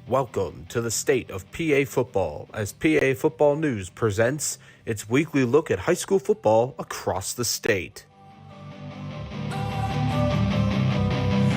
Welcome to the state of PA football as PA Football News presents its weekly look at high school football across the state.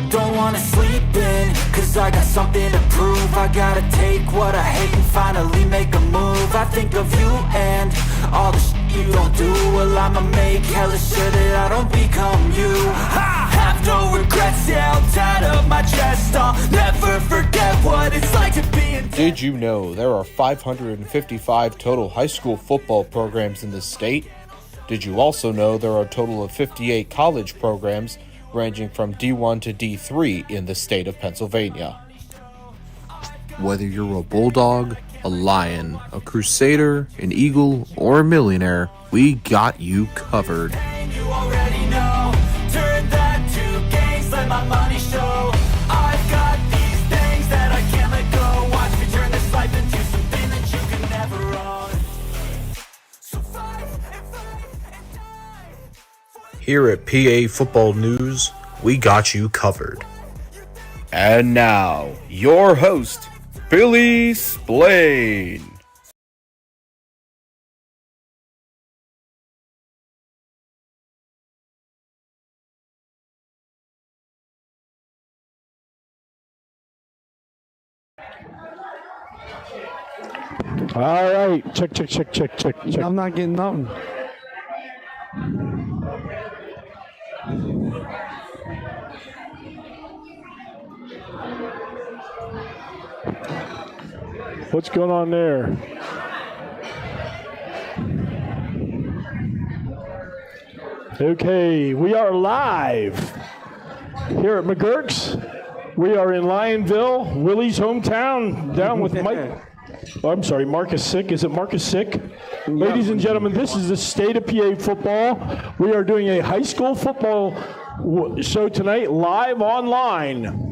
Don't wanna sleep in, cause I got something to prove. I gotta take what I hate and finally make a move. I think of you and all the shit you don't do. Well, I'ma make hella sure that I don't become you. I have no regrets, yeah, I'll tie up my chest. I'll never forget what it's like to be in. Did you know there are 555 total high school football programs in the state? Did you also know there are a total of 58 college programs ranging from D1 to D3 in the state of Pennsylvania? Whether you're a bulldog, a lion, a crusader, an eagle, or a millionaire, we got you covered. You already know, turn that to gains, let my money show. I've got these things that I can't let go. Watch me turn this life into something that you can never own. So fight and die. Here at PA Football News, we got you covered. And now, your host, Billy Splain. All right, check. I'm not getting nothing. What's going on there? Okay, we are live here at Magerks. We are in Lionville, Willie's hometown, down with Mike. Oh, I'm sorry, Marcus Sick. Is it Marcus Sick? Ladies and gentlemen, this is the state of PA football. We are doing a high school football show tonight, live online.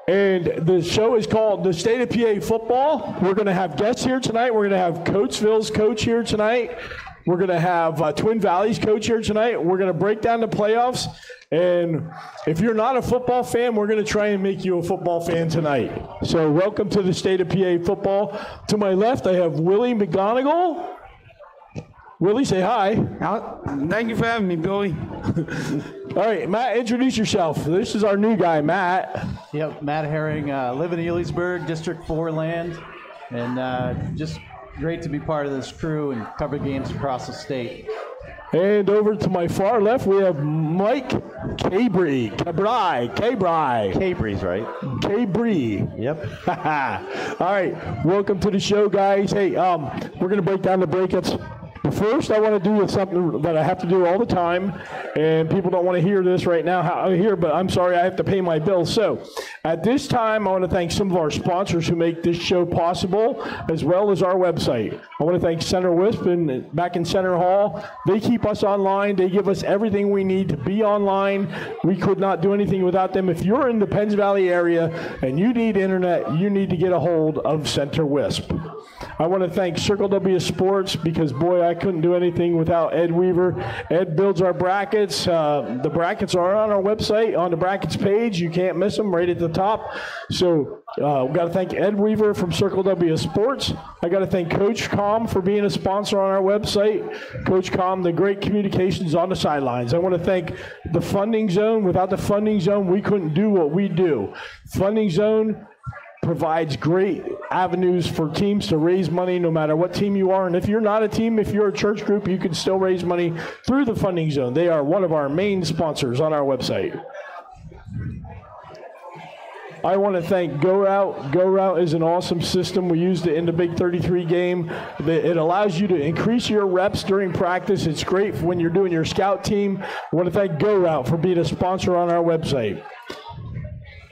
And the show is called The State of PA Football. We're going to have guests here tonight. We're going to have Coatesville's coach here tonight. We're going to have Twin Valley's coach here tonight. We're going to break down the playoffs. And if you're not a football fan, we're going to try and make you a football fan tonight. So welcome to the State of PA Football. To my left, I have Willie McGonigal. Willie, say hi. Thank you for having me, Billy. All right, Matt, introduce yourself. This is our new guy, Matt. Yep, Matt Herring, live in Elysburg, District 4 land, and just great to be part of this crew and cover games across the state. And over to my far left, we have Mike Cabry. Cabry's right. Cabry. Yep. All right, welcome to the show, guys. Hey, we're going to break down the breakouts. But first, I want to do something that I have to do all the time, and people don't want to hear this right now, but I'm sorry, I have to pay my bills. So, at this time, I want to thank some of our sponsors who make this show possible, as well as our website. I want to thank Center Wisp and back in Center Hall. They keep us online. They give us everything we need to be online. We could not do anything without them. If you're in the Penns Valley area and you need internet, you need to get a hold of Center Wisp. I want to thank Circle W Sports because, boy, I couldn't do anything without Ed Weaver. Ed builds our brackets. The brackets are on our website, on the brackets page. You can't miss them right at the top. So we've got to thank Ed Weaver from Circle W Sports. I got to thank Coach Com for being a sponsor on our website. Coach Com, the great communications on the sidelines. I want to thank the Funding Zone. Without the Funding Zone, we couldn't do what we do. Funding Zone provides great avenues for teams to raise money no matter what team you are. And if you're not a team, if you're a church group, you can still raise money through the Funding Zone. They are one of our main sponsors on our website. I want to thank Go Route. Go Route is an awesome system. We used it in the Big 33 game. It allows you to increase your reps during practice. It's great when you're doing your scout team. I want to thank Go Route for being a sponsor on our website.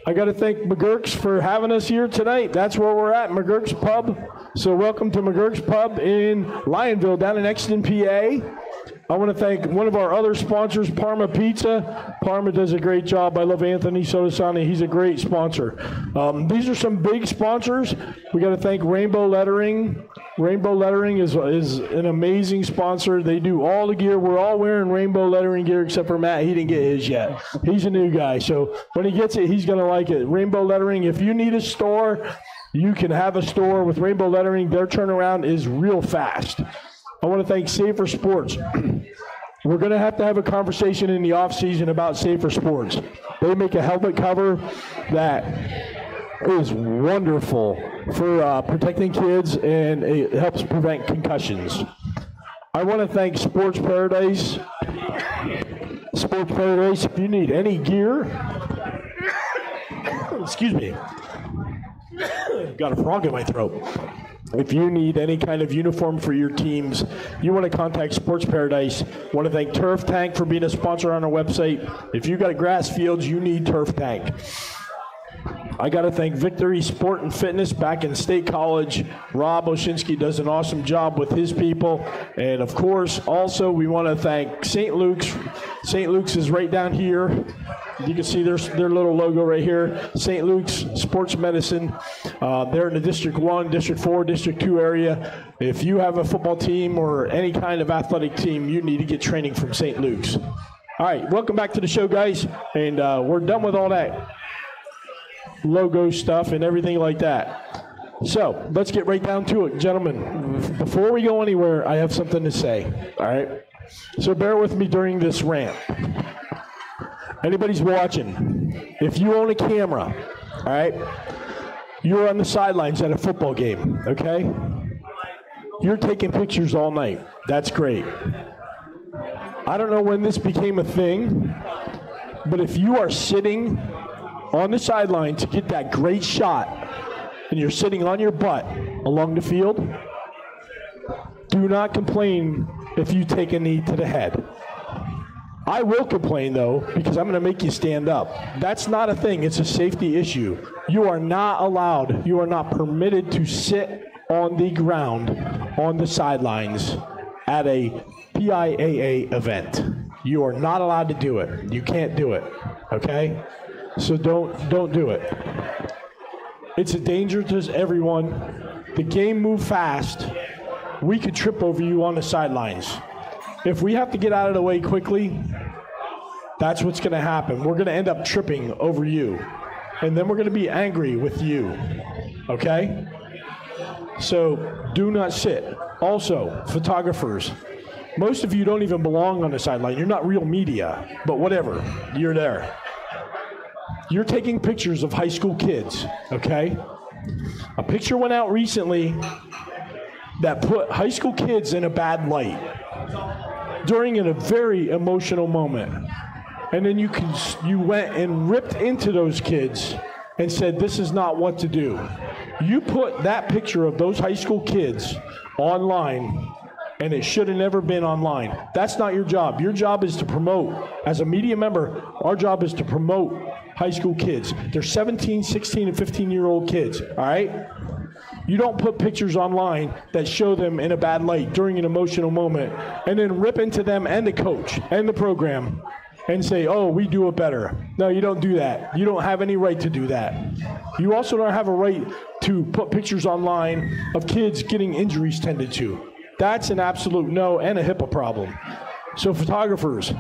I got to thank Magerks for having us here tonight. That's where we're at, Magerks Pub. So welcome to Magerks Pub in Lionville, down in Exton, PA. I want to thank one of our other sponsors, Parma Pizza. Parma does a great job. I love Anthony Sotosani. He's a great sponsor. These are some big sponsors. We got to thank Rainbow Lettering. Rainbow Lettering is an amazing sponsor. They do all the gear. We're all wearing Rainbow Lettering gear except for Matt. He didn't get his yet. He's a new guy. So when he gets it, he's going to like it. Rainbow Lettering, if you need a store, You can have a store with rainbow lettering. Their turnaround is real fast. I want to thank Safer Sports. We're going to have a conversation in the off-season about Safer Sports. They make a helmet cover that is wonderful for protecting kids, and it helps prevent concussions. I want to thank Sports Paradise. Sports Paradise, if you need any gear, excuse me, got a frog in my throat. If you need any kind of uniform for your teams, you want to contact Sports Paradise. Want to thank Turf Tank for being a sponsor on our website. If you got grass fields, you need Turf Tank. I got to thank Victory Sport and Fitness back in State College. Rob Oshinsky does an awesome job with his people. And of course, also we want to thank St. Luke's. St. Luke's is right down here. You can see their little logo right here. St. Luke's Sports Medicine. They're in the District 1, District 4, District 2 area. If you have a football team or any kind of athletic team, you need to get training from St. Luke's. All right, welcome back to the show, guys. And we're done with all that logo stuff and everything like that. So let's get right down to it, gentlemen. Before we go anywhere, I have something to say. All right? So bear with me during this rant. Anybody's watching, if you own a camera, all right, you're on the sidelines at a football game, okay? You're taking pictures all night. That's great. I don't know when this became a thing, but if you are sitting on the sideline to get that great shot and you're sitting on your butt along the field, do not complain if you take a knee to the head. I will complain, though, because I'm going to make you stand up. That's not a thing. It's a safety issue. You are not allowed, you are not permitted to sit on the ground on the sidelines at a PIAA event. You are not allowed to do it. You can't do it, okay? So don't do it. It's a danger to everyone. The game moves fast. We could trip over you on the sidelines. If we have to get out of the way quickly, that's what's going to happen. We're going to end up tripping over you. And then we're going to be angry with you. Okay? So do not sit. Also, photographers. Most of you don't even belong on the sideline. You're not real media. But whatever. You're there. You're taking pictures of high school kids. Okay? A picture went out recently that put high school kids in a bad light during a very emotional moment. And then you went and ripped into those kids and said, this is not what to do. You put that picture of those high school kids online, and it should have never been online. That's not your job. Your job is to promote. As a media member, our job is to promote high school kids. They're 17, 16, and 15-year-old kids, all right? You don't put pictures online that show them in a bad light during an emotional moment and then rip into them and the coach and the program and say, oh, we do it better. No, you don't do that. You don't have any right to do that. You also don't have a right to put pictures online of kids getting injuries tended to. That's an absolute no and a HIPAA problem. So photographers,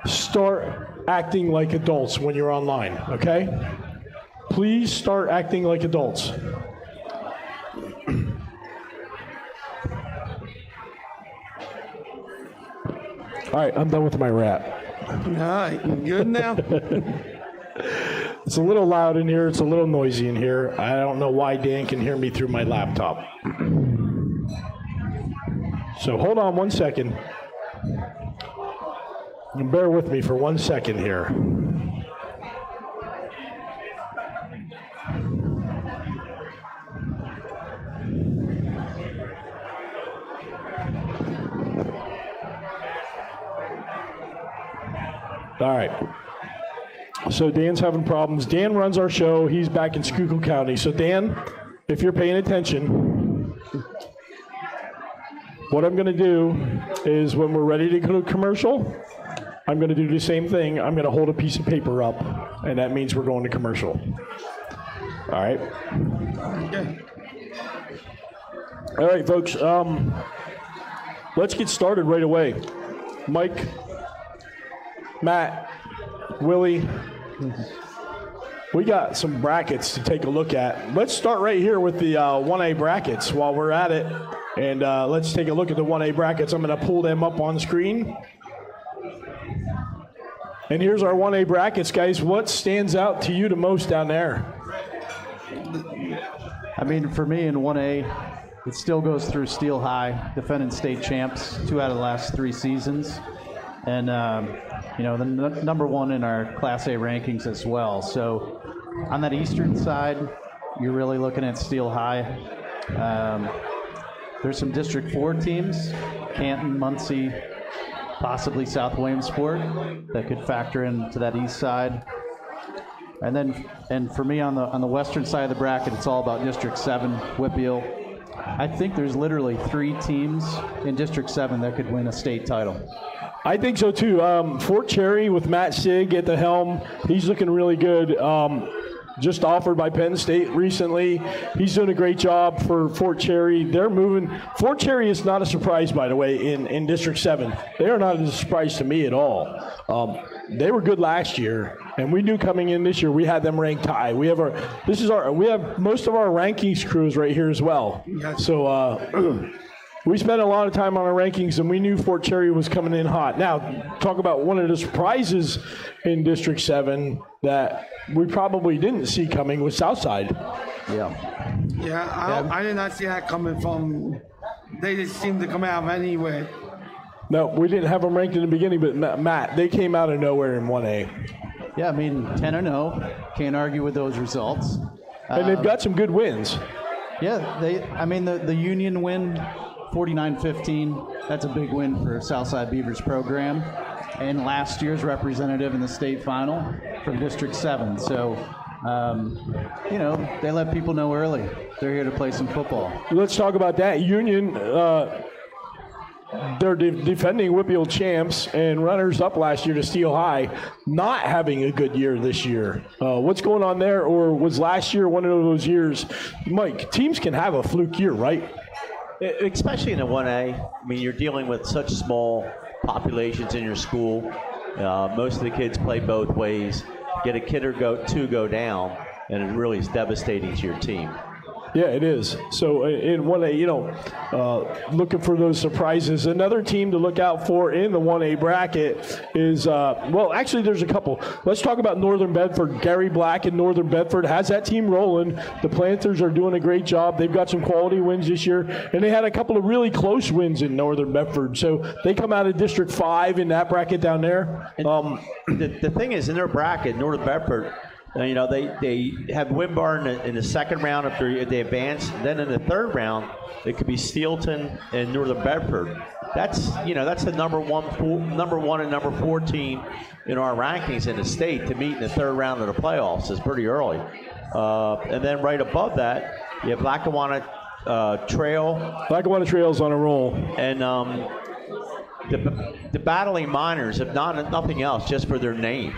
start acting like adults when you're online, okay? Please start acting like adults. All right, I'm done with my rap. All right, you good now? It's a little loud in here. It's a little noisy in here. I don't know why Dan can hear me through my laptop. So hold on 1 second. And bear with me for 1 second here. All right. So Dan's having problems. Dan runs our show. He's back in Schuylkill County. So Dan, if you're paying attention, what I'm going to do is when we're ready to go to commercial, I'm going to do the same thing. I'm going to hold a piece of paper up, and that means we're going to commercial. All right? Okay. All right, folks. Let's get started right away. Mike, Matt, Willie, we got some brackets to take a look at. Let's start right here with the 1A brackets while we're at it. And let's take a look at the 1A brackets. I'm going to pull them up on the screen. And here's our 1A brackets, guys. What stands out to you the most down there? I mean, for me in 1A, it still goes through Steel High, defending state champs 2 out of the last 3 seasons. And, the number 1 in our Class A rankings as well. So on that eastern side, you're really looking at Steel High. There's some District 4 teams, Canton, Muncie, possibly South Williamsport, that could factor into that east side. And for me on the western side of the bracket, it's all about District 7, Whitfield. I think there's literally 3 teams in District 7 that could win a state title. I think so too. Fort Cherry with Matt Sig at the helm, he's looking really good. Just offered by Penn State recently. He's doing a great job for Fort Cherry. They're moving. Fort Cherry is not a surprise, by the way, in District 7. They are not a surprise to me at all. They were good last year, and we knew coming in this year we had them ranked high. We have most of our rankings crews right here as well. So we spent a lot of time on our rankings, and we knew Fort Cherry was coming in hot. Now, talk about one of the surprises in District 7 that we probably didn't see coming was Southside. Yeah, I did not see that coming from. They just seemed to come out of anywhere. No, we didn't have them ranked in the beginning, but Matt, they came out of nowhere in 1A. Yeah, I mean, 10-0. Can't argue with those results. And they've got some good wins. Yeah, the Union win, 49-15. That's a big win for Southside Beavers program. And last year's representative in the state final from District 7. So, they let people know early. They're here to play some football. Let's talk about that. Union, they're defending Whitfield champs and runners-up last year to Steel High, not having a good year this year. What's going on there, or was last year one of those years? Mike, teams can have a fluke year, right? Especially in a 1A. I mean, you're dealing with such small populations in your school. Most of the kids play both ways. Get a kid or two go down, and it really is devastating to your team. Yeah, it is. So in 1A, looking for those surprises. Another team to look out for in the 1A bracket is, actually there's a couple. Let's talk about Northern Bedford. Gary Black in Northern Bedford has that team rolling. The Panthers are doing a great job. They've got some quality wins this year, and they had a couple of really close wins in Northern Bedford. So they come out of District 5 in that bracket down there. The thing is, in their bracket, Northern Bedford, they have Winbar in the second round if they advance. Then in the third round, it could be Steelton and Northern Bedford. That's the number one and number 4 team in our rankings in the state to meet in the third round of the playoffs. It's pretty early. And then right above that, you have Lackawanna Trail. Lackawanna Trail's on a roll. And the Battling Miners, if nothing else, just for their name.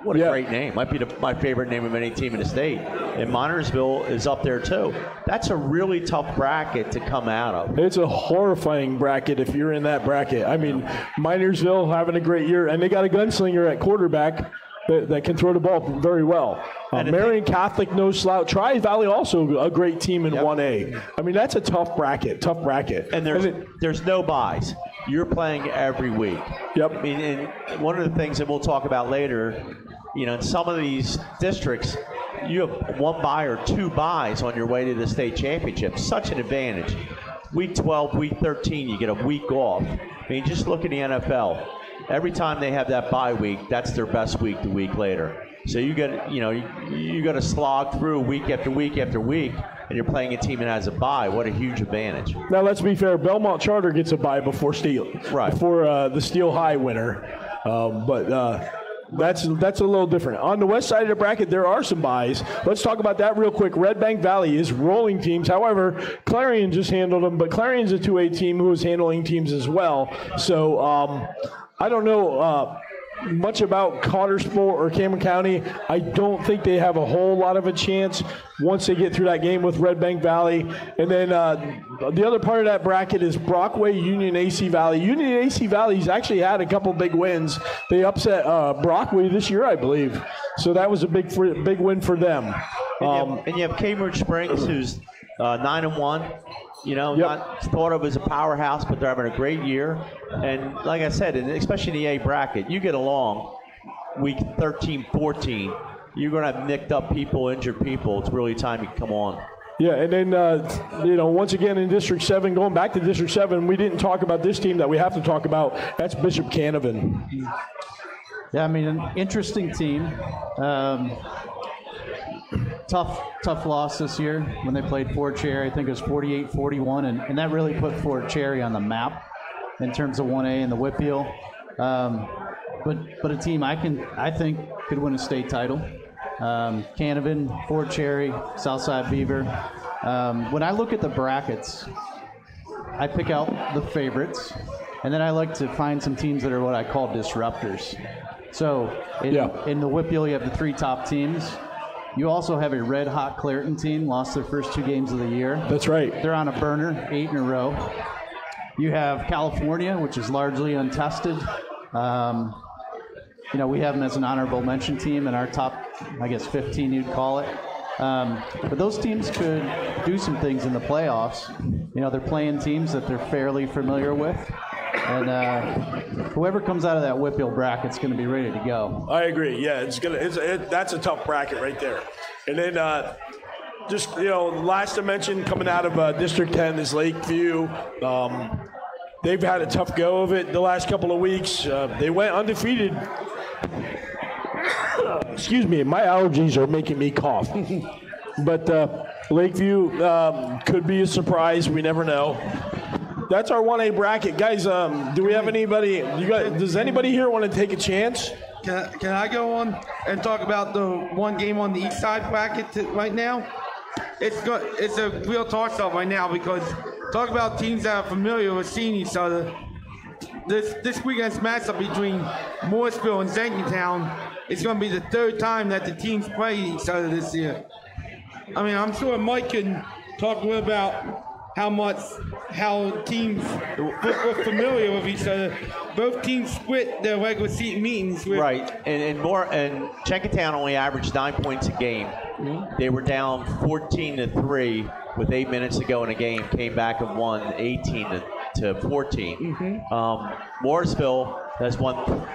What a great name. Might be my favorite name of any team in the state. And Minersville is up there, too. That's a really tough bracket to come out of. It's a horrifying bracket if you're in that bracket. I mean, Minersville having a great year, and they got a gunslinger at quarterback that can throw the ball very well. Marion Catholic, no slouch. Tri-Valley also a great team in 1A. I mean, that's a tough bracket. And there's no buys. You're playing every week. Yep. I mean, and one of the things that we'll talk about later, in some of these districts, you have 1 bye or 2 buys on your way to the state championship. Such an advantage. Week 12, week 13, you get a week off. I mean, just look at the NFL. Every time they have that bye week, that's their best week the week later. So you got to slog through week after week after week, and you're playing a team that has a bye. What a huge advantage. Now let's be fair. Belmont Charter gets a bye before the Steel High winner, that's a little different. On the west side of the bracket, there are some buys. Let's talk about that real quick. Red Bank Valley is rolling teams. However, Clarion just handled them, but Clarion's a 2A team who is handling teams as well. So I don't know much about Coatesville or Cameron County. I don't think they have a whole lot of a chance once they get through that game with Red Bank Valley. And then the other part of that bracket is Brockway, Union AC Valley. Union AC Valley's actually had a couple big wins. They upset Brockway this year, I believe. So that was a big win for them. And you have Cambridge Springs, who's 9-1. You know, not thought of as a powerhouse, but they're having a great year. And like I said, and especially in the A bracket, you get along week 13, 14, you're going to have nicked up people, injured people. It's really time you come on. Yeah, and then, once again in District 7, going back to District 7, we didn't talk about this team that we have to talk about. That's Bishop Canavan. Yeah, I mean, an interesting team. Tough loss this year when they played Fort Cherry. I think it was 48-41, and that really put Fort Cherry on the map in terms of 1A and the Whitfield. But a team I think could win a state title. Canavan, Fort Cherry, Southside Beaver. When I look at the brackets, I pick out the favorites, and then I like to find some teams that are what I call disruptors. So in the Whitfield, you have the 3 top teams. You also have a red-hot Clairton team, lost their first 2 games of the year. That's right. They're on a burner, 8 in a row. You have California, which is largely untested. We have them as an honorable mention team in our top, 15 you'd call it. But those teams could do some things in the playoffs. They're playing teams that they're fairly familiar with. And whoever comes out of that Whitfield bracket is going to be ready to go. I agree. Yeah, that's a tough bracket right there. And then last to mention, coming out of District 10 is Lakeview. They've had a tough go of it the last couple of weeks. They went undefeated. Excuse me, my allergies are making me cough. But Lakeview could be a surprise. We never know. That's our 1A bracket. Guys, do we have anybody? Does anybody here want to take a chance? Can I go on and talk about the one game on the east side bracket right now? It's a real toss-up right now because talk about teams that are familiar with seeing each other. This weekend's matchup between Morrisville and Jenkintown is going to be the 3rd time that the teams play each other this year. I mean, I'm sure Mike can talk a little about how teams were familiar with each other. Both teams split their regular season meetings. Right, and Jenkintown only averaged 9 points a game. Mm-hmm. They were down 14-3 with 8 minutes to go in a game. Came back and won 18-14. Mm-hmm. Morrisville has won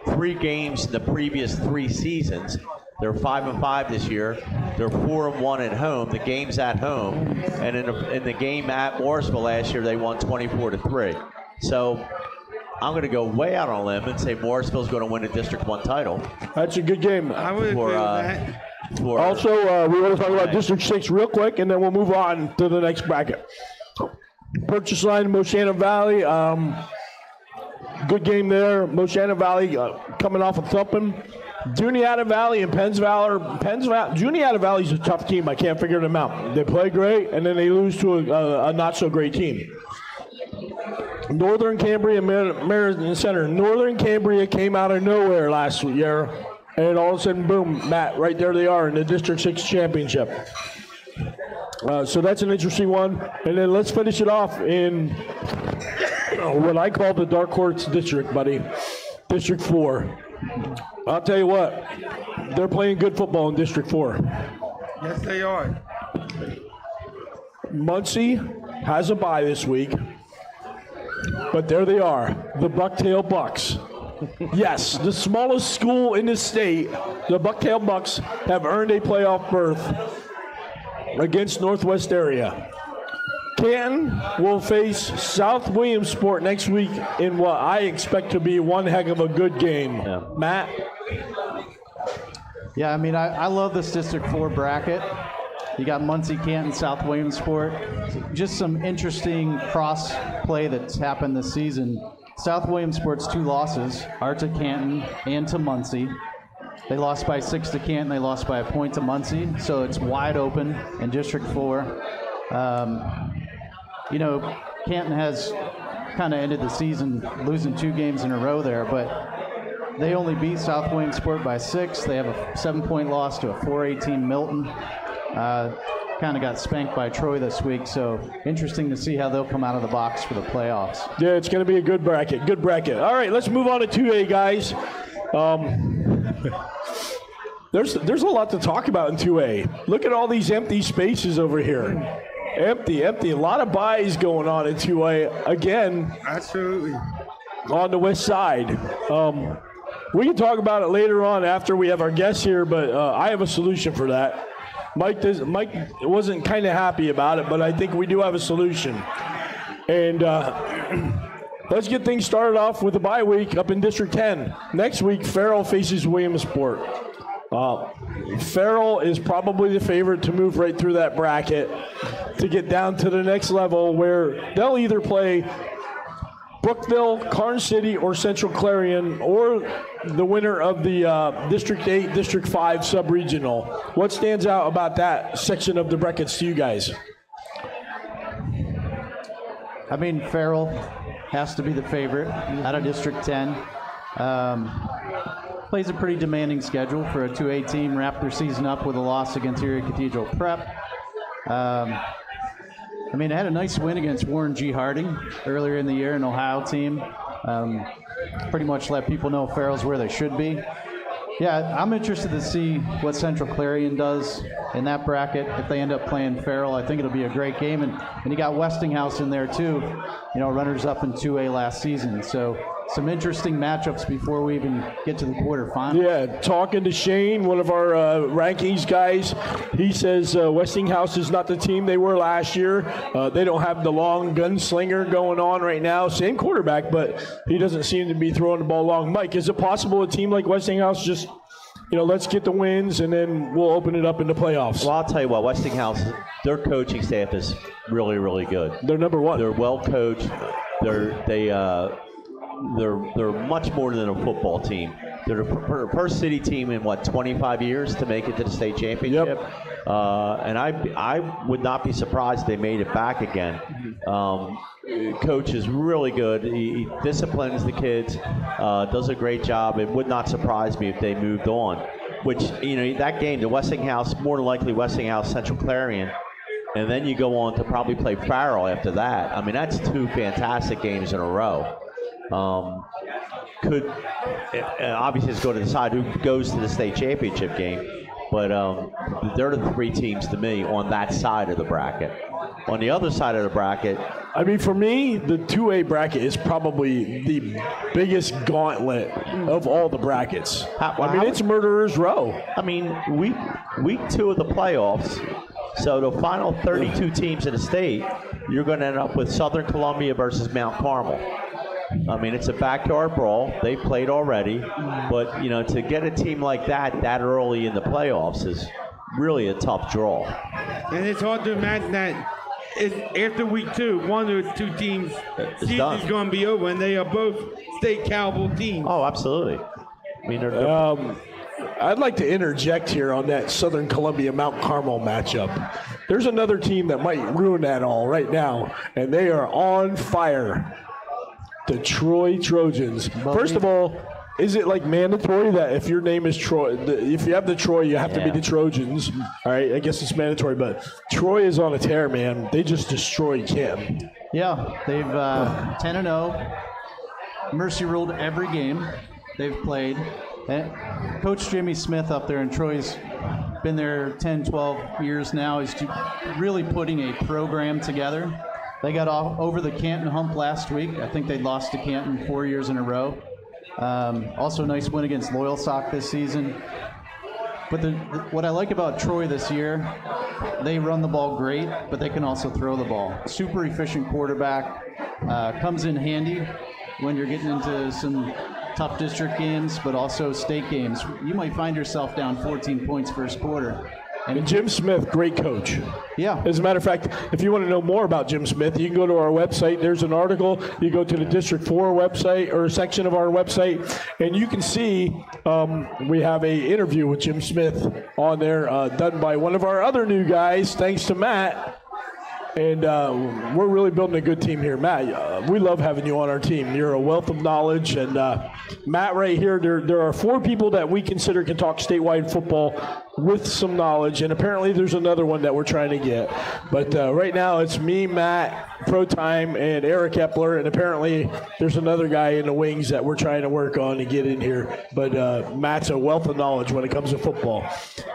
3 games in the previous 3 seasons. They're 5-5 this year. They're 4-1 at home. The game's at home, and in the game at Morrisville last year, they won 24-3. So I'm going to go way out on a limb and say Morrisville's going to win a District 1 title. That's a good game. I would agree with that. Also, we want to talk about District 6 real quick, and then we'll move on to the next bracket. Purchase Line, Moshannon Valley. Good game there. Moshannon Valley coming off a thumping. Juniata Valley and Penns Valley. Juniata Valley's a tough team. I can't figure them out. They play great, and then they lose to a not-so-great team. Northern Cambria, Meriden Center. Northern Cambria came out of nowhere last year, and all of a sudden, boom, Matt, right there they are in the District 6 championship. So that's an interesting one. And then let's finish it off in what I call the Dark Horse District, buddy. District 4. I'll tell you what, they're playing good football in District 4. Yes, they are. Muncie has a bye this week, but there they are, the Bucktail Bucks. Yes, the smallest school in the state, the Bucktail Bucks, have earned a playoff berth against Northwest area. Canton will face South Williamsport next week in what I expect to be one heck of a good game. Yeah. Matt? Yeah, I mean, I love this District 4 bracket. You got Muncie, Canton, South Williamsport. Just some interesting cross play that's happened this season. South Williamsport's 2 losses are to Canton and to Muncie. They lost by 6 to Canton. They lost by a point to Muncie. So it's wide open in District 4. Canton has kind of ended the season losing 2 games in a row there, but they only beat South Williamsport by 6. They have a 7-point loss to a 4A team, Milton. Kind of got spanked by Troy this week, so interesting to see how they'll come out of the box for the playoffs. Yeah, it's going to be a good bracket. Good bracket. All right, let's move on to 2A, guys. There's a lot to talk about in 2A. Look at all these empty spaces over here. Empty. A lot of buys going on in 2A. Again, Absolutely. on the west side. We can talk about it later on after we have our guests here, but I have a solution for that. Mike wasn't kind of happy about it, but I think we do have a solution. And let's get things started off with the bye week up in District 10. Next week, Farrell faces Williamsport. Farrell is probably the favorite to move right through that bracket to get down to the next level where they'll either play Brookville, Karn City, or Central Clarion, or the winner of the District 8, District 5 sub-regional. What stands out about that section of the brackets to you guys? I mean, Farrell has to be the favorite out of District 10. Plays a pretty demanding schedule for a 2A team. Wrapped their season up with a loss against Erie Cathedral Prep. I mean, I had a nice win against Warren G. Harding earlier in the year, an Ohio team. Pretty much let people know Farrell's where they should be. Yeah, I'm interested to see what Central Clarion does in that bracket. If they end up playing Farrell, I think it'll be a great game. And you got Westinghouse in there too, runners up in 2A last season. So some interesting matchups before we even get to the quarterfinals. Yeah, talking to Shane, one of our rankings guys, he says Westinghouse is not the team they were last year. They don't have the long gunslinger going on right now. Same quarterback, but he doesn't seem to be throwing the ball long. Mike, is it possible a team like Westinghouse just, let's get the wins and then we'll open it up in the playoffs? Well, I'll tell you what, Westinghouse, their coaching staff is really, really good. They're number one. They're well coached. They're much more than a football team. They're the first city team in 25 years to make it to the state championship. Yep. And I would not be surprised if they made it back again. Coach is really good. He disciplines the kids, does a great job. It would not surprise me if they moved on. Which, that game, the Westinghouse, more than likely Westinghouse, Central Clarion, and then you go on to probably play Farrell after that. I mean, that's two fantastic games in a row. Obviously it's going to decide who goes to the state championship game, but they're the three teams to me on that side of the bracket. On the other side of the bracket, I mean, for me, the 2A bracket is probably the biggest gauntlet of all the brackets. It's murderer's row. I mean, week 2 of the playoffs, so the final 32 teams in the state, you're going to end up with Southern Columbia versus Mount Carmel. I mean, it's a backyard brawl. They've played already. But, to get a team like that early in the playoffs is really a tough draw. And it's hard to imagine that after week 2, one of the two teams' season's going to be over, and they are both state caliber teams. Oh, absolutely. I mean, I'd like to interject here on that Southern Columbia Mount Carmel matchup. There's another team that might ruin that all right now, and they are on fire. The Troy Trojans. First of all, is it mandatory that if your name is Troy, if you have the Troy, you have to be the Trojans? All right, I guess it's mandatory, but Troy is on a tear, man. They just destroyed Canton. Yeah, they've 10-0. Mercy ruled every game they've played. And Coach Jimmy Smith up there in Troy's been there 10, 12 years now. He's really putting a program together. They got over the Canton hump last week. I think they lost to Canton 4 years in a row. Also a nice win against Loyalsock this season. But what I like about Troy this year, they run the ball great, but they can also throw the ball. Super efficient quarterback. Comes in handy when you're getting into some tough district games, but also state games. You might find yourself down 14 points first quarter. And Jim Smith, great coach. Yeah. As a matter of fact, if you want to know more about Jim Smith, you can go to our website. There's an article. You go to the District 4 website or section of our website, and you can see we have an interview with Jim Smith on there done by one of our other new guys, thanks to Matt. And we're really building a good team here. Matt, we love having you on our team. You're a wealth of knowledge. And Matt right here, there are 4 people that we consider can talk statewide football with some knowledge. And apparently there's another one that we're trying to get. But right now it's me, Matt, Pro Time, and Eric Epler. And apparently there's another guy in the wings that we're trying to work on to get in here. But Matt's a wealth of knowledge when it comes to football.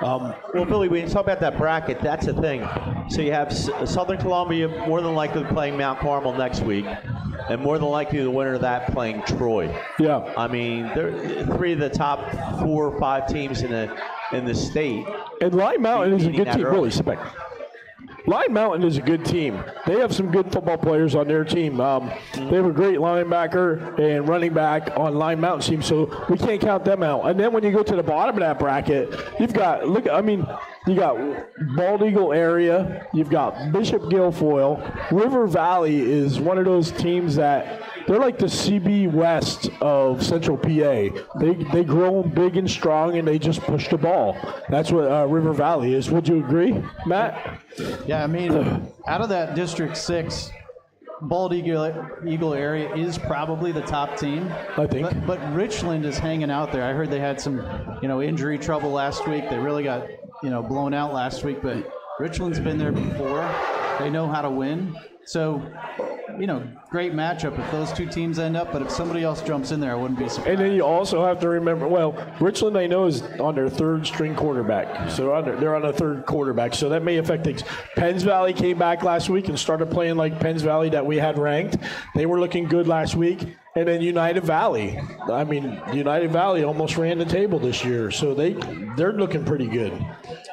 Well, Billy, when you talk about that bracket, that's the thing. So you have Southern Columbia more than likely playing Mount Carmel next week, and more than likely the winner of that playing Troy. Yeah. I mean, they're 3 of the top 4 or 5 teams in the state. And Lime Mountain is a good team. Early. Really, sit back. Lime Mountain is a good team. They have some good football players on their team. They have a great linebacker and running back on Lime Mountain team, so we can't count them out. And then when you go to the bottom of that bracket, you've got, you got Bald Eagle area, you've got Bishop Guilfoyle. River Valley is one of those teams that they're like the CB West of Central PA. They grow big and strong, and they just push the ball. That's what River Valley is. Would you agree, Matt? Yeah, I mean, out of that District 6, Bald Eagle area is probably the top team. I think. But Richland is hanging out there. I heard they had some, injury trouble last week. They really got, blown out last week. But Richland's been there before. They know how to win. So, great matchup if those 2 teams end up. But if somebody else jumps in there, I wouldn't be surprised. And then you also have to remember, Richland, I know, is on their 3rd string quarterback. So they're on a 3rd quarterback. So that may affect things. Penns Valley came back last week and started playing like Penns Valley that we had ranked. They were looking good last week. And then United Valley. United Valley almost ran the table this year. So they're looking pretty good.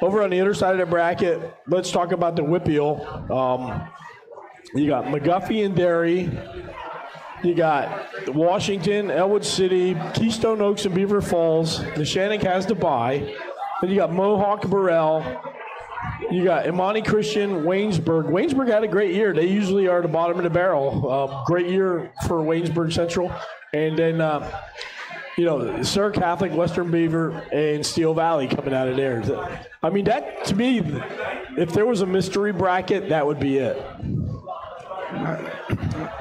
Over on the other side of the bracket, let's talk about the Whippeal. You got McGuffey and Derry. You got Washington, Elwood City, Keystone Oaks, and Beaver Falls. Neshannock has to bye. Then you got Mohawk, Burrell. You got Imani Christian, Waynesburg. Waynesburg had a great year. They usually are the bottom of the barrel. Great year for Waynesburg Central. And then, Sir Catholic, Western Beaver, and Steel Valley coming out of there. I mean, that, to me, if there was a mystery bracket, that would be it.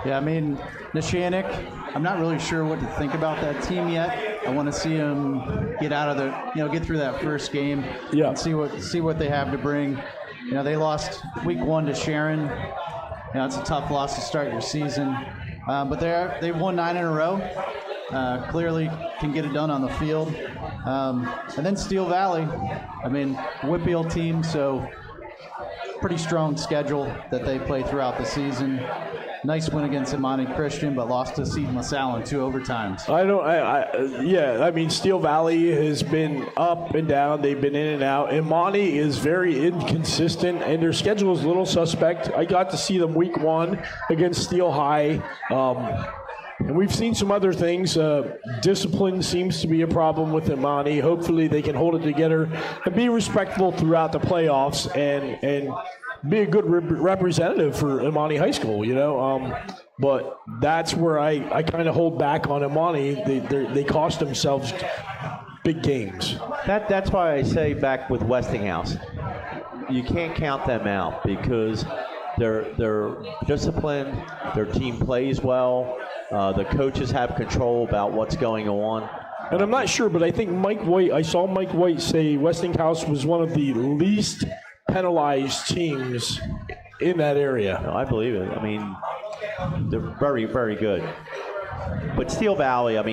Yeah, I mean, Neshannock, I'm not really sure what to think about that team yet. I want to see them get out of get through that first game, and see what they have to bring. They lost week 1 to Sharon. It's a tough loss to start your season, but they've won 9 in a row. Clearly can get it done on the field. And then Steel Valley, Whippeal team, so pretty strong schedule that they play throughout the season. Nice win against Imani Christian, but lost to Seton LaSalle in 2 overtimes. Steel Valley has been up and down. They've been in and out. Imani is very inconsistent, and their schedule is a little suspect. I got to see them week 1 against Steel High. And we've seen some other things. Discipline seems to be a problem with Imani. Hopefully they can hold it together and be respectful throughout the playoffs and be a good representative for Imani High School, But that's where I kind of hold back on Imani. They cost themselves big games. That's why I say back with Westinghouse, you can't count them out because they're disciplined, their team plays well. The coaches have control about what's going on. And I'm not sure, but I think I saw Mike White say Westinghouse was one of the least penalized teams in that area. No, I believe it. They're very, very good. But Steel Valley, like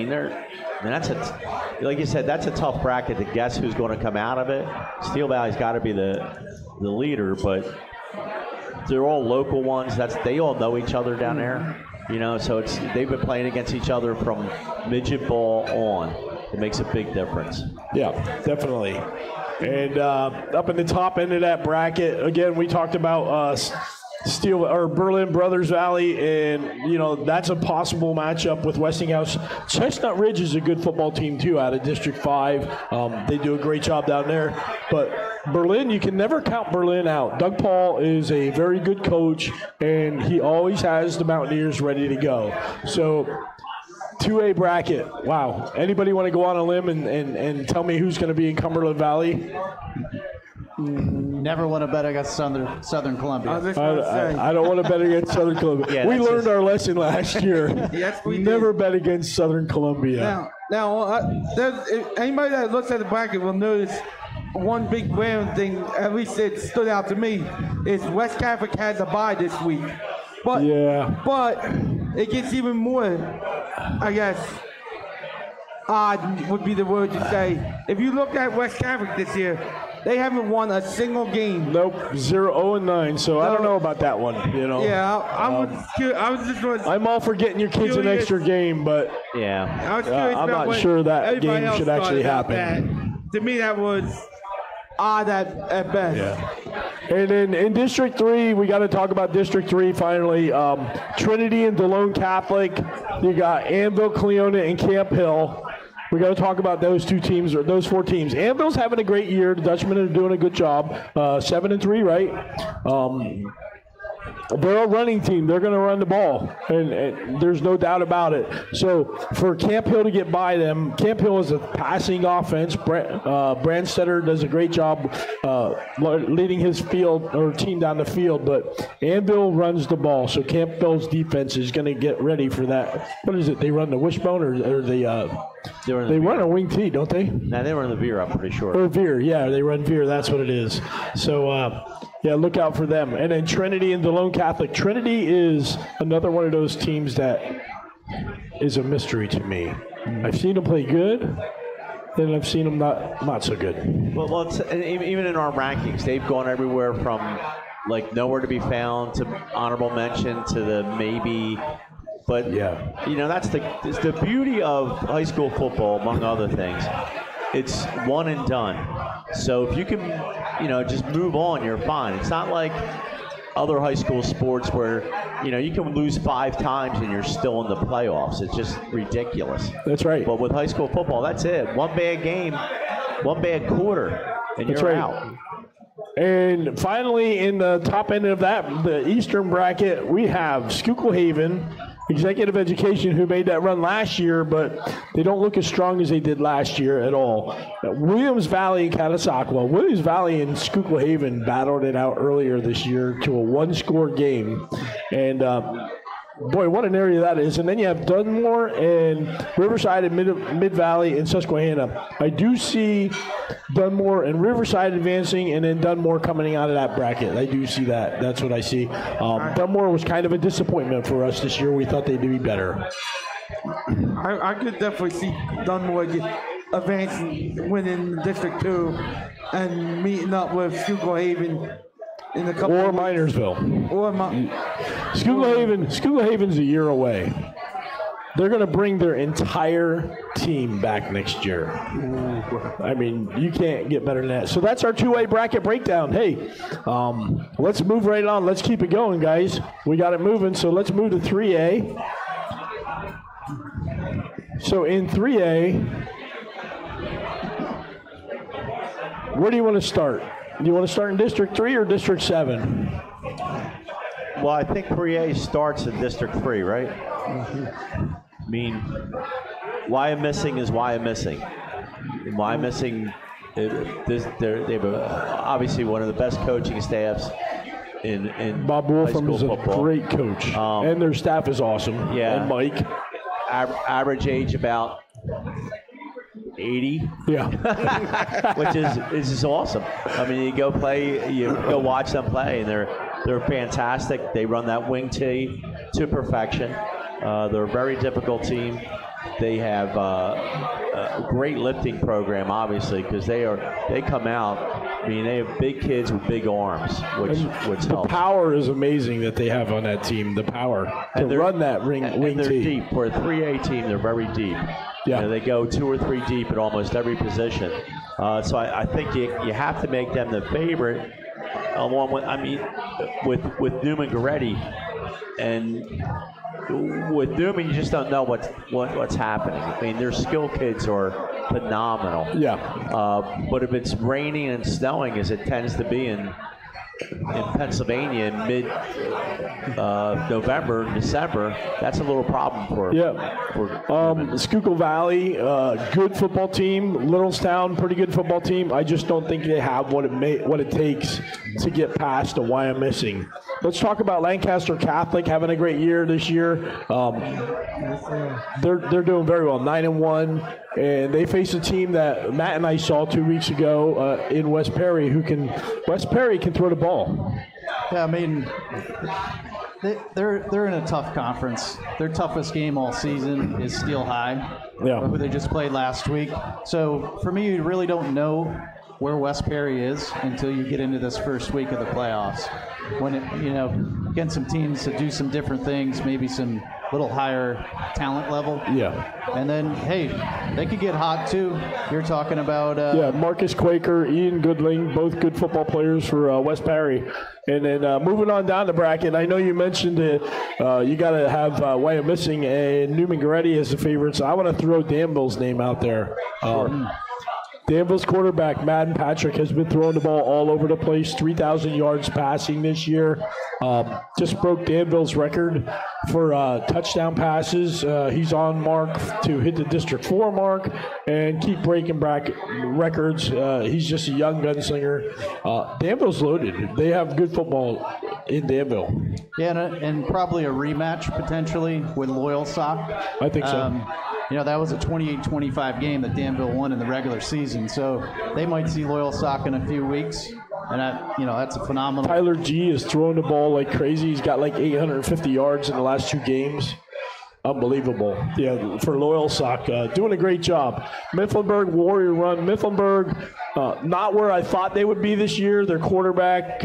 you said, that's a tough bracket to guess who's going to come out of it. Steel Valley's got to be the leader, but they're all local ones. They all know each other down there. So they've been playing against each other from midget ball on. It makes a big difference. Yeah, definitely. And up in the top end of that bracket, again, we talked about Berlin Brothers Valley, and that's a possible matchup with Westinghouse. Chestnut Ridge is a good football team too, out of District 5. They do a great job down there, but Berlin, you can never count Berlin out. Doug Paul is a very good coach, and he always has the Mountaineers ready to go. So 2A bracket. Wow. Anybody want to go on a limb and tell me who's going to be in Cumberland Valley? Never want to bet against Southern Columbia. I was just gonna say. I don't want to bet against Southern Columbia. Yeah, we that's learned our lesson last year. Yes, we Never did. bet against Southern Columbia. Anybody that looks at the bracket will notice one big random thing, at least it stood out to me, is West Catholic has a bye this week. But it gets even more, I guess, odd would be the word to say. If you look at West Catholic this year, they haven't won a single game. Nope, 0-9. So I don't know about that one. Yeah, I was just going. I'm all for getting your kids an extra game, but Yeah. I was curious I'm about not what sure that everybody game else should thought actually about happen. that. To me, that was odd at best. Yeah. And then in District 3, we got to talk about District 3 finally. Trinity and DeLone Catholic. You got Anvil, Cleona, and Camp Hill. We got to talk about those two teams, or those four teams. Anvil's having a great year. The Dutchmen are doing a good job. 7-3, right? They're a running team. They're going to run the ball, and there's no doubt about it. So for Camp Hill to get by them, Camp Hill is a passing offense. Brandstetter does a great job leading his team down the field, but Anvil runs the ball. So Camp Hill's defense is going to get ready for that. What is it? They run the wishbone, or they run a wing tee, don't they? Now they run the veer, I'm pretty sure. Or veer, yeah, they run veer. That's what it is. So, yeah, look out for them. And then Trinity and DeLone Catholic. Trinity is another one of those teams that is a mystery to me. I've seen them play good, and I've seen them not so good. Well, even in our rankings, they've gone everywhere from like nowhere to be found to honorable mention to the maybe. But yeah, that's the beauty of high school football, among other things. It's one and done. So if you can, just move on, you're fine. It's not like other high school sports where, you can lose 5 times and you're still in the playoffs. It's just ridiculous. That's right. But with high school football, that's it. One bad game, one bad quarter, and you're out. And finally, in the top end of that, the Eastern bracket, we have Schuylkill Haven, Executive Education, who made that run last year, but they don't look as strong as they did last year at all. Williams Valley and Catasauqua. Williams Valley and Schuylkill Haven battled it out earlier this year to a one-score game. And boy, what an area that is. And then you have Dunmore and Riverside and Mid-Valley and Susquehanna. I do see Dunmore and Riverside advancing, and then Dunmore coming out of that bracket. I do see that. That's what I see. Dunmore was kind of a disappointment for us this year. We thought they'd be better. I could definitely see Dunmore advancing, winning District 2, and meeting up with Schuylkill Haven in a couple Or of Minersville. Or Schuylkill Haven's a year away. They're going to bring their entire team back next year. I mean, you can't get better than that. So that's our 2A bracket breakdown. Hey, let's move right on. Let's keep it going, guys. We got it moving, so let's move to 3A. So in 3A, where do you want to start? Do you want to start in District 3 or District 7? Well, I think 3A starts in District 3, right? Mm-hmm. I mean, why I'm missing is why I'm missing. And why I'm missing, they have obviously one of the best coaching staffs in Bob high Wolfram school is a football. great coach, and their staff is awesome. Yeah. And Mike. Average age about 80. Yeah. Which is just awesome. I mean, you go watch them play, and they're fantastic. They run that wing tee to perfection. They're a very difficult team. They have a great lifting program, obviously, because they come out. I mean, they have big kids with big arms, which helps. The power is amazing that they have on that team. The power to run that wing they're tee. deep. For a 3A team, they're very deep. Yeah. They go 2 or 3 deep at almost every position. So I think you have to make them the favorite. Along with Newman Goretti, and with Newman, you just don't know what's happening. I mean, their skill kids are phenomenal. Yeah. But if it's raining and snowing, as it tends to be in in Pennsylvania in mid-November, December, that's a little problem for Schuylkill Valley, good football team. Littlestown, pretty good football team. I just don't think they have what it takes to get past the Wyomissing. Let's talk about Lancaster Catholic having a great year this year. They're doing very well, 9-1, and they face a team that Matt and I saw 2 weeks ago in West Perry. West Perry can throw the ball. Yeah, I mean, they're in a tough conference. Their toughest game all season is Steel High, who they just played last week. So for me, you really don't know where West Perry is until you get into this first week of the playoffs. When against some teams that do some different things, maybe some little higher talent level. Yeah. And then, hey, they could get hot too. You're talking about Marcus Quaker, Ian Goodling, both good football players for West Perry. And then moving on down the bracket, I know you mentioned that you got to have Wyomissing and Newman Goretti as the favorites. I want to throw Danville's name out there. Danville's quarterback, Madden Patrick, has been throwing the ball all over the place, 3,000 yards passing this year. Just broke Danville's record for touchdown passes. He's on mark to hit the District 4 mark and keep breaking records. He's just a young gunslinger. Danville's loaded. They have good football in Danville. Yeah, and probably a rematch potentially with Loyal Sock. I think so. That was a 28-25 game that Danville won in the regular season, so they might see Loyal Sock in a few weeks, and that's a phenomenal. Tyler G is throwing the ball like crazy. He's got like 850 yards in the last 2 games. Unbelievable. Yeah, for Loyal Sock, doing a great job. Mifflinburg, Warrior Run. Mifflinburg, not where I thought they would be this year. Their quarterback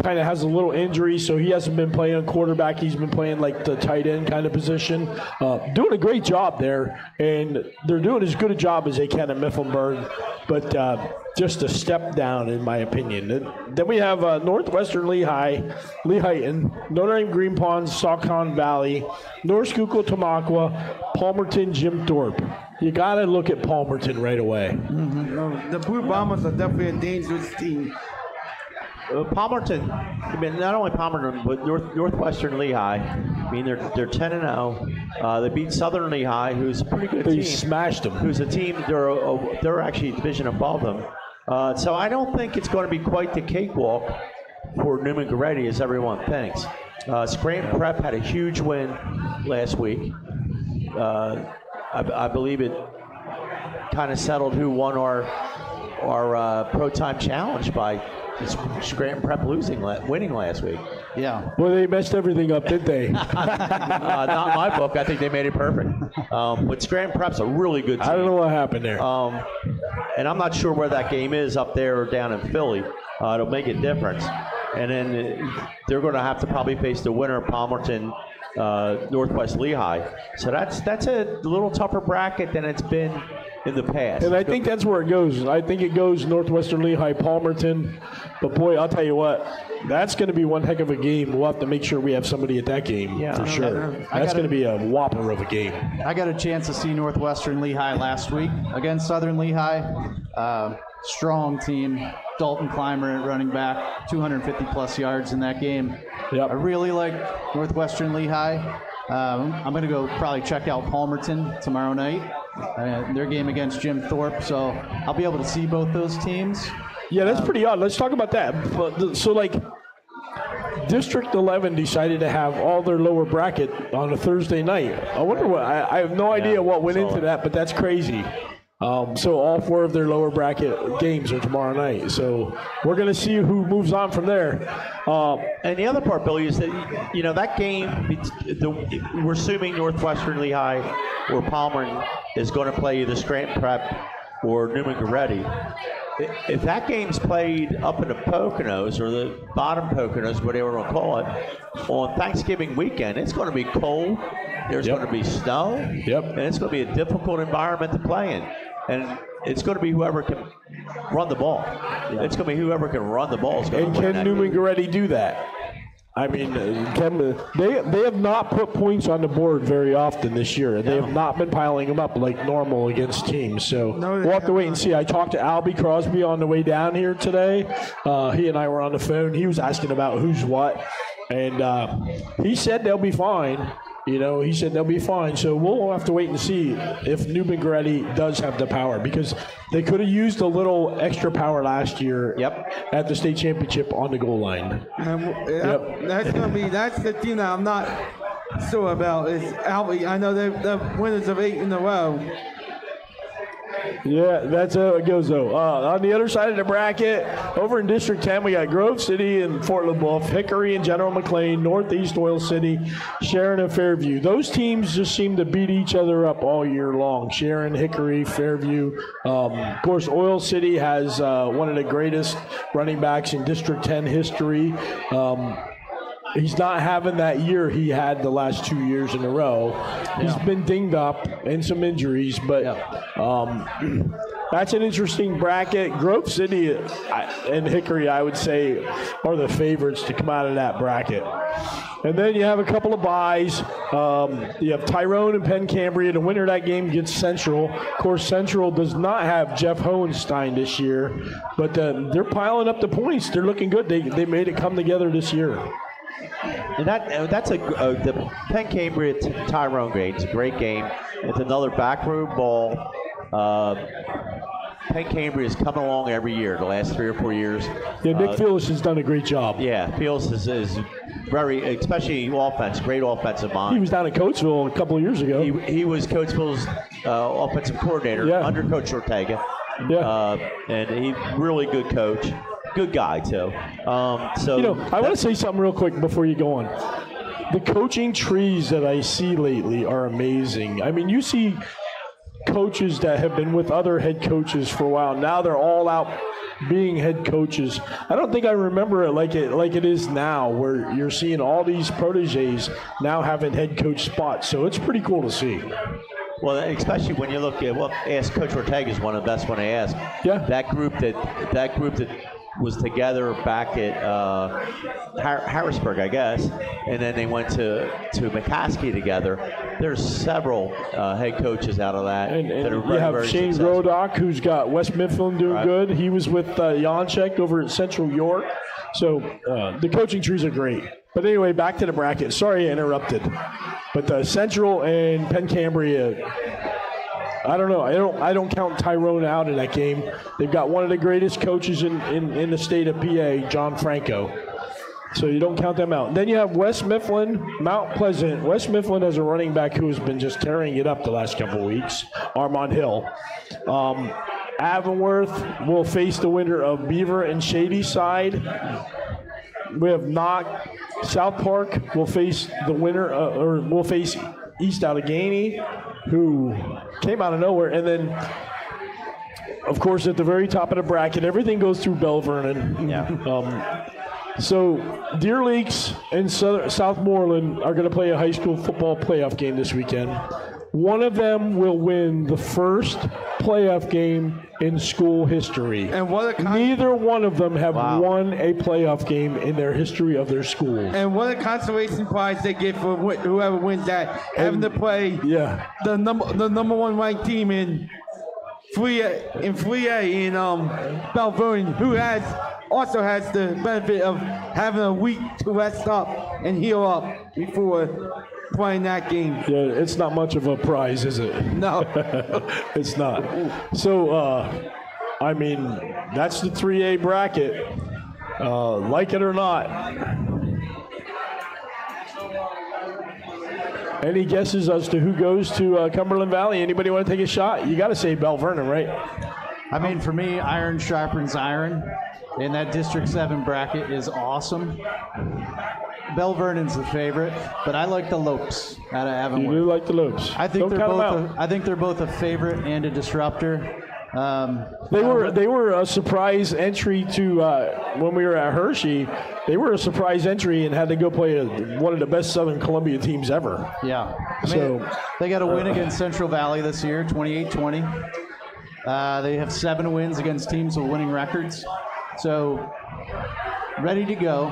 kind of has a little injury, so he hasn't been playing quarterback. He's been playing like the tight end kind of position. Doing a great job there, and they're doing as good a job as they can at Mifflinburg, but just a step down in my opinion. Then we have Northwestern Lehigh, Lehighton, Notre Dame Green Ponds, Saucon Valley, North Schuylkill Tamaqua, Palmerton, Jim Thorpe. You got to look at Palmerton right away. Mm-hmm. The Blue Bombers are definitely a dangerous team. Palmerton, I mean, not only Palmerton, but Northwestern Lehigh. I mean, they're 10-0. They beat Southern Lehigh, who's a pretty good team. They smashed them. Who's a team? They're actually a division above them. So I don't think it's going to be quite the cakewalk for Newman Goretti as everyone thinks. Scranton Prep had a huge win last week. I believe it kind of settled who won our Pro Time Challenge by Scranton Prep winning last week. Yeah. Well, they messed everything up, didn't they? Not in my book. I think they made it perfect. But Scranton Prep's a really good team. I don't know what happened there. And I'm not sure where that game is up there or down in Philly. It'll make a difference. And then they're going to have to probably face the winner, Palmerton, Northwest Lehigh. So that's a little tougher bracket than it's been in the past. And I think that's where it goes. I think it goes Northwestern Lehigh, Palmerton. But, boy, I'll tell you what, that's going to be one heck of a game. We'll have to make sure we have somebody at that game for sure. That's going to be a whopper of a game. I got a chance to see Northwestern Lehigh last week against Southern Lehigh. Strong team. Dalton Clymer at running back, 250-plus yards in that game. Yep. I really like Northwestern Lehigh. I'm going to go probably check out Palmerton tomorrow night, their game against Jim Thorpe. So I'll be able to see both those teams. Yeah, that's pretty odd. Let's talk about that. District 11 decided to have all their lower bracket on a Thursday night. I wonder what. I have no idea what went into that, but that's crazy. So all 4 of their lower bracket games are tomorrow night. So we're going to see who moves on from there. And the other part, Billy, is that, that game, we're assuming Northwestern Lehigh or Palmer is going to play either Scranton Prep or Newman Goretti. If that game's played up in the Poconos or the bottom Poconos, whatever we'll call it, on Thanksgiving weekend, it's going to be cold. There's going to be snow. And it's going to be a difficult environment to play in. And it's going to be whoever can run the ball. It's going to be whoever can run the ball. And can Newman Goretti do that? I mean, they have not put points on the board very often this year. They have not been piling them up like normal against teams. So we'll have to wait and see. I talked to Albie Crosby on the way down here today. He and I were on the phone. He was asking about who's what, and he said they'll be fine. He said they'll be fine. So we'll have to wait and see if New Goretti does have the power, because they could have used a little extra power last year at the state championship on the goal line. That's the team that I'm not sure about is Albie. I know they're winners of 8 in a row. Yeah, that's how it goes, though. On the other side of the bracket, over in District 10, we got Grove City and Fort LaBeouf, Hickory and General McLean, Northeast Oil City, Sharon and Fairview. Those teams just seem to beat each other up all year long. Sharon, Hickory, Fairview. Of course, Oil City has one of the greatest running backs in District 10 history. He's not having that year he had the last 2 years in a row. He's been dinged up and some injuries, but that's an interesting bracket. Grove City and Hickory, I would say, are the favorites to come out of that bracket. And then you have a couple of byes. You have Tyrone and Penn Cambria. The winner of that game gets Central. Of course, Central does not have Jeff Hohenstein this year, but they're piling up the points. They're looking good. They made it come together this year. And that's the Penn Cambria Tyrone game. It's a great game. It's another backroom ball. Penn Cambria has come along every year, the last 3 or 4 years. Yeah, Nick Phillips has done a great job. Yeah, Phillips is very, especially offense, great offensive mind. He was down at Coatesville a couple of years ago. He was Coatesville's offensive coordinator under Coach Ortega. Yeah. And he's really good coach. Good guy, too. I want to say something real quick before you go on. The coaching trees that I see lately are amazing. I mean, you see coaches that have been with other head coaches for a while. Now they're all out being head coaches. I don't think I remember it like it is now, where you're seeing all these proteges now having head coach spots. So it's pretty cool to see. Well, especially when you look at ask Coach Ortega is one of the best when I ask. Yeah. That group that was together back at Harrisburg, I guess, and then they went to McCaskey together. There's several head coaches out of that. And that are you very, have very Shane successful. Grodock, who's got West Mifflin doing good. He was with Janczek over at Central York. So the coaching trees are great. But anyway, back to the bracket. Sorry I interrupted. But Central and Penn Cambria, I don't know. I don't count Tyrone out in that game. They've got one of the greatest coaches in the state of PA, John Franco. So you don't count them out. Then you have West Mifflin, Mount Pleasant. West Mifflin has a running back who has been just tearing it up the last couple of weeks, Armand Hill. Avonworth will face the winner of Beaver and Shadyside. We have Knock. South Park will face the winner, or will face East Allegheny, who came out of nowhere. And then, of course, at the very top of the bracket, everything goes through Bell Vernon. Yeah. So Deer Lakes and Southmoreland are going to play a high school football playoff game this weekend. One of them will win the first playoff game in school history. And neither one of them have won a playoff game in their history of their schools. And what a consolation prize they get for whoever wins that, having to play the number one ranked team in 3A in Bell Vernon, who also has the benefit of having a week to rest up and heal up before playing that game. Yeah, it's not much of a prize, is it? No. It's not. So, I mean, that's the 3A bracket. Like it or not. Any guesses as to who goes to Cumberland Valley? Anybody want to take a shot? You got to say Bell Vernon, right? I mean, for me, iron sharpens iron, and that District 7 bracket is awesome. Bell Vernon's the favorite, but I like the Lopes out of Avonworth. You do like the Lopes. I think they're both a favorite and a disruptor. They were a surprise entry to when we were at Hershey. They were a surprise entry and had to go play one of the best Southern Columbia teams ever. Yeah. I mean, they got a win against Central Valley this year, 28-20. They have 7 wins against teams with winning records. So, ready to go.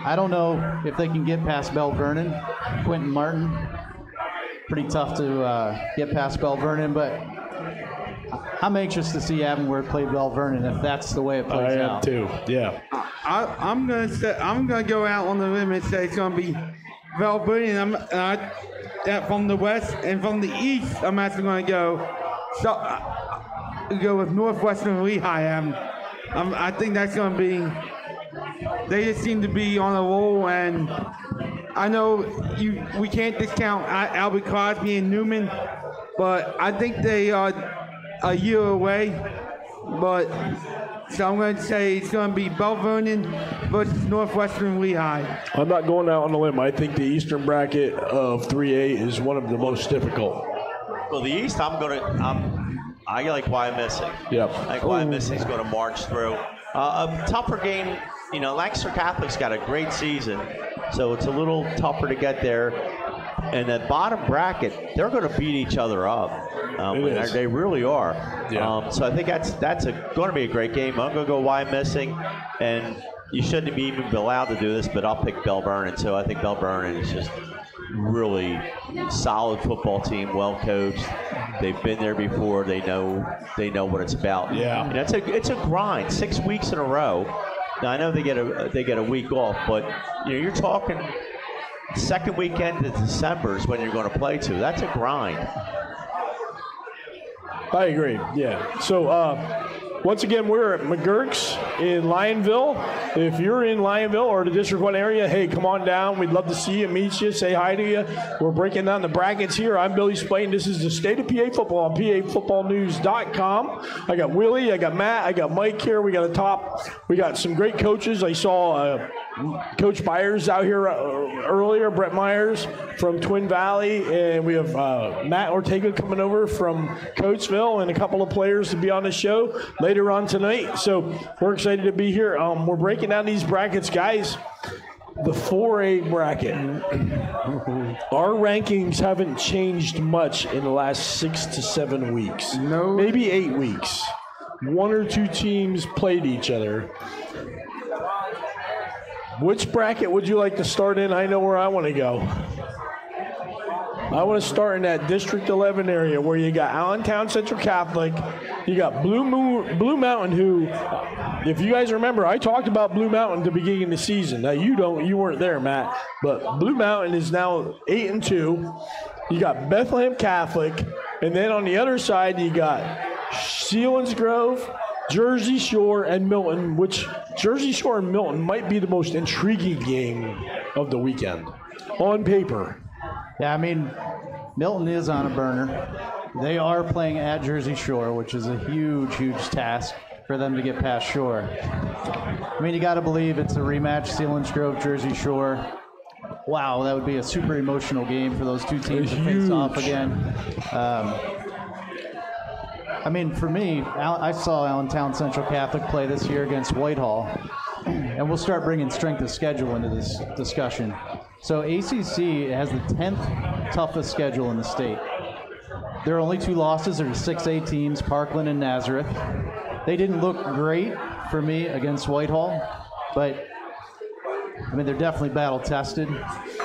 I don't know if they can get past Bell Vernon. Quentin Martin, pretty tough to get past Bell Vernon, but I'm anxious to see Avonworth play Bell Vernon if that's the way it plays out. I am too. Yeah. I'm gonna go out on the limb and say it's gonna be Bell Vernon. That from the west and from the east, I'm actually gonna go with Northwestern Lehigh. I think that's gonna be. They just seem to be on a roll, and I know we can't discount Albert Crosby and Newman, but I think they are a year away. But so I'm going to say it's going to be Bell Vernon versus Northwestern Lehigh. I'm not going out on a limb. I think the Eastern bracket of 3A is one of the most difficult. Well, the East, I like Wyomissing. Yep. I think Wyomissing's going to march through. A tougher game, Lancaster Catholic's got a great season, so it's a little tougher to get there. And the bottom bracket, they're going to beat each other up. They really are. Yeah. So I think that's going to be a great game. I'm going to go Wyomissing, and you shouldn't even be allowed to do this, but I'll pick Bell Vernon. So I think Bell Vernon is just really solid football team, well coached. They've been there before. They know what it's about. Yeah. And it's a grind. 6 weeks in a row. Now I know they get a week off, but you're talking second weekend of December is when you're going to play to. That's a grind. I agree. Yeah. So once again, we're at Magerks in Lionville. If you're in Lionville or the District 1 area, hey, come on down. We'd love to see you, meet you, say hi to you. We're breaking down the brackets here. I'm Billy Splain. This is the State of PA Football on PAFootballNews.com. I got Willie, I got Matt, I got Mike here. We got some great coaches. I saw Coach Myers out here earlier, Brett Myers from Twin Valley, and we have Matt Ortega coming over from Coatesville, and a couple of players to be on the show later on tonight. So we're excited to be here. We're breaking down these brackets, guys. The 4A bracket. Our rankings haven't changed much in the last 6 to 7 weeks. No. Maybe 8 weeks. 1 or 2 teams played each other. Which bracket would you like to start in? I know where I want to go. I want to start in that District 11 area where you got Allentown Central Catholic, you got Blue Mountain, who, if you guys remember, I talked about Blue Mountain at the beginning of the season. Now you weren't there, Matt, but Blue Mountain is now 8-2. You got Bethlehem Catholic, and then on the other side you got Selinsgrove, Jersey Shore, and Milton, which Jersey Shore and Milton might be the most intriguing game of the weekend on paper. Yeah, I mean, Milton is on a burner. They are playing at Jersey Shore, which is a huge, huge task for them to get past Shore. I mean, you got to believe it's a rematch, Selinsgrove, Jersey Shore. Wow, that would be a super emotional game for those two teams to face off again. I mean, for me, I saw Allentown Central Catholic play this year against Whitehall, and we'll start bringing strength of schedule into this discussion. So ACC has the 10th toughest schedule in the state. Their only 2 losses are to 6A teams, Parkland and Nazareth. They didn't look great for me against Whitehall, but I mean, they're definitely battle-tested.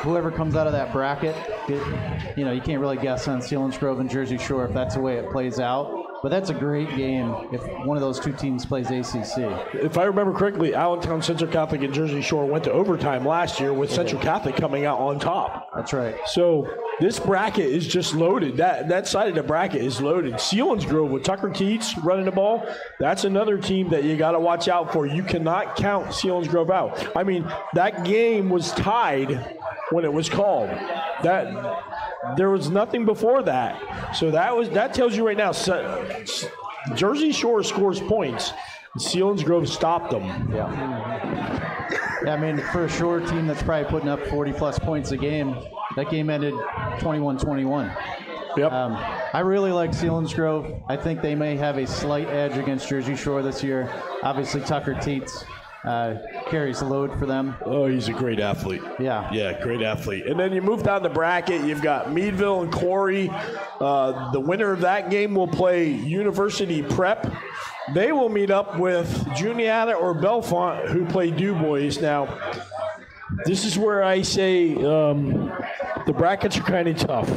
Whoever comes out of that bracket, you can't really guess on Selinsgrove and Jersey Shore if that's the way it plays out. But that's a great game if one of those two teams plays ACC. If I remember correctly, Allentown Central Catholic and Jersey Shore went to overtime last year with Central Catholic coming out on top. That's right. So this bracket is just loaded. That side of the bracket is loaded. Selinsgrove with Tucker Keats running the ball, that's another team that you got to watch out for. You cannot count Selinsgrove out. I mean, that game was tied when it was called. There was nothing before that. So that tells you right now, Jersey Shore scores points. Selinsgrove stopped them. Yeah, I mean, for a Shore team that's probably putting up 40-plus points a game, that game ended 21-21. Yep. I really like Selinsgrove. I think they may have a slight edge against Jersey Shore this year. Obviously, Tucker Teets carries the load for them. Oh, he's a great athlete. Yeah, great athlete. And then you move down the bracket. You've got Meadville and Corey. The winner of that game will play University Prep. They will meet up with Juniata or Bellefonte, who play Du Bois. Now, This is where I say the brackets are kind of tough.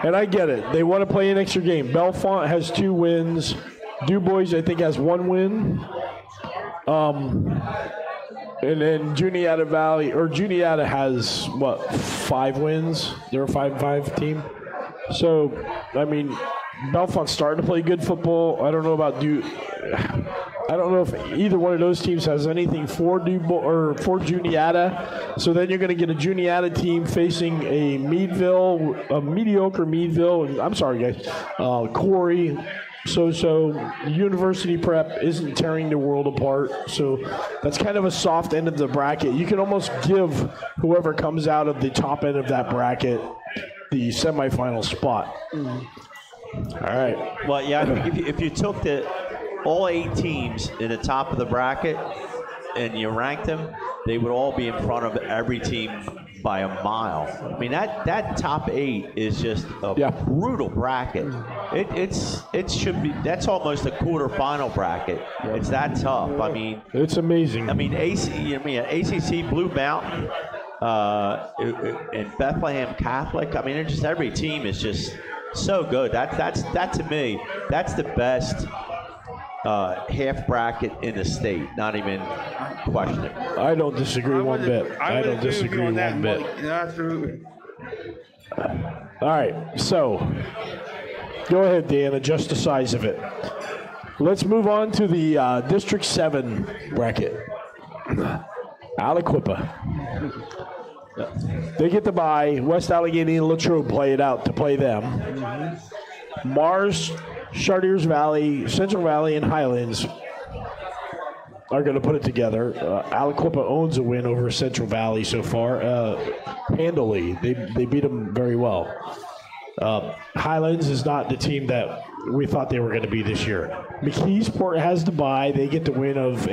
And I get it. They want to play an extra game. Bellefonte has 2 wins. DuBois, I think, has 1 win. And then Juniata has, 5 wins? They're a 5-5 team. So, I mean, Bellefonte's starting to play good football. I don't know about I don't know if either one of those teams has anything for for Juniata. So then you're going to get a Juniata team facing a mediocre Meadville. And I'm sorry, guys. Corey. So University Prep isn't tearing the world apart. So that's kind of a soft end of the bracket. You can almost give whoever comes out of the top end of that bracket the semifinal spot. All right. Well, yeah, if you took all 8 teams in the top of the bracket and you ranked them, they would all be in front of every team by a mile. I mean, that top 8 is just a brutal bracket. It should be. That's almost a quarterfinal bracket. It's that tough. I mean, it's amazing. I mean, ACC, Blue Mountain, and Bethlehem Catholic. I mean, just every team is just so good. That to me, that's the best half bracket in the state. Not even questioning. I don't disagree one bit. I don't disagree one bit. Absolutely. All right, so go ahead, Dan. Adjust the size of it. Let's move on to the District 7 bracket. Aliquippa. They get the bye. West Allegheny and Latrobe play it out to play them. Mars, Chartiers Valley, Central Valley, and Highlands are going to put it together. Aliquippa owns a win over Central Valley so far. Handily. They beat them very well. Highlands is not the team that we thought they were going to be this year. McKeesport has the bye. They get the win of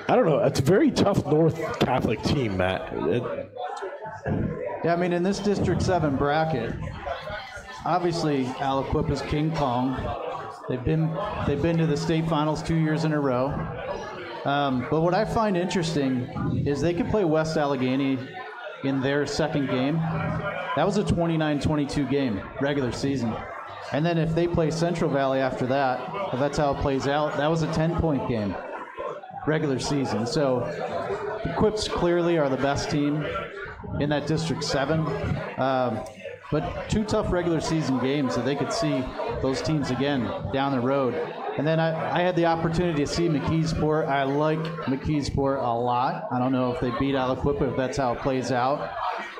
I don't know, it's a very tough North Catholic team, Matt. Yeah, I mean, in this District 7 bracket, obviously Aliquippa's King Kong. They've been to the state finals 2 years in a row. But what I find interesting is they could play West Allegheny in their second game. That was a 29-22 game, regular season. And then if they play Central Valley after that, if that's how it plays out, that was a 10-point game, regular season. So the Quips clearly are the best team in that District 7. But 2 tough regular season games that they could see those teams again down the road. And then I had the opportunity to see McKeesport. I like McKeesport a lot. I don't know if they beat Aliquippa, if that's how it plays out.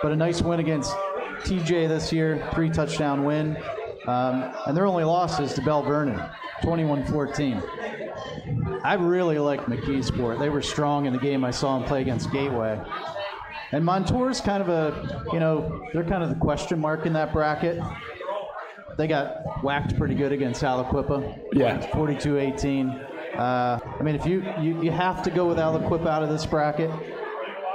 But a nice win against TJ this year, 3-touchdown win. And their only loss is to Bell Vernon, 21-14. I really like McKeesport. They were strong in the game I saw them play against Gateway. And Montour's kind of they're kind of the question mark in that bracket. They got whacked pretty good against Aliquippa. Yeah. 42-18. I mean, if you have to go with Aliquippa out of this bracket,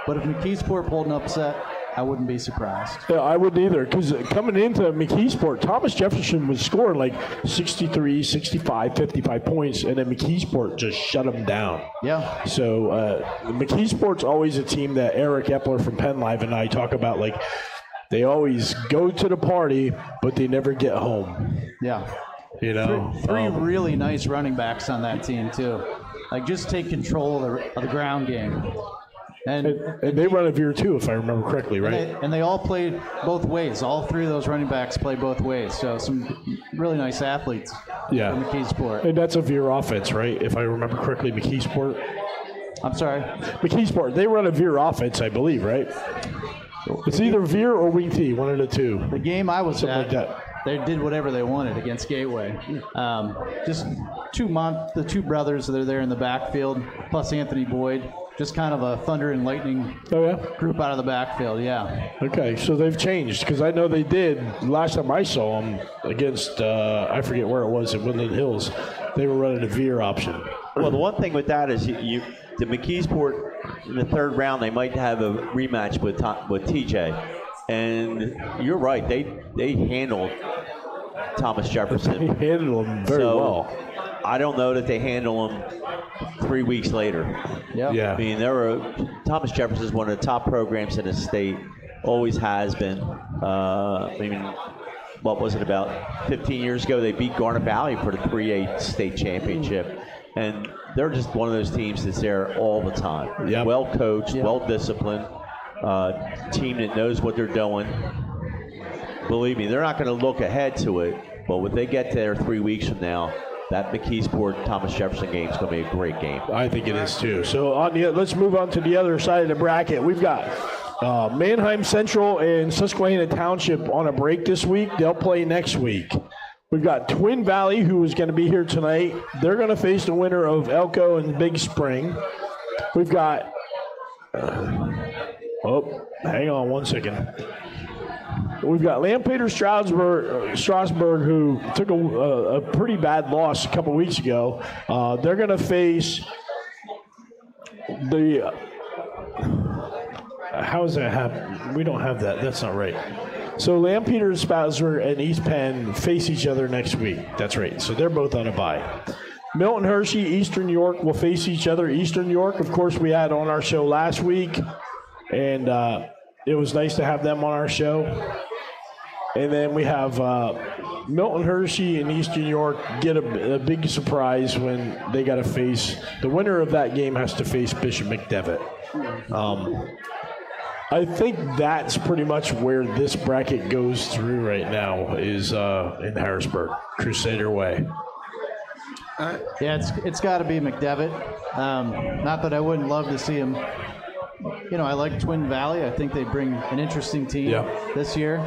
but if McKeesport pulled an upset, I wouldn't be surprised. Yeah, I wouldn't either, because coming into McKeesport, Thomas Jefferson was scoring like 63, 65, 55 points, and then McKeesport just shut them down. Yeah. So McKeesport's always a team that Eric Epler from Penn Live and I talk about, like, they always go to the party, but they never get home. Yeah. You know? Three really nice running backs on that team, too. Like, just take control of the ground game. And they run a veer too, if I remember correctly, right? And they all played both ways. All 3 of those running backs play both ways. So some really nice athletes. Yeah. For McKeesport. And that's a veer offense, right? If I remember correctly, McKeesport. I'm sorry? McKeesport, they run a veer offense, I believe, right? It's either veer or wing T, one of the two. The game I was Something at, like that. they did whatever they wanted against Gateway. Just the 2 brothers that are there in the backfield, plus Anthony Boyd. Just kind of a thunder and lightning group out of the backfield, yeah. Okay, so they've changed, because I know they did. Last time I saw them against, I forget where it was, in Woodland Hills, they were running a veer option. Well, the one thing with that is the McKeesport in the 3rd round, they might have a rematch with TJ. And you're right, they handled Thomas Jefferson. They handled him very well. I don't know that they handle him 3 weeks later. Yeah. I mean, Thomas Jefferson is one of the top programs in the state, always has been. I mean, what was it, about 15 years ago, they beat Garnet Valley for the 3A state championship. And they're just one of those teams that's there all the time. Yep. Well coached, well disciplined, team that knows what they're doing. Believe me, they're not going to look ahead to it, but when they get there 3 weeks from now, that McKeesport Thomas Jefferson game is going to be a great game. I think it is too. So let's move on to the other side of the bracket. We've got Manheim Central and Susquehanna Township on a break this week. They'll play next week. We've got Twin Valley, who is going to be here tonight. They're going to face the winner of Elko and Big Spring. We've got hang on one second. We've got Lampeter Strasburg, who took a pretty bad loss a couple weeks ago. They're going to face the. How does that happen? We don't have that. That's not right. So Lampeter Strasburg and East Penn face each other next week. That's right. So they're both on a bye. Milton Hershey, Eastern York will face each other. Eastern York, of course, we had on our show last week, and it was nice to have them on our show. And then we have Milton Hershey and Eastern York get a big surprise when they got to face the winner of that game has to face Bishop McDevitt. I think that's pretty much where this bracket goes through right now is in Harrisburg, Crusader Way. Yeah, it's got to be McDevitt. Not that I wouldn't love to see him. You know, I like Twin Valley. I think they bring an interesting team this year.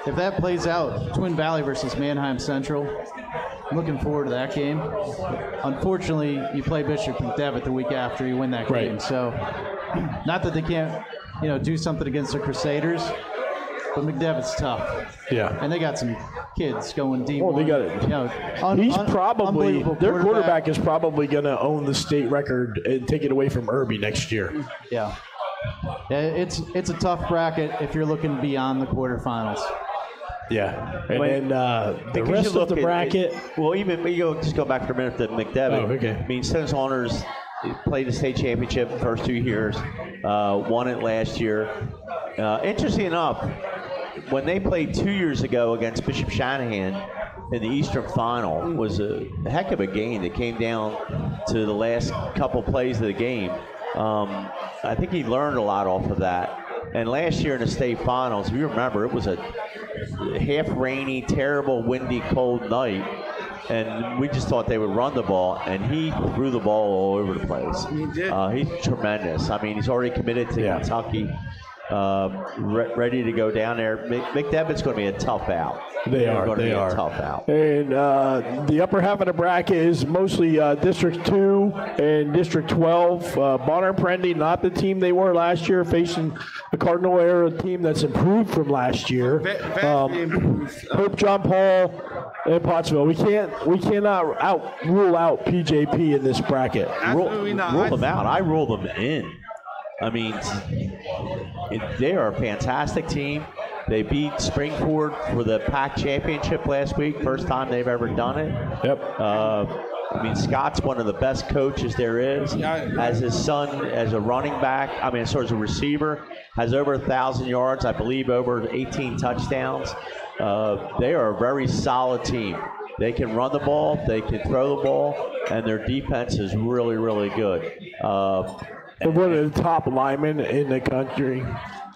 If that plays out, Twin Valley versus Manheim Central, I'm looking forward to that game. Unfortunately, you play Bishop McDevitt the week after you win that game. So, not that they can't, do something against the Crusaders, but McDevitt's tough. Yeah. And they got some kids going deep. Well, they got it. He's probably, their quarterback is probably going to own the state record and take it away from Irby next year. Yeah. It's a tough bracket if you're looking beyond the quarterfinals. Yeah. And then the rest of the bracket. Just go back for a minute to McDevitt. Oh, okay. I mean, Senate Honors played the state championship the first 2 years, won it last year. Interesting enough, when they played 2 years ago against Bishop Shanahan in the Eastern Final, was a heck of a game. It came down to the last couple plays of the game. I think he learned a lot off of that. And last year in the state finals, if you remember, it was a half rainy, terrible, windy, cold night. And we just thought they would run the ball, and he threw the ball all over the place. He did. He's tremendous. I mean, he's already committed to Kentucky, ready to go down there. McDevitt's going to be a tough out. They are. A tough out. And the upper half of the bracket is mostly District 2 and District 12. Bonner Prendy, not the team they were last year, facing the Cardinal Era team that's improved from last year. Pope John Paul and Pottsville. We cannot rule out PJP in this bracket. Absolutely not. Rule them out. I rule them in. I mean, they are a fantastic team. They beat Springford for the PAC championship last week. First time they've ever done it. Yep. I mean, Scott's one of the best coaches there is. Has his son as a running back, as a receiver, has over 1,000 yards, I believe over 18 touchdowns. They are a very solid team. They can run the ball, they can throw the ball, and their defense is really, really good. They're one of the top linemen in the country.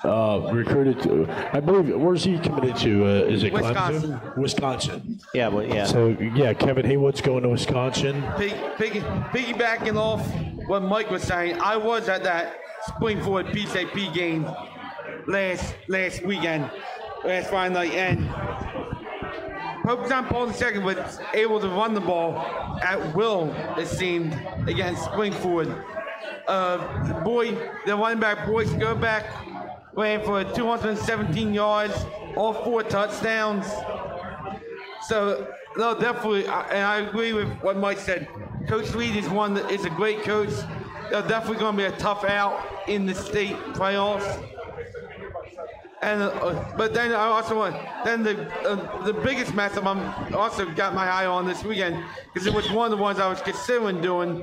Recruited to, I believe, where's he committed to? Is it Wisconsin. Clemson? Wisconsin. Yeah. So, Kevin Haywood's going to Wisconsin. Piggybacking off what Mike was saying, I was at that Springford PCP game last weekend, last Friday night, and Pope John Paul II was able to run the ball at will, it seemed, against Springford. The running back, Boyce Goback, ran for 217 yards, all 4 touchdowns. So, no, definitely, and I agree with what Mike said. Coach Reed is a great coach. They're definitely going to be a tough out in the state playoffs. And but then I also want the biggest matchup I'm also got my eye on this weekend because it was one of the ones I was considering doing.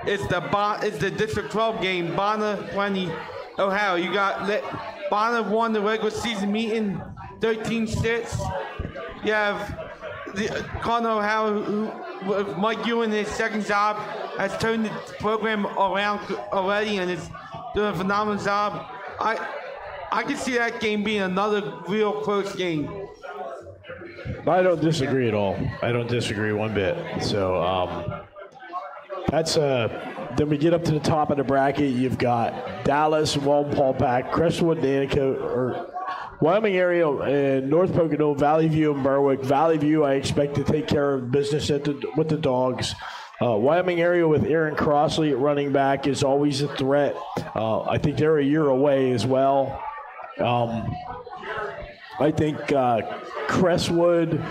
It's the District 12 game, Bonner 20, Ohio. You got Bonner won the regular season meeting 13-6. You have the Connor Ohio, who with Mike Ewan in his second job, has turned the program around already and is doing a phenomenal job. I can see that game being another real close game. I don't disagree at all. I don't disagree one bit. So that's then we get up to the top of the bracket. You've got Dallas, Walpole-Pack, Crestwood, Nanticoke, or Wyoming area, and North Pocono, Valley View, and Berwick. Valley View, I expect to take care of business with the Dogs. Wyoming area with Aaron Crossley at running back is always a threat. I think they're a year away as well. I think Crestwood,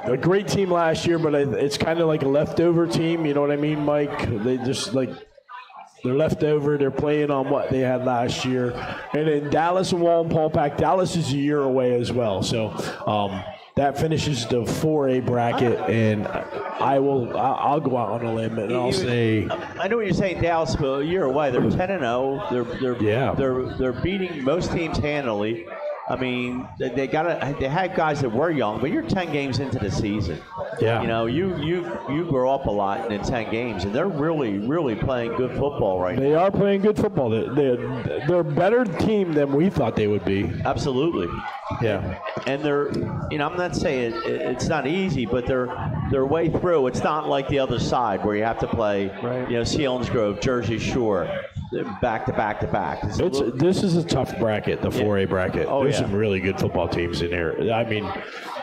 a great team last year, but it's kind of like a leftover team. You know what I mean, Mike? They just they're leftover. They're playing on what they had last year. And then Dallas and Walpole-Pack. Dallas is a year away as well. So that finishes the 4A bracket, and I'll go out on a limb and I'll say. I know what you're saying, Dallas, but a year away. They're 10-0. They're beating most teams handily. I mean, they had guys that were young, but you're 10 games into the season. Yeah. You know, you grow up a lot in 10 games, and they're really playing good football right now. They are playing good football. They're a better team than we thought they would be. Absolutely. Yeah. And they're, I'm not saying it's not easy, but they're way through. It's not like the other side where you have to play, right. Selinsgrove, Jersey Shore, back to back to back. This is a tough bracket, the 4A bracket. Oh, There's some really good football teams in here. I mean,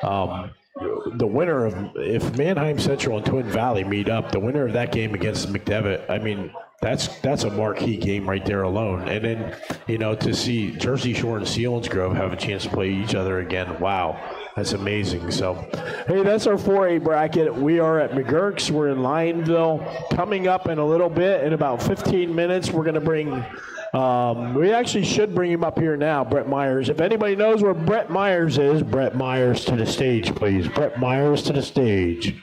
the winner of, if Manheim Central and Twin Valley meet up, the winner of that game against McDevitt, I mean, that's a marquee game right there alone. And then, to see Jersey Shore and Selinsgrove have a chance to play each other again, wow, that's amazing. So, hey, that's our 4A bracket. We are at Magerks. We're in Lionville. Coming up in a little bit, in about 15 minutes, we're going to bring, we actually should bring him up here now, Brett Myers. If anybody knows where Brett Myers is, Brett Myers to the stage, please. Brett Myers to the stage.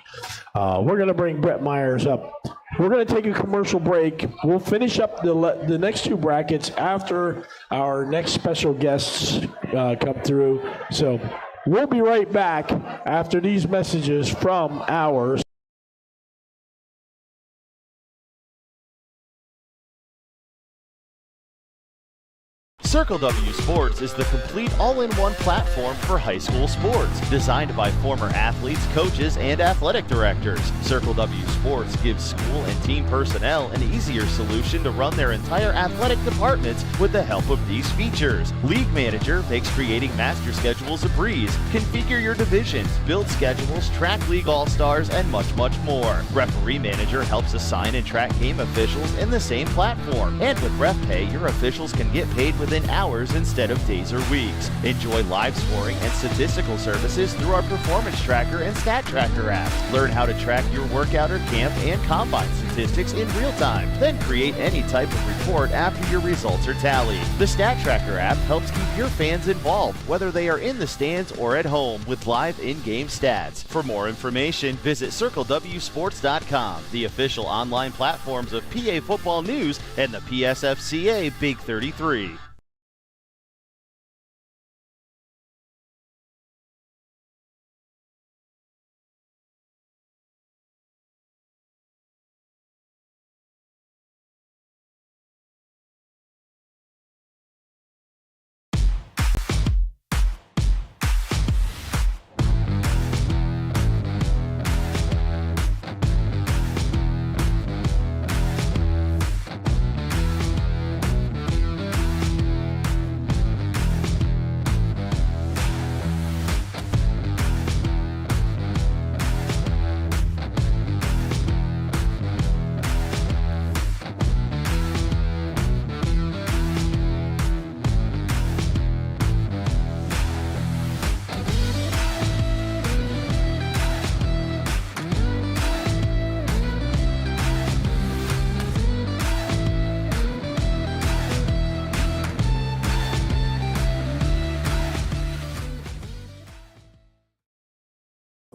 We're going to bring Brett Myers up. We're going to take a commercial break. We'll finish up the next two brackets after our next special guests come through. So we'll be right back after these messages from our Circle W Sports is the complete all-in-one platform for high school sports, designed by former athletes, coaches, and athletic directors. Circle W Sports gives school and team personnel an easier solution to run their entire athletic departments with the help of these features. League Manager makes creating master schedules a breeze. Configure your divisions, build schedules, track league all-stars, and much more. Referee Manager helps assign and track game officials in the same platform. And with Ref Pay, your officials can get paid within hours instead of days or weeks. Enjoy live scoring and statistical services through our Performance Tracker and Stat Tracker apps. Learn how to track your workout or camp and combine statistics in real time. Then create any type of report after your results are tallied. The Stat Tracker app helps keep your fans involved, whether they are in the stands or at home, with live in-game stats. For more information, visit CircleWSports.com, the official online platforms of PA Football News and the PSFCA Big 33.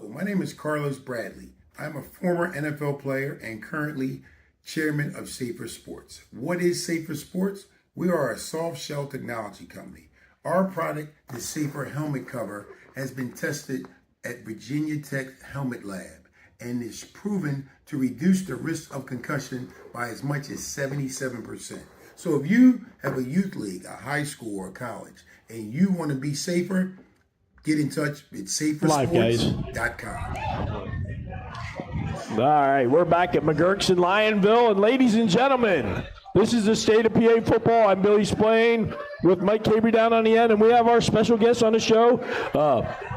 my name is Carlos Bradley. I'm a former NFL player and currently chairman of Safer Sports. What is Safer Sports? We are a soft shell technology company. Our product, the Safer Helmet Cover, has been tested at Virginia Tech Helmet Lab and is proven to reduce the risk of concussion by as much as 77%. So if you have a youth league, a high school or college, and you want to be safer, get in touch with safersports.com. All right, we're back at Magerks in Lionville, and ladies and gentlemen, this is the State of PA Football. I'm Billy Splain with Mike Cabre down on the end, and we have our special guests on the show,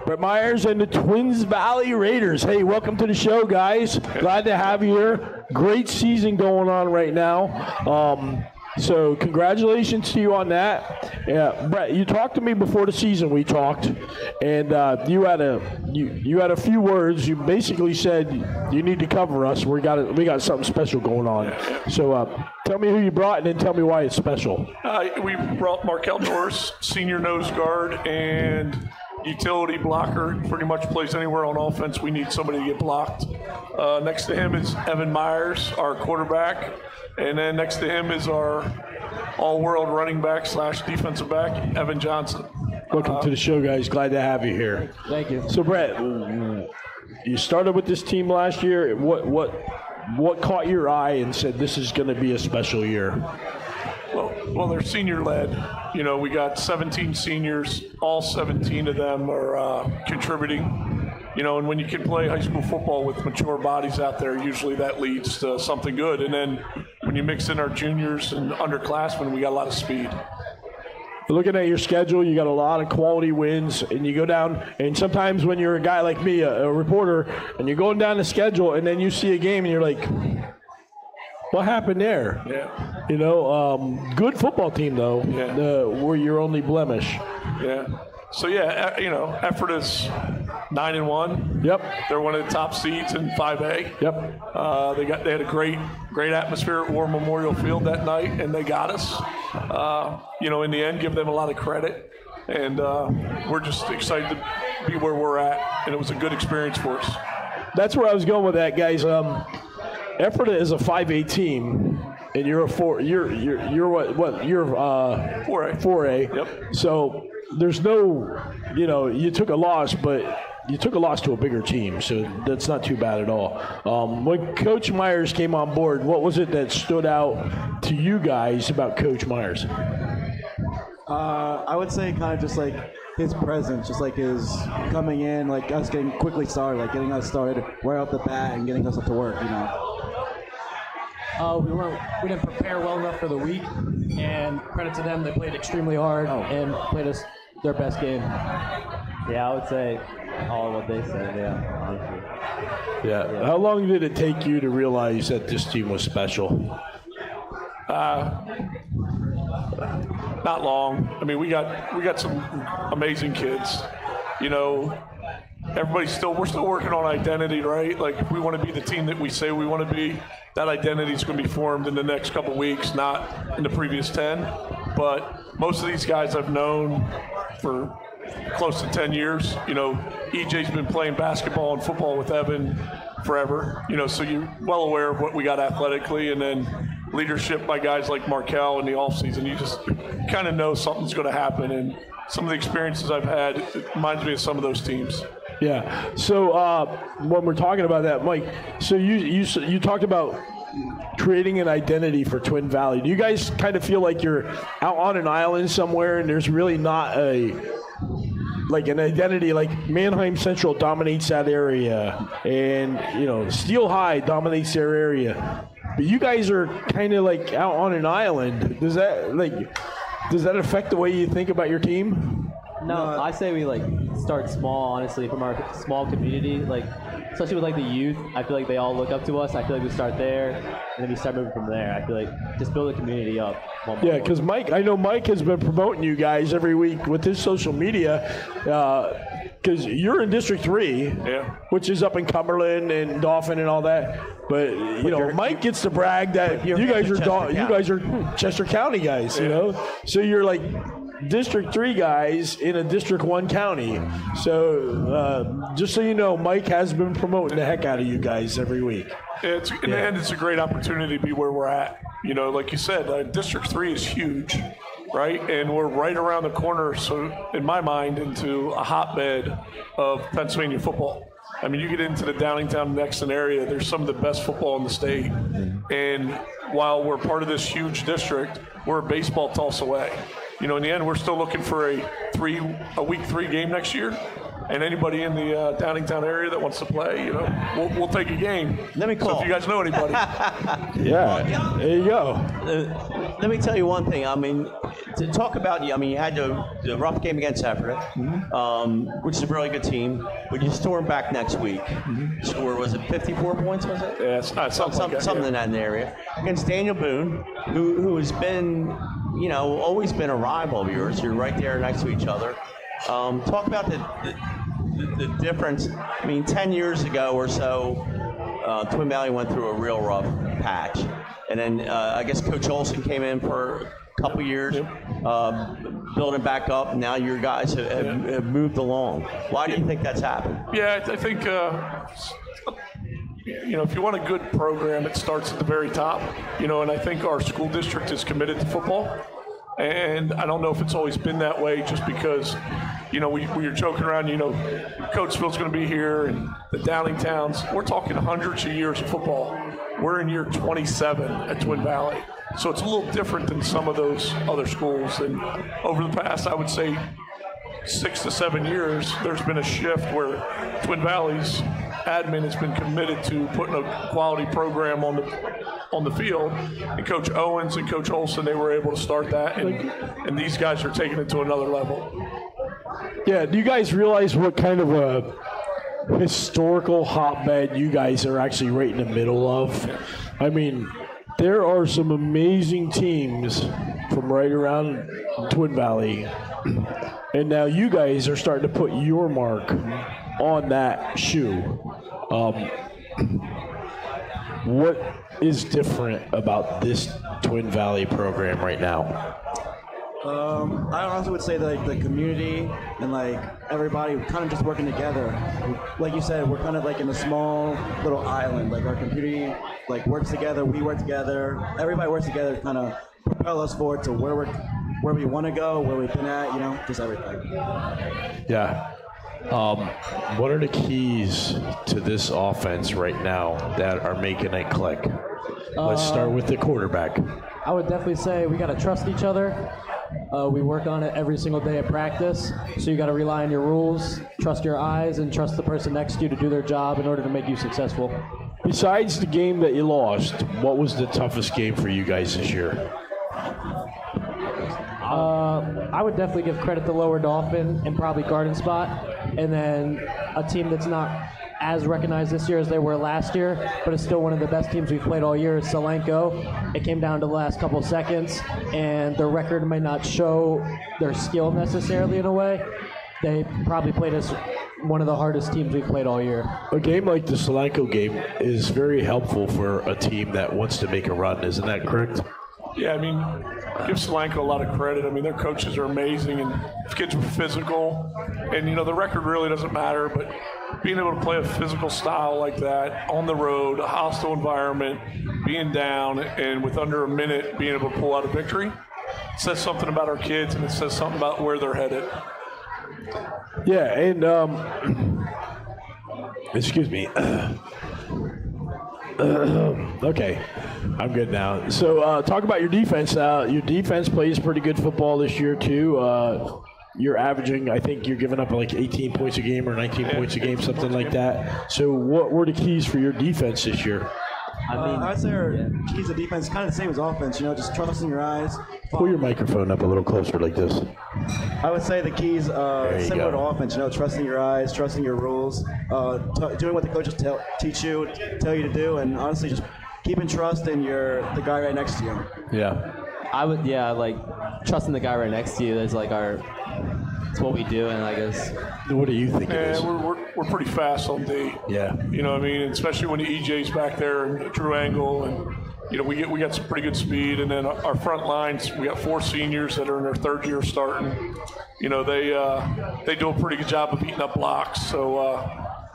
Brett Myers and the Twins Valley Raiders. Hey, welcome to the show, guys. Glad to have you here. Great season going on right now. So congratulations to you on that. Yeah, Brett, you talked to me before the season. We talked, and you had a few words. You basically said you need to cover us. We got something special going on. So tell me who you brought, and then tell me why it's special. We brought Markel Norris, senior nose guard and utility blocker. Pretty much plays anywhere on offense. We need somebody to get blocked. Next to him is Evan Myers, our quarterback. And then next to him is our all-world running back / defensive back, Evan Johnson. Welcome to the show, guys. Glad to have you here. Thank you. So, Brett, you started with this team last year. What caught your eye and said this is going to be a special year? Well, they're senior-led. You know, we got 17 seniors. All 17 of them are contributing. You know, and when you can play high school football with mature bodies out there, usually that leads to something good. And then when you mix in our juniors and underclassmen, we got a lot of speed. Looking at your schedule, you got a lot of quality wins, and you go down, and sometimes when you're a guy like me, a reporter, and you're going down the schedule, and then you see a game, and you're like, what happened there? Yeah. You know, good football team, though, were your only blemish. Yeah. So, yeah, you know, effort is 9-1. Yep. They're one of the top seeds in 5A. Yep. They had a great atmosphere at War Memorial Field that night, and they got us. You know, in the end, give them a lot of credit. And we're just excited to be where we're at, and it was a good experience for us. That's where I was going with that, guys. Ephrata is a 5A team, and you're a 4. You're what? You're 4A. 4A. Yep. So there's no, you know, you took a loss, but you took a loss to a bigger team, so that's not too bad at all. When Coach Myers came on board, what was it that stood out to you guys about Coach Myers? I would say kind of just like his presence, just like his coming in, like us getting quickly started, like getting us started right off the bat and getting us up to work, you know. We didn't prepare well enough for the week, and credit to them, they played extremely hard and played us their best game. Yeah, I would say all of what they said, honestly. Yeah. How long did it take you to realize that this team was special? Not long. I mean, we got some amazing kids. You know, we're still working on identity, right? Like, if we want to be the team that we say we want to be, that identity is going to be formed in the next couple weeks, not in the previous 10. But most of these guys I've known for close to 10 years. You know, EJ's been playing basketball and football with Evan forever. You know, so you're well aware of what we got athletically, and then leadership by guys like Markel in the offseason. You just kind of know something's going to happen, and some of the experiences I've had, it reminds me of some of those teams. Yeah. So when we're talking about that, Mike, so you talked about creating an identity for Twin Valley. Do you guys kind of feel like you're out on an island somewhere and there's really not an identity? Like Manheim Central dominates that area, and you know Steel High dominates their area, but you guys are kind of like out on an island. Does that affect the way you think about your team? No, I say we start small, honestly, from our small community, especially with the youth. I feel like they all look up to us. I feel like we start there, and then we start moving from there. I feel like just build a community up. Yeah, because I know Mike has been promoting you guys every week with his social media, because you're in District 3, which is up in Cumberland and Dauphin and all that. But Mike gets to brag that you guys are Chester County guys. You know, so you're District 3 guys in a District 1 county. So just so you know, Mike has been promoting the heck out of you guys every week. And it's a great opportunity to be where we're at. You know, like you said, District 3 is huge, right? And we're right around the corner, so in my mind, into a hotbed of Pennsylvania football. I mean, you get into the Downingtown-Nexton area, there's some of the best football in the state. And while we're part of this huge district, we're a baseball toss away. You know, in the end, we're still looking for a week 3 game next year. And anybody in the Downingtown area that wants to play, you know, we'll take a game. Let me call. So if you guys know anybody. Yeah, there you go. Let me tell you one thing. I mean, to talk about, I mean, you had the rough game against Ephrata, which is a really good team, but you stormed back next week. Score, was it 54 points, was it? Yeah, something in that area. Against Daniel Boone, who has been, you know, always been a rival of yours. You're right there next to each other. Talk about the difference. I mean, 10 years ago or so, Twin Valley went through a real rough patch. And then I guess Coach Olson came in for a couple years, building back up. Now your guys have moved along. Why do you think that's happened? Yeah, I think, you know, if you want a good program, it starts at the very top. You know, and I think our school district is committed to football. And I don't know if it's always been that way just because, you know, we were joking around, you know, Coatesville's going to be here and the Downingtowns. We're talking hundreds of years of football. We're in year 27 at Twin Valley. So it's a little different than some of those other schools. And over the past, I would say, 6 to 7 years, there's been a shift where Twin Valley's admin has been committed to putting a quality program on the field. And Coach Owens and Coach Olson, they were able to start that, and these guys are taking it to another level. Yeah, do you guys realize what kind of a historical hotbed you guys are actually right in the middle of? I mean, there are some amazing teams from right around Twin Valley, and now you guys are starting to put your mark on that shoe. What is different about this Twin Valley program right now? I honestly would say that, like, the community and like everybody kind of just working together. Like you said, we're kind of like in a small little island. Like our community like works together, we work together, everybody works together to kind of propel us forward to where we want to go, where we've been at, you know, just everything. Yeah. What are the keys to this offense right now that are making it click? Let's start with the quarterback. I would definitely say we got to trust each other. We work on it every single day at practice, so you got to rely on your rules, trust your eyes, and trust the person next to you to do their job in order to make you successful. Besides the game that you lost, what was the toughest game for you guys this year? I would definitely give credit to Lower Dolphin and probably Garden Spot, and then a team that's not as recognized this year as they were last year, but it's still one of the best teams we've played all year is Solenko. It came down to the last couple of seconds, and their record may not show their skill necessarily in a way. They probably played us one of the hardest teams we've played all year. A game like the Solenko game is very helpful for a team that wants to make a run, isn't that correct? Yeah, I mean, give Solenko a lot of credit. I mean, their coaches are amazing, and kids were physical. And, you know, the record really doesn't matter, but being able to play a physical style like that on the road, a hostile environment, being down, and with under a minute being able to pull out a victory, says something about our kids, and it says something about where they're headed. Yeah, and, excuse me. Okay, I'm good now. So talk about your defense. Your defense plays pretty good football this year, too. You're averaging, I think you're giving up like 18 points a game or 19 points a game, something like that. So what were the keys for your defense this year? I'd say our keys to defense kind of the same as offense, you know, just trusting your eyes. Pull your microphone up a little closer like this. I would say the keys similar to offense, you know, trusting your eyes, trusting your rules, doing what the coaches tell you to do, and honestly just keeping trust in the guy right next to you. Yeah. I would, like trusting the guy right next to you is like it's what we do, and I guess. What do you think it is? We're pretty fast on D. Yeah. You know what I mean? Especially when the EJ's back there and Drew Angle and we got some pretty good speed, and then our front lines, we got 4 seniors that are in their 3rd year starting. They do a pretty good job of eating up blocks. So,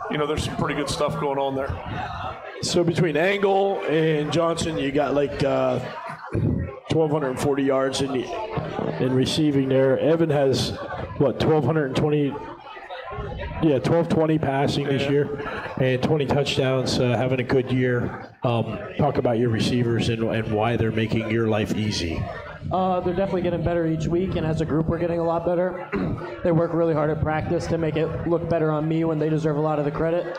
there's some pretty good stuff going on there. So between Angle and Johnson, you got like 1,240 yards in receiving there. Evan has, 1,220? Yeah, 1,220 passing this year and 20 touchdowns, having a good year. Talk about your receivers and why they're making your life easy. They're definitely getting better each week, and as a group, we're getting a lot better. They work really hard at practice to make it look better on me when they deserve a lot of the credit.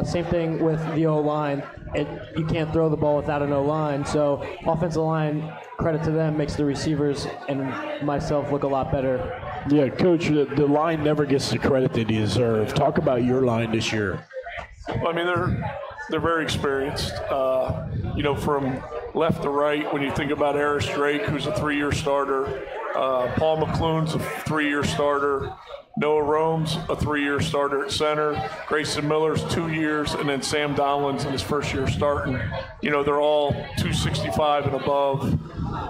Same thing with the O-line. You can't throw the ball without an O-line, so offensive line, credit to them, makes the receivers and myself look a lot better. Yeah, Coach, the line never gets the credit that they deserve. Talk about your line this year. Well, I mean, they're very experienced. From left to right, when you think about Harris Drake, who's a 3-year starter, Paul McClune's a 3-year starter, Noah Rome's a 3-year starter at center, Grayson Miller's 2 years, and then Sam Donlin's in his 1st year starting. They're all 265 and above.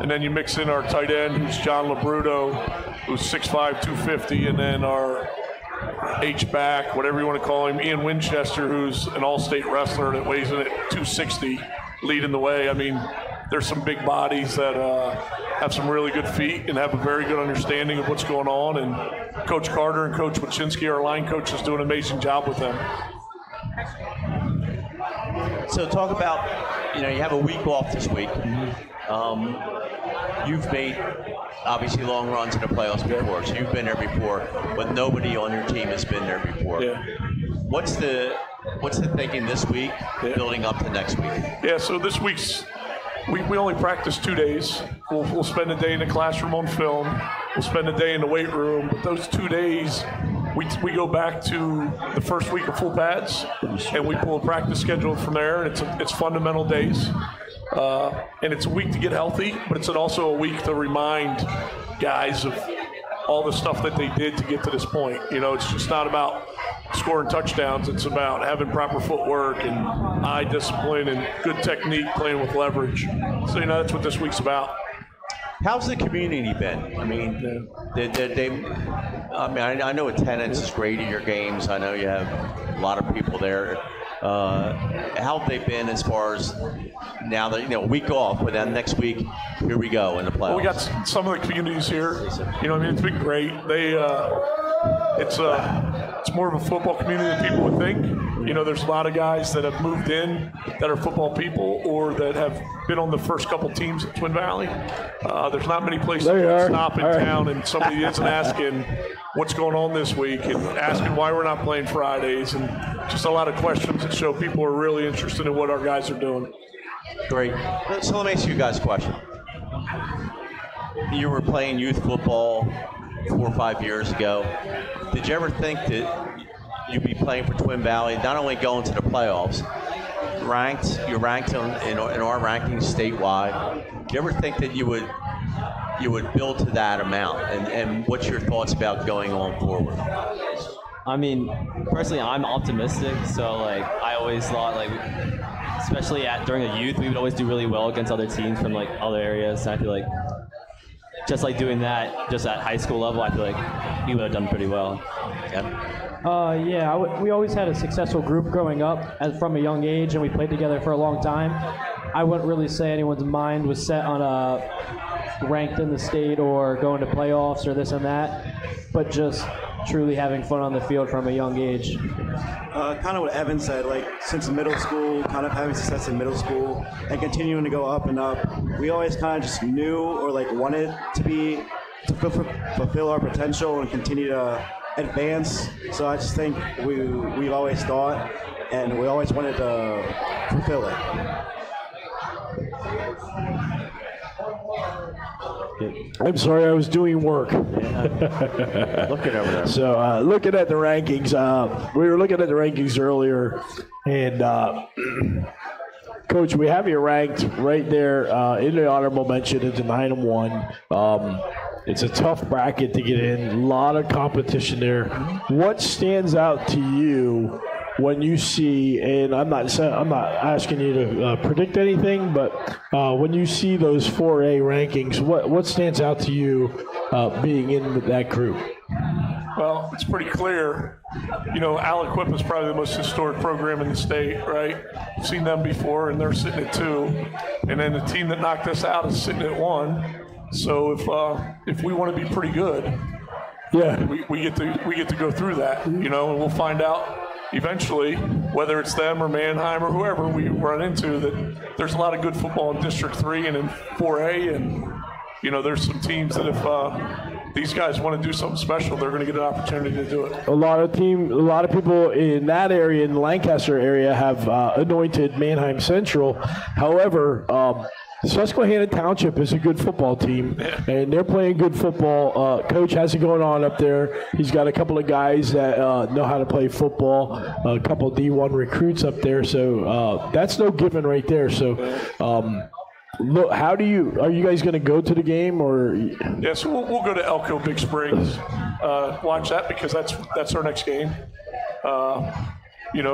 And then you mix in our tight end, who's John Labruto, who's 6'5", 250, and then our H-back, whatever you want to call him, Ian Winchester, who's an all-state wrestler that weighs in at 260, leading the way. I mean, there's some big bodies that have some really good feet and have a very good understanding of what's going on. And Coach Carter and Coach Wachinski, our line coach, is doing an amazing job with them. So talk about, you have a week off this week. You've made, obviously, long runs in the playoffs before, so you've been there before, but nobody on your team has been there before. Yeah. What's the thinking this week, building up to next week? Yeah, so this week's, we only practice 2 days. We'll spend a day in the classroom on film. We'll spend a day in the weight room. But those 2 days, we go back to the first week of full pads, and we pull a practice schedule from there, and it's fundamental days. And it's a week to get healthy, but it's also a week to remind guys of all the stuff that they did to get to this point. It's just not about scoring touchdowns. It's about having proper footwork and eye discipline and good technique, playing with leverage. So, that's what this week's about. How's the community been? I mean, I know attendance is great at your games. I know you have a lot of people there. How have they been as far as now that, a week off, but then next week, here we go in the playoffs? Well, we got some of the communities here. It's been great. It's more of a football community than people would think. There's a lot of guys that have moved in that are football people or that have been on the first couple teams at Twin Valley. There's not many places to stop in town and somebody isn't asking what's going on this week and asking why we're not playing Fridays, and just a lot of questions that show people are really interested in what our guys are doing. Great. So let me ask you guys a question. You were playing youth football 4 or 5 years ago. Did you ever think that you'd be playing for Twin Valley, not only going to the playoffs, you're ranked in our rankings statewide. Do you ever think that you would build to that amount? And what's your thoughts about going on forward? I mean, personally, I'm optimistic. So, I always thought, especially during the youth, we would always do really well against other teams from, other areas. And I feel like just, doing that just at high school level, I feel like we would have done pretty well. We always had a successful group growing up from a young age, and we played together for a long time. I wouldn't really say anyone's mind was set on ranked in the state or going to playoffs or this and that, but just truly having fun on the field from a young age. Kind of what Evan said, since middle school, kind of having success in middle school and continuing to go up and up, we always kind of just knew or wanted to fulfill our potential and continue to advance. So I just think we've always thought and we always wanted to fulfill it. I'm sorry, I was doing work. Looking over there. So looking at the rankings, we were looking at the rankings earlier, and Coach, we have you ranked right there in the honorable mention at the 9-1. It's a tough bracket to get in, a lot of competition there. What stands out to you when you see, and I'm not asking you to predict anything, but when you see those 4A rankings, what stands out to you being in that group? Well, it's pretty clear. Aliquip is probably the most historic program in the state, right? I've seen them before, and they're sitting at 2. And then the team that knocked us out is sitting at 1. So if we want to be pretty good, yeah, we get to go through that, and we'll find out eventually whether it's them or Mannheim or whoever we run into that there's a lot of good football in District 3 and in 4A, and there's some teams that if these guys want to do something special, they're going to get an opportunity to do it. A lot of people in that area, in the Lancaster area, have anointed Mannheim Central. However, Susquehanna Township is a good football team, and they're playing good football. Coach has it going on up there. He's got a couple of guys that know how to play football, a couple of D1 recruits up there. So that's no given right there. So look, are you guys going to go to the game or? Yeah, so we'll go to Elko Big Springs, watch that because that's our next game. In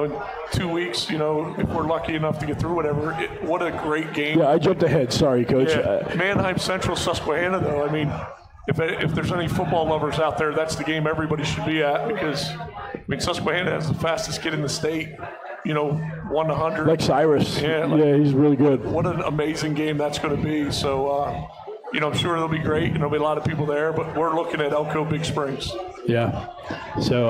2 weeks, if we're lucky enough to get through whatever, what a great game. Yeah, I jumped ahead. Sorry, Coach. Yeah. Mannheim Central, Susquehanna, though. I mean, if there's any football lovers out there, that's the game everybody should be at because, Susquehanna has the fastest kid in the state. 1-100. Like Cyrus. Yeah, he's really good. What an amazing game that's going to be. So, I'm sure it'll be great, and there'll be a lot of people there, but we're looking at Elko Big Springs. Yeah. So,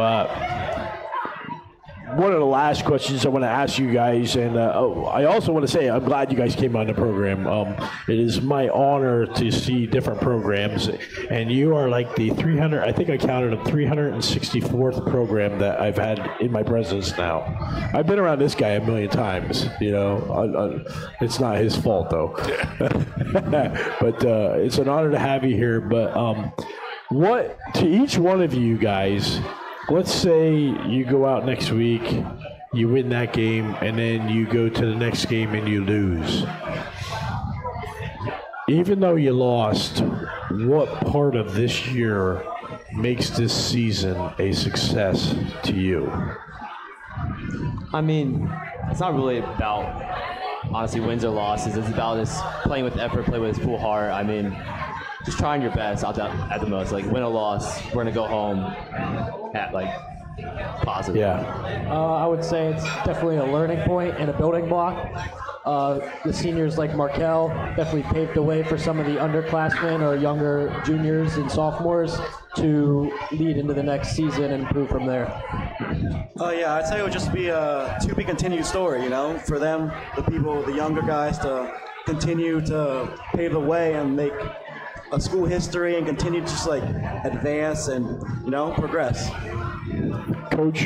one of the last questions I want to ask you guys, and I also want to say I'm glad you guys came on the program. It is my honor to see different programs, and you are like the 300, I think I counted them, 364th program that I've had in my presence now. I've been around this guy a million times, it's not his fault though. But it's an honor to have you here. But to each one of you guys, let's say you go out next week, you win that game, and then you go to the next game and you lose. Even though you lost, what part of this year makes this season a success to you? It's not really about, honestly, wins or losses. It's about just playing with effort, play with his full heart. Just trying your best at the most. Like, win or loss, we're going to go home at, positive. Yeah. I would say it's definitely a learning point and a building block. The seniors like Markel definitely paved the way for some of the underclassmen or younger juniors and sophomores to lead into the next season and improve from there. I'd say it would just be a to be continued story, for them, the younger guys to continue to pave the way and make a school history and continue to just advance and progress. Coach,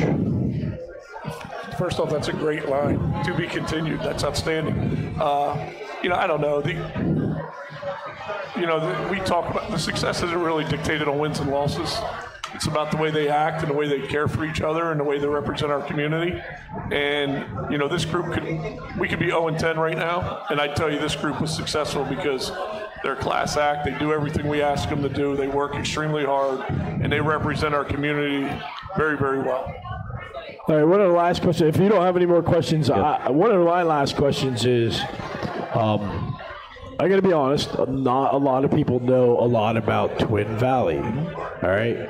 first off, that's a great line. To be continued. That's outstanding. I don't know. We talk about the success isn't really dictated on wins and losses. It's about the way they act and the way they care for each other and the way they represent our community. And, this group we could be 0-10 right now, and I'd tell you this group was successful because they're a class act. They do everything we ask them to do. They work extremely hard, and they represent our community very, very well. All right, one of the last questions, if you don't have any more questions, one of my last questions is, I got to be honest, not a lot of people know a lot about Twin Valley, all right?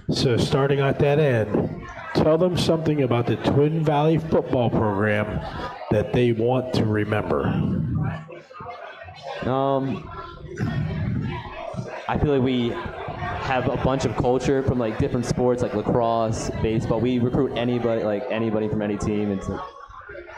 So starting at that end, tell them something about the Twin Valley football program that they want to remember. I feel like we have a bunch of culture from different sports like lacrosse, baseball. We recruit anybody from any team. It's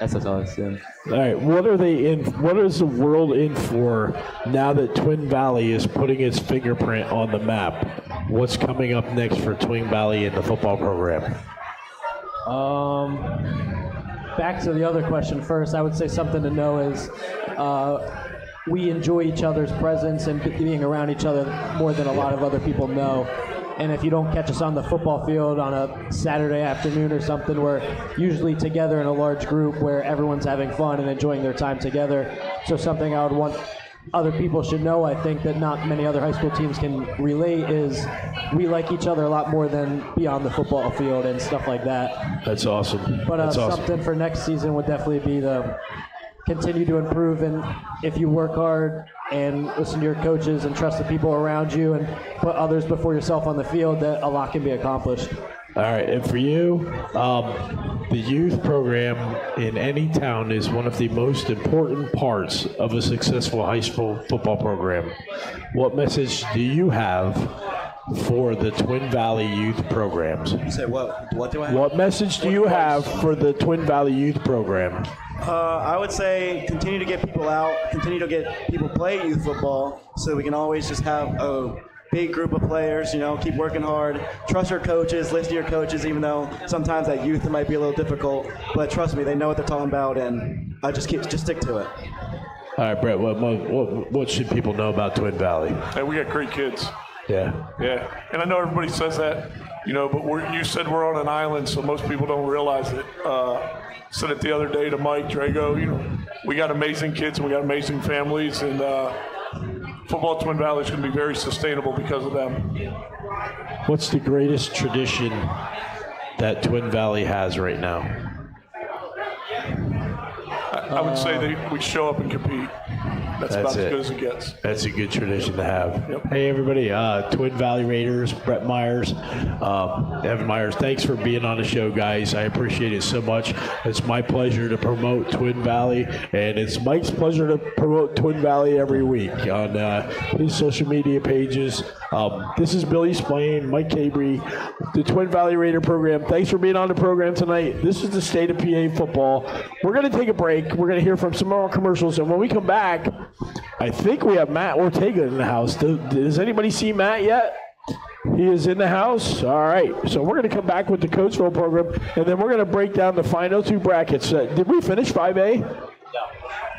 that's us. Yeah. All right, what are they in? What is the world in for now that Twin Valley is putting its fingerprint on the map? What's coming up next for Twin Valley in the football program? Back to the other question first, I would say something to know is we enjoy each other's presence and being around each other more than a lot of other people know. And if you don't catch us on the football field on a Saturday afternoon or something, we're usually together in a large group where everyone's having fun and enjoying their time together. So something I would want other people should know, I think, that not many other high school teams can relate is we like each other a lot more than beyond the football field and stuff like that. That's awesome. But That's awesome. something for next season would definitely be to continue to improve, and if you work hard and listen to your coaches and trust the people around you and put others before yourself on the field, that a lot can be accomplished. All right, and for you, the youth program in any town is one of the most important parts of a successful high school football program. What message do you have for the Twin Valley youth programs? You say what? What do I have? What message do you have for the Twin Valley youth program? I would say continue to get people out, continue to get people play youth football so we can always just have a big group of players, keep working hard, trust your coaches, listen to your coaches, even though sometimes at youth it might be a little difficult, but trust me, they know what they're talking about, and I just stick to it. All right, Brett, what should people know about Twin Valley? Hey, we got great kids. Yeah. Yeah, and I know everybody says that, but you said we're on an island, so most people don't realize it. Said it the other day to Mike Drago, we got amazing kids and we got amazing families, and football Twin Valley is going to be very sustainable because of them. What's the greatest tradition that Twin Valley has right now? I would say we show up and compete. That's about as good as it gets. That's a good tradition to have. Yep. Hey, everybody, Twin Valley Raiders, Brett Myers, Evan Myers, thanks for being on the show, guys. I appreciate it so much. It's my pleasure to promote Twin Valley, and it's Mike's pleasure to promote Twin Valley every week on his social media pages. This is Billy Splain, Mike Cabry, the Twin Valley Raider program. Thanks for being on the program tonight. This is the state of PA football. We're going to take a break. We're going to hear from some more commercials, and when we come back, I think we have Matt Ortega in the house. Does anybody see Matt yet? He is in the house. All right. So we're going to come back with the Coatesville program, and then we're going to break down the final two brackets. Did we finish 5A? No.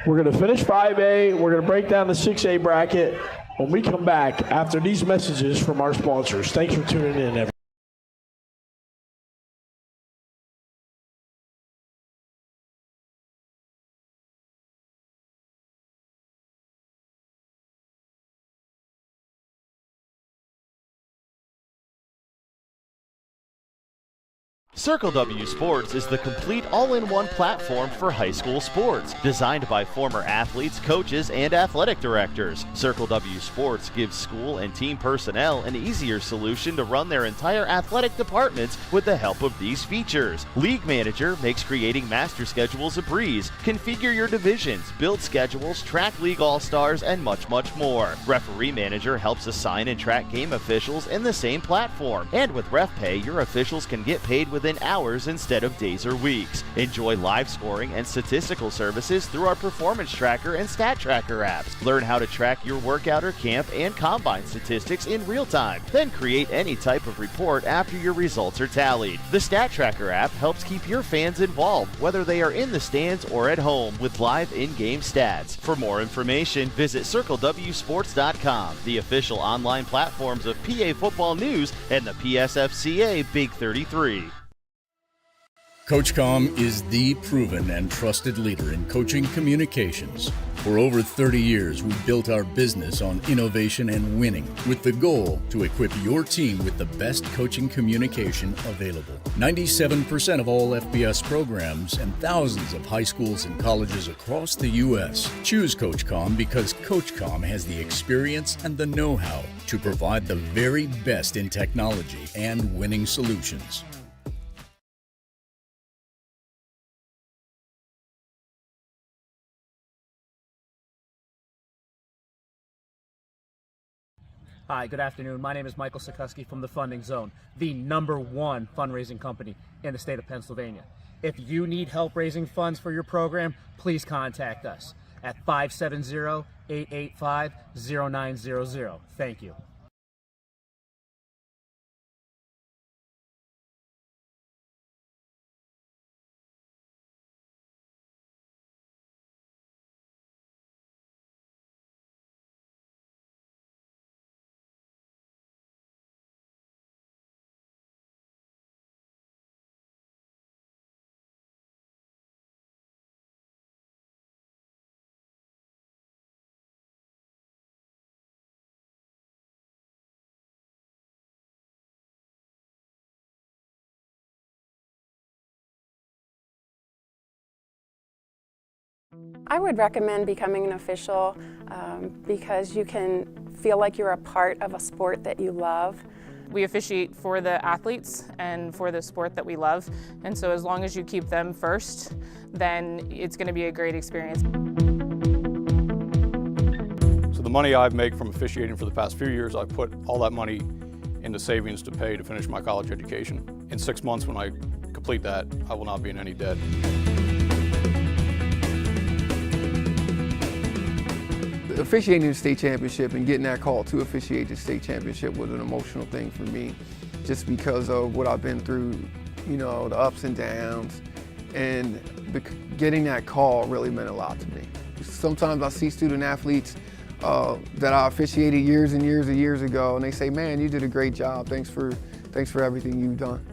We're going to finish 5A. We're going to break down the 6A bracket when we come back after these messages from our sponsors. Thanks for tuning in, everyone. Circle W Sports is the complete all-in-one platform for high school sports, designed by former athletes, coaches, and athletic directors. Circle W Sports gives school and team personnel an easier solution to run their entire athletic departments with the help of these features. League Manager makes creating master schedules a breeze. Configure your divisions, build schedules, track league all-stars, and much, much more. Referee Manager helps assign and track game officials in the same platform. And with RefPay, your officials can get paid within hours instead of days or weeks. Enjoy live scoring and statistical services through our Performance Tracker and Stat Tracker apps. Learn how to track your workout or camp and combine statistics in real time. Then create any type of report after your results are tallied. The Stat Tracker app helps keep your fans involved, whether they are in the stands or at home, with live in-game stats. For more information, visit CircleWSports.com, the official online platforms of PA Football News and the PSFCA Big 33. CoachCom is the proven and trusted leader in coaching communications. For over 30 years, we've built our business on innovation and winning, with the goal to equip your team with the best coaching communication available. 97% of all FBS programs and thousands of high schools and colleges across the U.S. choose CoachCom because CoachCom has the experience and the know-how to provide the very best in technology and winning solutions. Hi, good afternoon. My name is Michael Sikorsky from the Funding Zone, the #1 fundraising company in the state of Pennsylvania. If you need help raising funds for your program, please contact us at 570-885-0900. Thank you. I would recommend becoming an official because you can feel like you're a part of a sport that you love. We officiate for the athletes and for the sport that we love, and so as long as you keep them first, then it's going to be a great experience. So the money I've made from officiating for the past few years, I've put all that money into savings to pay to finish my college education. In 6 months, when I complete that, I will not be in any debt. Officiating the state championship and getting that call to officiate the state championship was an emotional thing for me, just because of what I've been through, you know, the ups and downs, and getting that call really meant a lot to me. Sometimes I see student athletes that I officiated years and years ago, and they say, "Man, you did a great job. Thanks for everything you've done."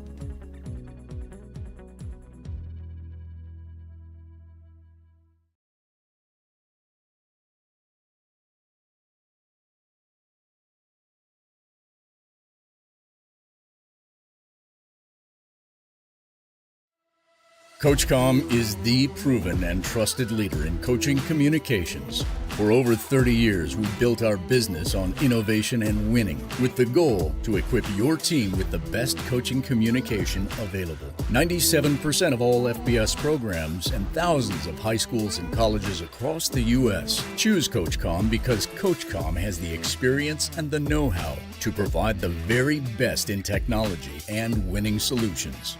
CoachComm is the proven and trusted leader in coaching communications. For over 30 years, we've built our business on innovation and winning, with the goal to equip your team with the best coaching communication available. 97% of all FBS programs and thousands of high schools and colleges across the U.S. choose CoachComm because CoachComm has the experience and the know-how to provide the very best in technology and winning solutions.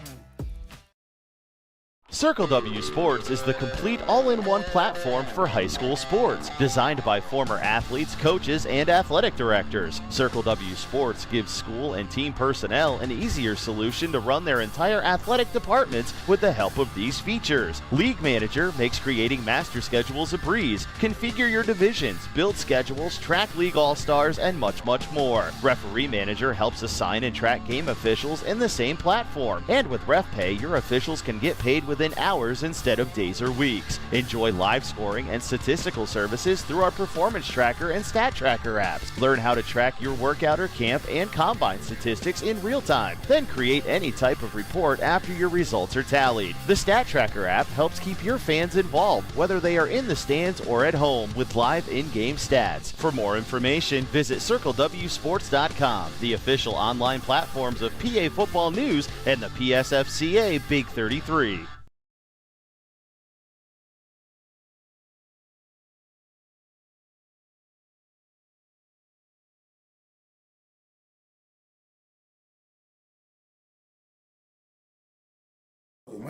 Circle W Sports is the complete all-in-one platform for high school sports, designed by former athletes, coaches, and athletic directors. Circle W Sports gives school and team personnel an easier solution to run their entire athletic departments with the help of these features. League Manager makes creating master schedules a breeze. Configure your divisions, build schedules, track league all-stars, and much more. Referee Manager helps assign and track game officials in the same platform. And with RefPay, your officials can get paid within hours instead of days or weeks. Enjoy live scoring and statistical services through our Performance Tracker and Stat Tracker apps. Learn how to track your workout or camp and combine statistics in real time. Then create any type of report after your results are tallied. The Stat Tracker app helps keep your fans involved, whether they are in the stands or at home, with live in-game stats. For more information, visit CircleWSports.com, the official online platforms of PA Football News and the PSFCA Big 33.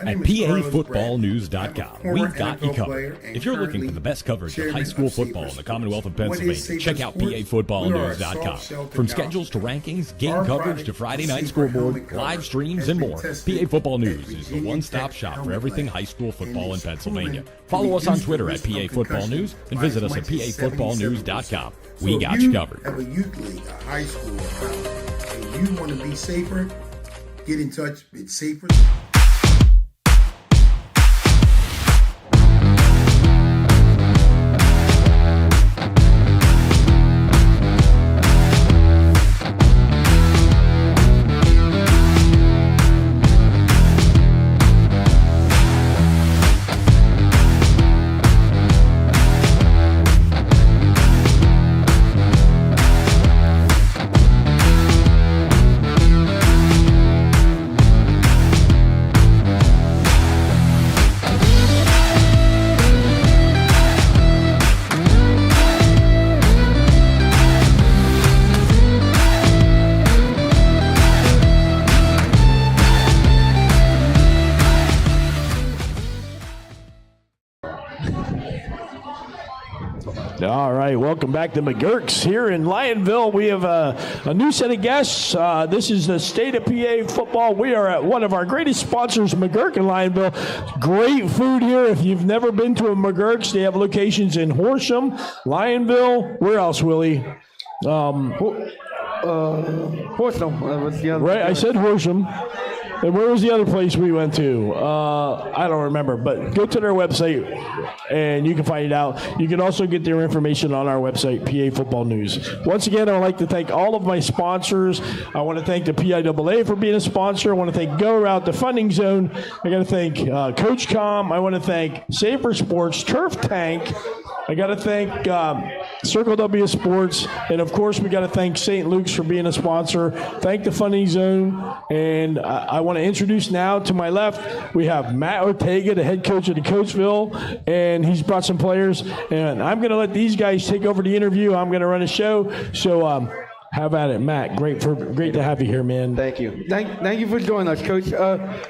At PAFootballNews.com, we've got you covered. If you're looking for the best coverage of high school football in the Commonwealth of Pennsylvania, check out PAFootballNews.com. From schedules to rankings, game coverage to Friday night scoreboard, live streams, and more, PA Football News is the one-stop shop for everything high school football in Pennsylvania. Follow us on Twitter at PAFootballNews and visit us at PAFootballNews.com. We got you covered. Have a youth league, a high school, and you want to be safer, get in touch with Safer. All right, welcome back to Magerks here in Lionville. We have a new set of guests. This is the State of PA Football. We are at one of our greatest sponsors, Magerks in Lionville. Great food here. If you've never been to a Magerks, they have locations in Horsham, Lionville. Where else, Willie? Horsham. What's the other? Right, I said Horsham. And where was the other place we went to? I don't remember, but go to their website and you can find it out. You can also get their information on our website, PA Football News. Once again, I would like to thank all of my sponsors. I want to thank the PIAA for being a sponsor. I want to thank Go Route, the Funding Zone. I got to thank Coach Com. I want to thank Safer Sports, Turf Tank. I got to thank Circle W Sports, and of course we got to thank St. Luke's for being a sponsor. Thank the Funding Zone, and I want to introduce now to my left, we have Matt Ortega, the head coach of the Coatesville, and he's brought some players, and I'm going to let these guys take over the interview. I'm going to run a show, so have at it, Matt. Great to have you here, man. Thank you. Thank you for joining us, Coach.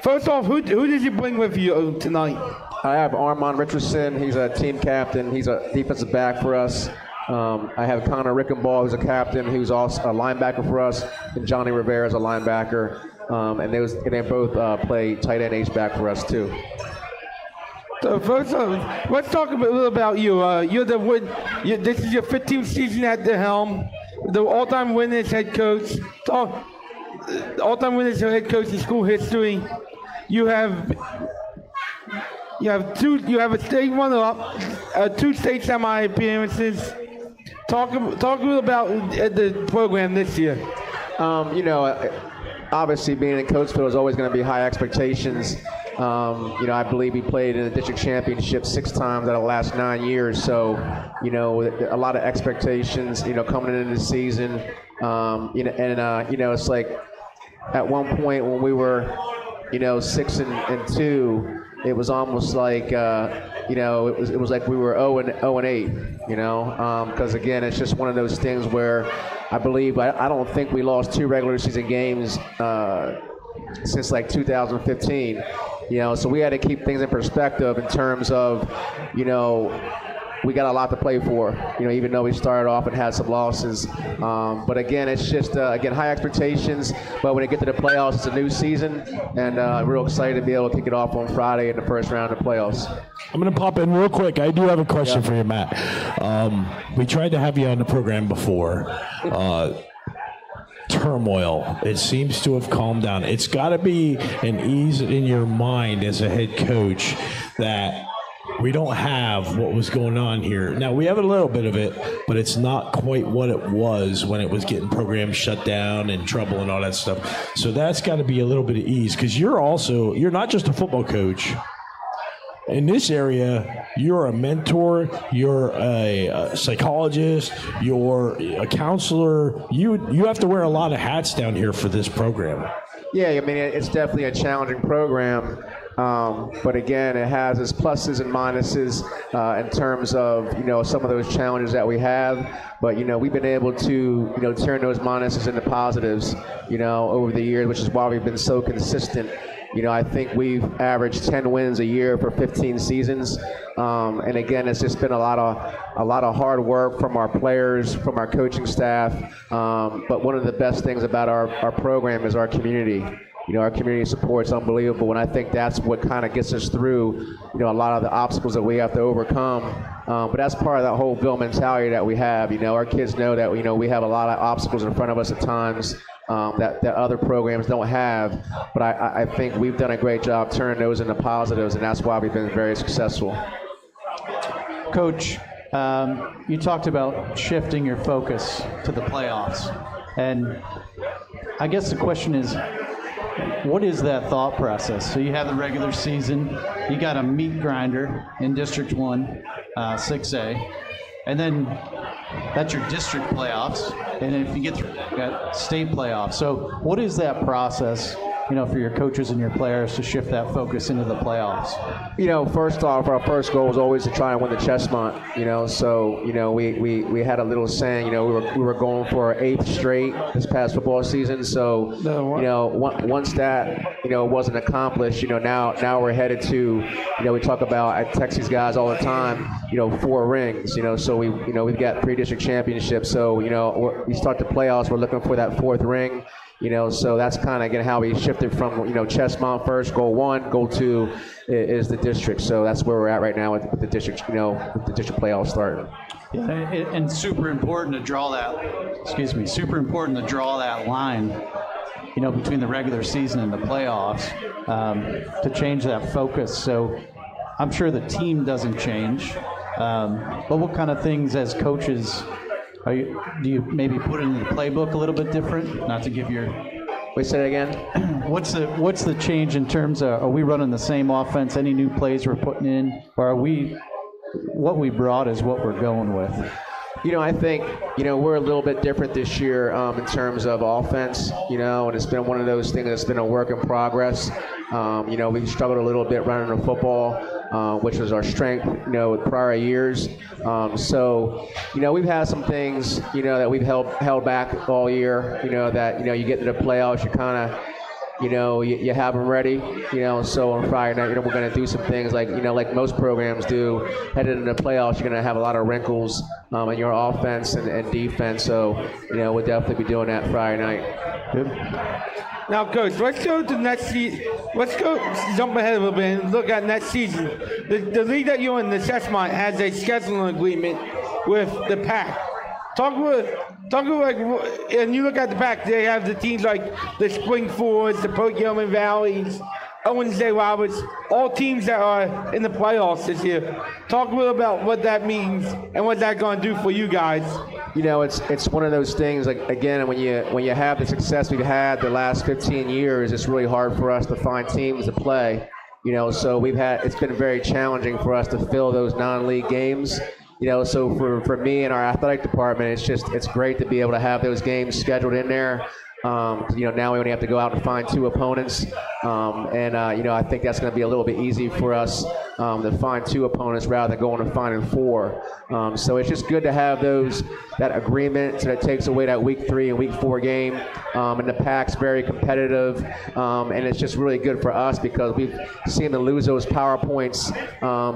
First off, who did you bring with you tonight? I have Armand Richardson. He's a team captain. He's a defensive back for us. I have Connor Rickenbaugh, who's a captain. He was also a linebacker for us, and Johnny Rivera is a linebacker. And they both play tight end H-back for us too. So first, let's talk a little about you. This is your 15th season at the helm, the all-time winningest head coach. All-time winningest head coach in school history. You have a state runner-up, 2 state semi appearances. Talk a little about the program this year. Obviously being in Coatesville is always going to be high expectations. I believe we played in the district championship 6 times out of the last 9 years. So, a lot of expectations, coming into the season. It's like at one point when we were, 6-2. It was almost like, it was like we were 0-8, because again, it's just one of those things where I believe, I don't think we lost 2 regular season games since like 2015, so we had to keep things in perspective in terms of, we got a lot to play for, even though we started off and had some losses. But again, it's just, high expectations. But when we get to the playoffs, it's a new season. And real excited to be able to kick it off on Friday in the first round of the playoffs. I'm going to pop in real quick. I do have a question for you, Matt. We tried to have you on the program before. Turmoil. It seems to have calmed down. It's got to be an ease in your mind as a head coach that we don't have what was going on here. Now, we have a little bit of it, but it's not quite what it was when it was getting programs shut down and trouble and all that stuff. So that's got to be a little bit of ease, because you're not just a football coach. In this area, you're a mentor, you're a psychologist, you're a counselor. You have to wear a lot of hats down here for this program. Yeah, I mean, it's definitely a challenging program. But again, it has its pluses and minuses in terms of, some of those challenges that we have. But, we've been able to, turn those minuses into positives, over the years, which is why we've been so consistent. I think we've averaged 10 wins a year for 15 seasons. And again, it's just been a lot of hard work from our players, from our coaching staff. But one of the best things about our program is our community. Our community support's unbelievable, and I think that's what kind of gets us through, a lot of the obstacles that we have to overcome. But that's part of that whole Bill mentality that we have. Our kids know that, we have a lot of obstacles in front of us at times that other programs don't have. But I think we've done a great job turning those into positives, and that's why we've been very successful. Coach, you talked about shifting your focus to the playoffs. And I guess the question is, what is that thought process? So you have the regular season, you got a meat grinder in District 1, 6A, and then that's your district playoffs, and if you get through that, you got state playoffs. So what is that process, for your coaches and your players to shift that focus into the playoffs? First off, our first goal was always to try and win the Chestnut. So we had a little saying. We were going for our 8th straight this past football season. So once that wasn't accomplished, now we're headed to we talk about, I text these guys all the time. 4 rings. So we've got 3 district championships. So we start the playoffs. We're looking for that 4th ring. So that's kind of how we shifted from, Chestmount first, goal 1, goal 2 is the district. So that's where we're at right now with the district, with the district playoffs starting. Yeah, and super important to draw that line between the regular season and the playoffs, to change that focus. So I'm sure the team doesn't change, but what kind of things as coaches do you maybe put into the playbook a little bit different? Not to give your... Wait, say that again? What's the change in terms of, are we running the same offense, any new plays we're putting in, or are we, what we brought is what we're going with? I think, we're a little bit different this year in terms of offense, and it's been one of those things that's been a work in progress. We struggled a little bit running the football, which was our strength, with prior years. So, we've had some things, that we've held back all year, that, you get to the playoffs, you kind of, you have them ready, so on Friday night, we're going to do some things like most programs do. Headed into the playoffs, you're going to have a lot of wrinkles in your offense and defense, so, we'll definitely be doing that Friday night. Good. Now, Coach, let's go to next season. Let's go jump ahead a little bit and look at next season. The league that you're in, the Chessmont, has a scheduling agreement with the PAC. Talk about, and you look at the PAC, they have the teams like the Springfords, the Potomac Valleys, Owens J. Roberts, all teams that are in the playoffs this year. Talk a little about what that means and what that's going to do for you guys. It's one of those things, like, again, when you have the success we've had the last 15 years, it's really hard for us to find teams to play. So it's been very challenging for us to fill those non-league games. So for me and our athletic department, it's great to be able to have those games scheduled in there. Now we only have to go out and find 2 opponents, I think that's going to be a little bit easy for us to find 2 opponents rather than going and finding 4. So it's just good to have that agreement, so that takes away that week 3 and week 4 game. And the PAC's very competitive, and it's just really good for us because we've seen them lose those power points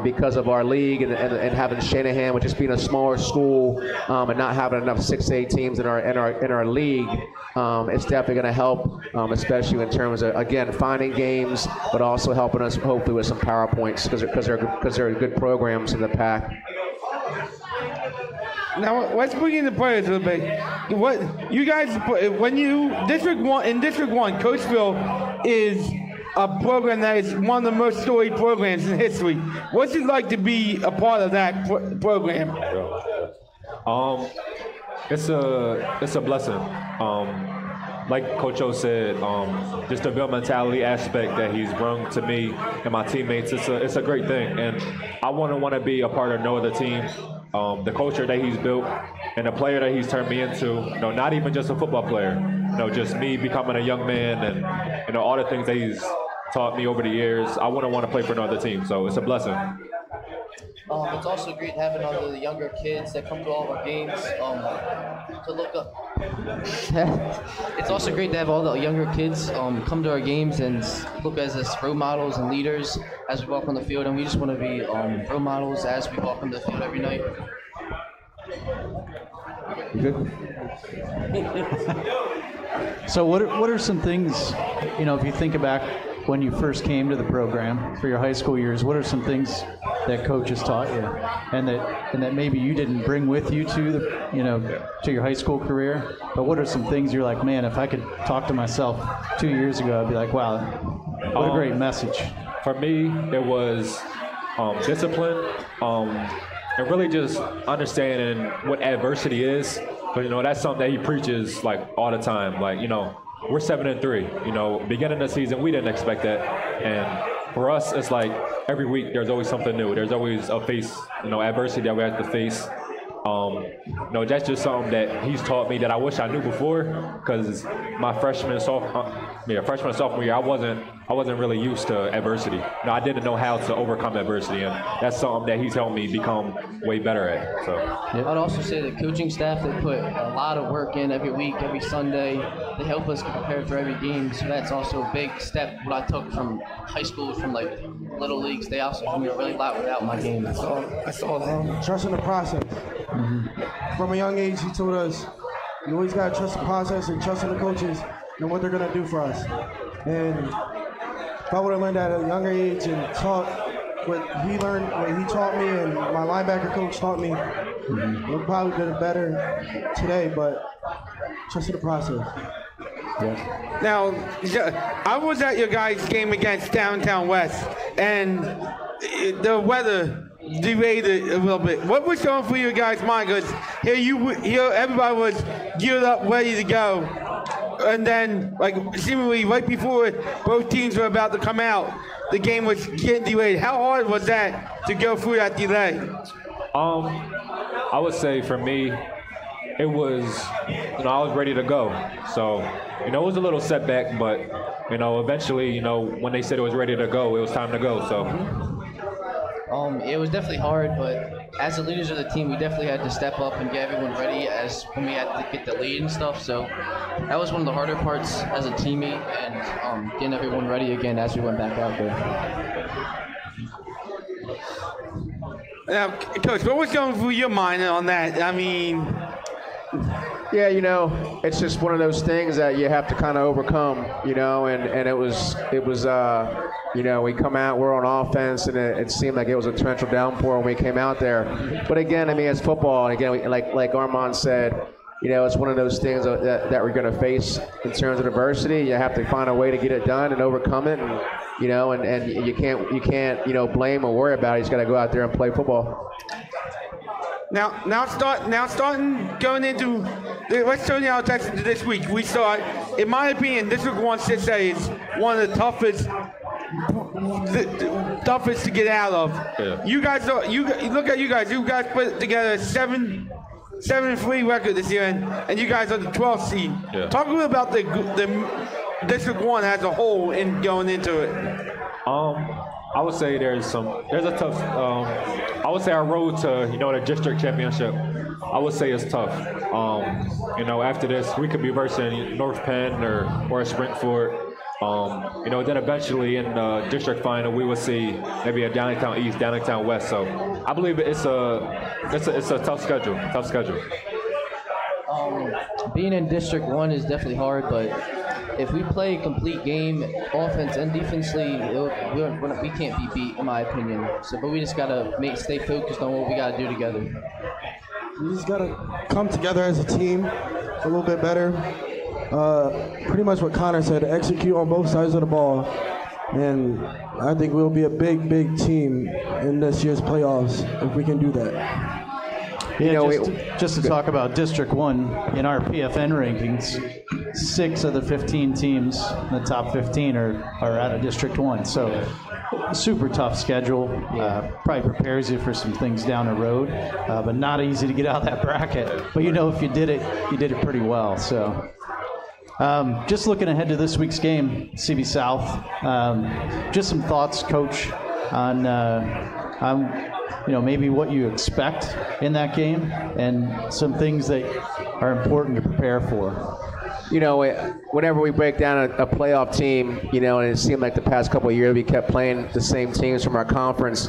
because of our league and having Shanahan, with just being a smaller school and not having enough 6A teams in our league. It's definitely going to help, especially in terms of, again, finding games, but also helping us hopefully with some power points because they're good programs in the PAC. Now let's bring in the players a little bit. What you guys, when you in District 1, Coatesville is a program that is one of the most storied programs in history. What's it like to be a part of that program? It's a blessing. Like Coach O said, just the build mentality aspect that he's brought to me and my teammates, it's a great thing. And I want to be a part of no other team. The culture that he's built and the player that he's turned me into, not even just a football player, just me becoming a young man and all the things that he's taught me over the years, I wouldn't want to play for another team. So it's a blessing. It's also great having all the younger kids that come to all of our games to look up. It's also great to have all the younger kids come to our games and look as role models and leaders as we walk on the field, and we just want to be role models as we walk on the field every night. You good? So what are some things, if you think back when you first came to the program for your high school years, what are some things that coaches taught you and that maybe you didn't bring with you to to your high school career, but what are some things you're like, man, if I could talk to myself 2 years ago, I'd be like, wow, what a great message. For me, it was discipline and really just understanding what adversity is. But that's something that he preaches like all the time. Like, we're 7-3. Beginning of the season, we didn't expect that. And for us, it's like every week there's always something new. There's always a adversity that we have to face. That's just something that he's taught me that I wish I knew before. Because my freshman and sophomore year, I wasn't really used to adversity. I didn't know how to overcome adversity, and that's something that he's helped me become way better at. So I'd also say the coaching staff, they put a lot of work in every week, every Sunday. They help us prepare for every game, so that's also a big step. What I took from high school, from like little leagues, they also helped me a really lot without my game. I saw trust in the process. Mm-hmm. From a young age, he told us, you always got to trust the process and trust in the coaches and what they're going to do for us. And if I would have learned at a younger age and taught what he taught me and my linebacker coach taught me, we probably did it better today, but trust in the process. Yeah. Now, I was at your guys' game against Downtown West, and the weather delayed it a little bit. What was going through your guys' mind? Because here everybody was geared up, ready to go, and then, like, seemingly right before both teams were about to come out, the game was getting delayed. How hard was that to go through that delay? I would say for me, it was, I was ready to go. So, it was a little setback, but, eventually, when they said it was ready to go, it was time to go. So. It was definitely hard, but as the leaders of the team, we definitely had to step up and get everyone ready as when we had to get the lead and stuff. So that was one of the harder parts as a teammate, and getting everyone ready again as we went back out there. Now, Coach, what was going through your mind on that? I mean, yeah, it's just one of those things that you have to kind of overcome, and it was, we come out, we're on offense, and it seemed like it was a torrential downpour when we came out there. But again, it's football, and again, like Armand said, it's one of those things that we're going to face in terms of adversity. You have to find a way to get it done and overcome it, and and you can't blame or worry about it. You just got to go out there and play football. Now starting going into let's turn our attention to this week. We start, in my opinion, District 1 6A is one of the toughest to get out of. Yeah. You guys look at you guys. You guys put together a 7-3 record this year, and you guys are the 12th seed. Yeah. Talk a little about the District 1 as a whole in going into it. I would say there's a tough, I would say our road to, the district championship, I would say is tough. After this, we could be versing North Penn or Sprintford. Then eventually in the district final, we will see maybe a Downingtown East, Downingtown West. So I believe it's a tough schedule. Being in District 1 is definitely hard, but if we play a complete game, offense and defensively, we can't be beat, in my opinion. But we just gotta stay focused on what we gotta do together. We just gotta come together as a team a little bit better. Pretty much what Connor said, execute on both sides of the ball. And I think we'll be a big, big team in this year's playoffs if we can do that. Yeah, just to talk about District 1, in our PFN rankings, 6 of the 15 teams in the top 15 are out of District 1. So super tough schedule. Probably prepares you for some things down the road, but not easy to get out of that bracket. But if you did it pretty well. So just looking ahead to this week's game, CB South, just some thoughts, Coach, on maybe what you expect in that game and some things that are important to prepare for. Whenever we break down a playoff team, and it seemed like the past couple of years we kept playing the same teams from our conference,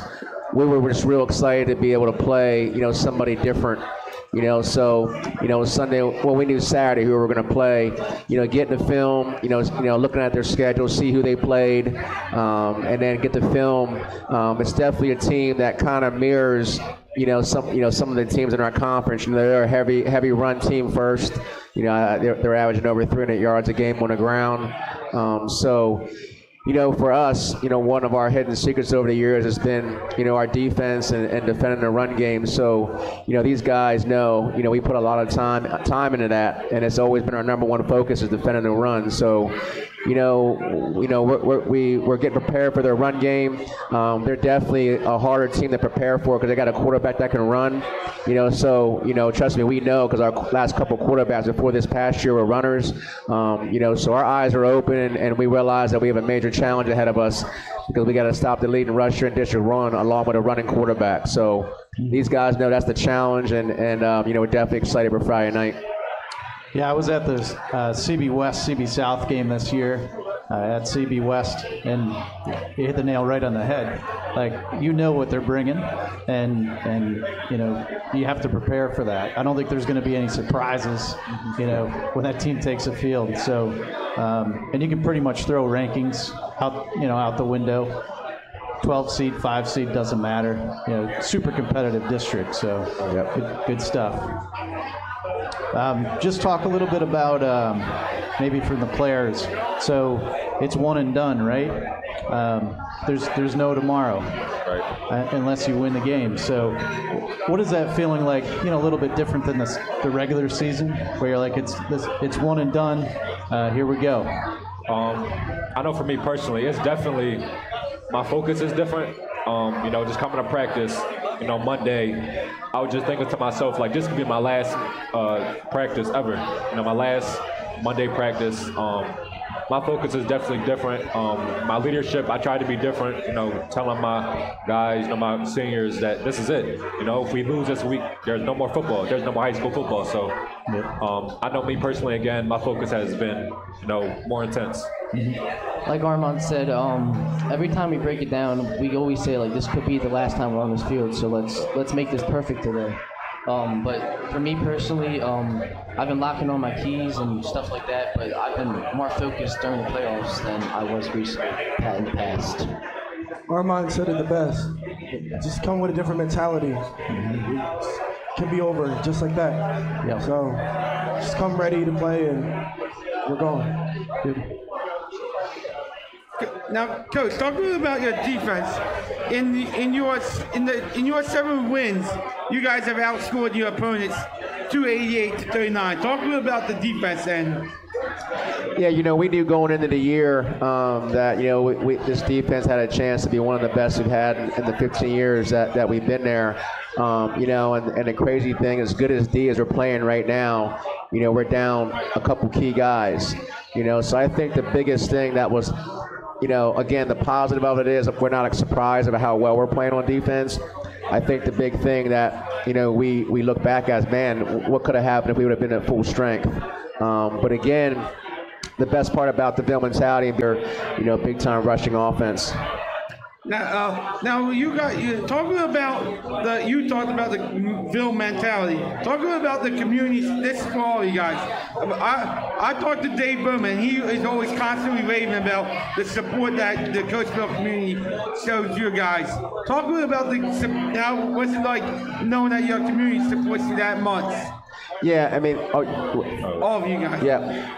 we were just real excited to be able to play, somebody different. Sunday, we knew Saturday who we were going to play, getting the film, looking at their schedule, see who they played, and then get the film. It's definitely a team that kind of mirrors, some of the teams in our conference. They're a heavy run team first. They're averaging over 300 yards a game on the ground. For us, one of our hidden secrets over the years has been, our defense and defending the run game. So, these guys know, we put a lot of time into that, and it's always been our number one focus is defending the run. So, we're getting prepared for their run game. They're definitely a harder team to prepare for because they got a quarterback that can run. Trust me, we know because our last couple quarterbacks before this past year were runners. So our eyes are open and we realize that we have a major challenge ahead of us because we got to stop the leading rusher in District 1 along with a running quarterback. So these guys know that's the challenge, and we're definitely excited for Friday night. Yeah, I was at the CB West, CB South game this year at CB West, and you hit the nail right on the head. Like, what they're bringing, and you have to prepare for that. I don't think there's going to be any surprises, when that team takes a field. So, and you can pretty much throw rankings out the window. 12 seed, 5 seed, doesn't matter. Super competitive district, so good stuff. Just talk a little bit about maybe for the players. So it's one and done, right? There's no tomorrow, unless you win the game. So what is that feeling like? A little bit different than the regular season, where you're like, it's one and done. Here we go. I know for me personally, it's definitely, my focus is different. Just coming to practice, Monday, I was just thinking to myself, like, this could be my last practice ever. My last Monday practice. My focus is definitely different. My leadership, I try to be different, telling my guys, my seniors that this is it. If we lose this week, there's no more football. There's no more high school football. So I know me personally, again, my focus has been, more intense. Like Armand said, every time we break it down, we always say, like, this could be the last time we're on this field, so let's make this perfect today. But for me personally, I've been locking on my keys and stuff like that, but I've been more focused during the playoffs than I was recently in the past. Armand said it the best. Just come with a different mentality. It can be over just like that. Yeah. So just come ready to play, and we're going. Now, Coach, talk a little about your defense. In your 7 wins, you guys have outscored your opponents 288-39. Talk a little about the defense and. Yeah, we knew going into the year that this defense had a chance to be one of the best we've had in the 15 years that we've been there. And the crazy thing, as good as D as we're playing right now, we're down a couple key guys. So I think the biggest thing that was. Again, the positive of it is we're not surprised about how well we're playing on defense. I think the big thing that, we look back as, man, what could have happened if we would have been at full strength? But again, the best part about the Ville mentality and their, big-time rushing offense. Now you talk about you talked about the Ville mentality. Talk about the community. This is for all you guys. I talked to Dave Bowman. He is always constantly raving about the support that the Coatesville community shows you guys. Talk a little about what's it like knowing that your community supports you that much. Yeah, I mean, all of you guys. Yeah,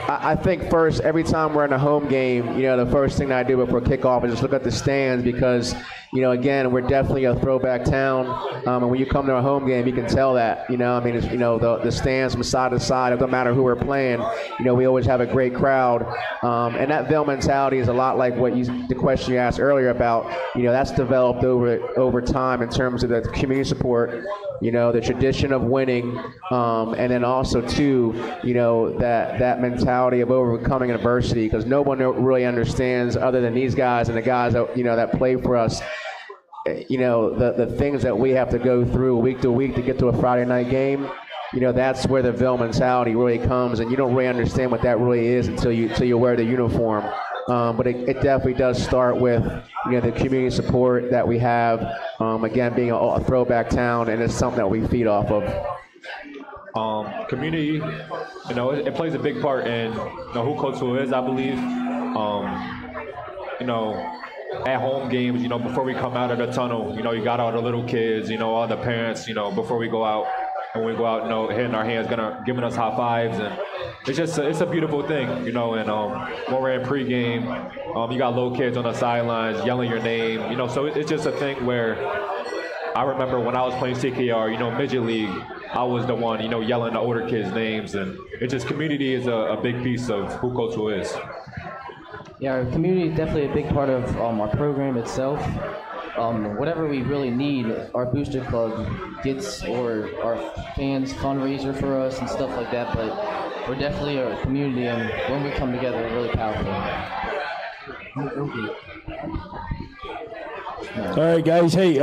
I think first, every time we're in a home game, the first thing that I do before kickoff is just look at the stands because, again, we're definitely a throwback town. And when you come to a home game, you can tell that. It's, the stands from side to side, it doesn't matter who we're playing. We always have a great crowd. And that Ville mentality is a lot like the question you asked earlier about. That's developed over time in terms of the community support. The tradition of winning, and then also too, that mentality of overcoming adversity, because no one really understands other than these guys and the guys that that play for us. The things that we have to go through week to week to get to a Friday night game. That's where the Ville mentality really comes, and you don't really understand what that really is until you wear the uniform. But it definitely does start with the community support that we have. Again, being a throwback town, and it's something that we feed off of. Community, it plays a big part in who Coatesville is, I believe. At home games, before we come out of the tunnel, you got all the little kids, all the parents, before we go out. When we go out, hitting our hands, giving us high fives, and it's a beautiful thing, and when we're in pregame, you got little kids on the sidelines yelling your name, so it's just a thing where I remember when I was playing CKR, midget league, I was the one, yelling the older kids' names, and it's just community is a big piece of who Coatesville is. Yeah, our community is definitely a big part of our program itself. Whatever we really need, our booster club gets, or our fans fundraiser for us and stuff like that, but we're definitely a community, and when we come together, we're really powerful. All right, guys. Hey,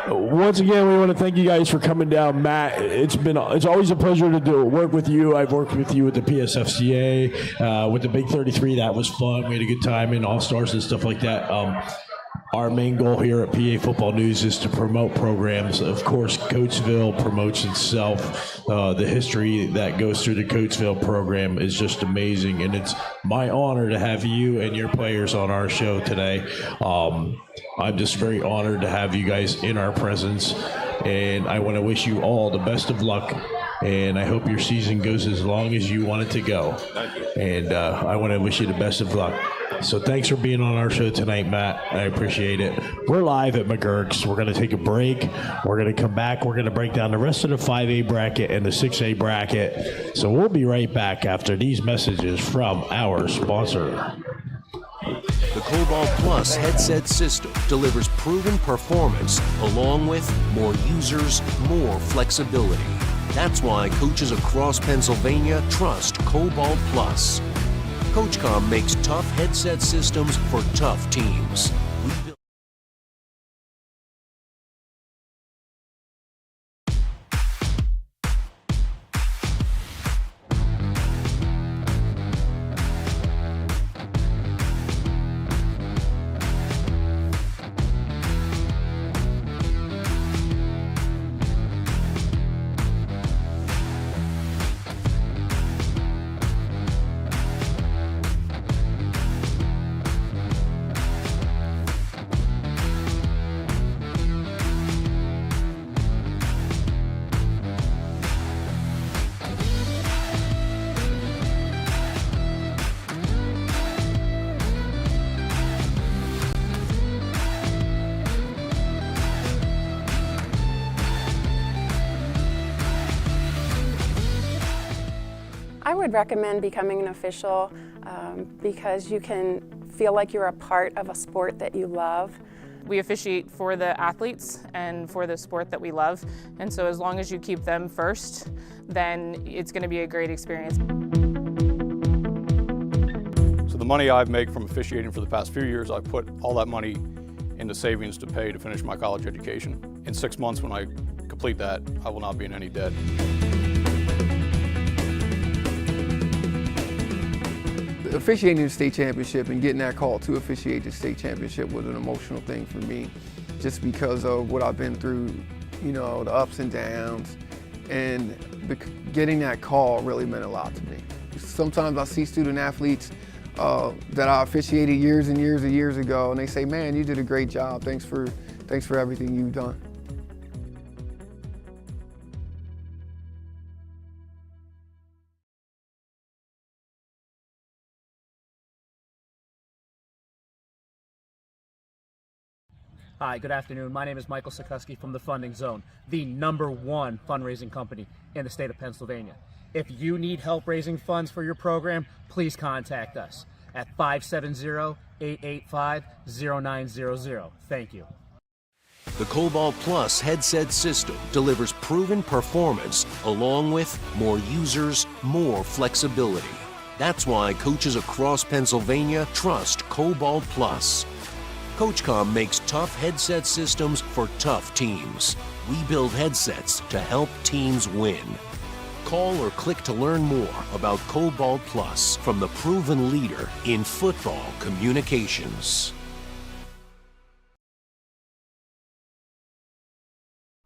once again, we want to thank you guys for coming down, Matt. It's always a pleasure to work with you. I've worked with you at the PSFCA, with the Big 33. That was fun. We had a good time in All Stars and stuff like that. Our main goal here at PA Football News is to promote programs. Of course, Coatesville promotes itself. The history that goes through the Coatesville program is just amazing, and it's my honor to have you and your players on our show today. I'm just very honored to have you guys in our presence, and I want to wish you all the best of luck, and I hope your season goes as long as you want it to go. Thank you. And I want to wish you the best of luck. So thanks for being on our show tonight, Matt. I appreciate it. We're live at Magerks. We're going to take a break. We're going to come back. We're going to break down the rest of the 5A bracket and the 6A bracket. So we'll be right back after these messages from our sponsor. The Cobalt Plus headset system delivers proven performance along with more users, more flexibility. That's why coaches across Pennsylvania trust Cobalt Plus. Coachcom makes tough headset systems for tough teams. I would recommend becoming an official because you can feel like you're a part of a sport that you love. We officiate for the athletes and for the sport that we love, and so as long as you keep them first, then it's going to be a great experience. So the money I've made from officiating for the past few years, I've put all that money into savings to pay to finish my college education. In 6 months, when I complete that, I will not be in any debt. Officiating the state championship and getting that call to officiate the state championship was an emotional thing for me, just because of what I've been through, you know, the ups and downs, and getting that call really meant a lot to me. Sometimes I see student athletes that I officiated years and years ago, and they say, "Man, you did a great job. Thanks for everything you've done." Hi, good afternoon. My name is Michael Sikoski from the Funding Zone, the #1 fundraising company in the state of Pennsylvania. If you need help raising funds for your program, please contact us at 570-885-0900. Thank you. The Cobalt Plus headset system delivers proven performance along with more users, more flexibility. That's why coaches across Pennsylvania trust Cobalt Plus. Coachcom makes tough headset systems for tough teams. We build headsets to help teams win. Call or click to learn more about Cobalt Plus from the proven leader in football communications.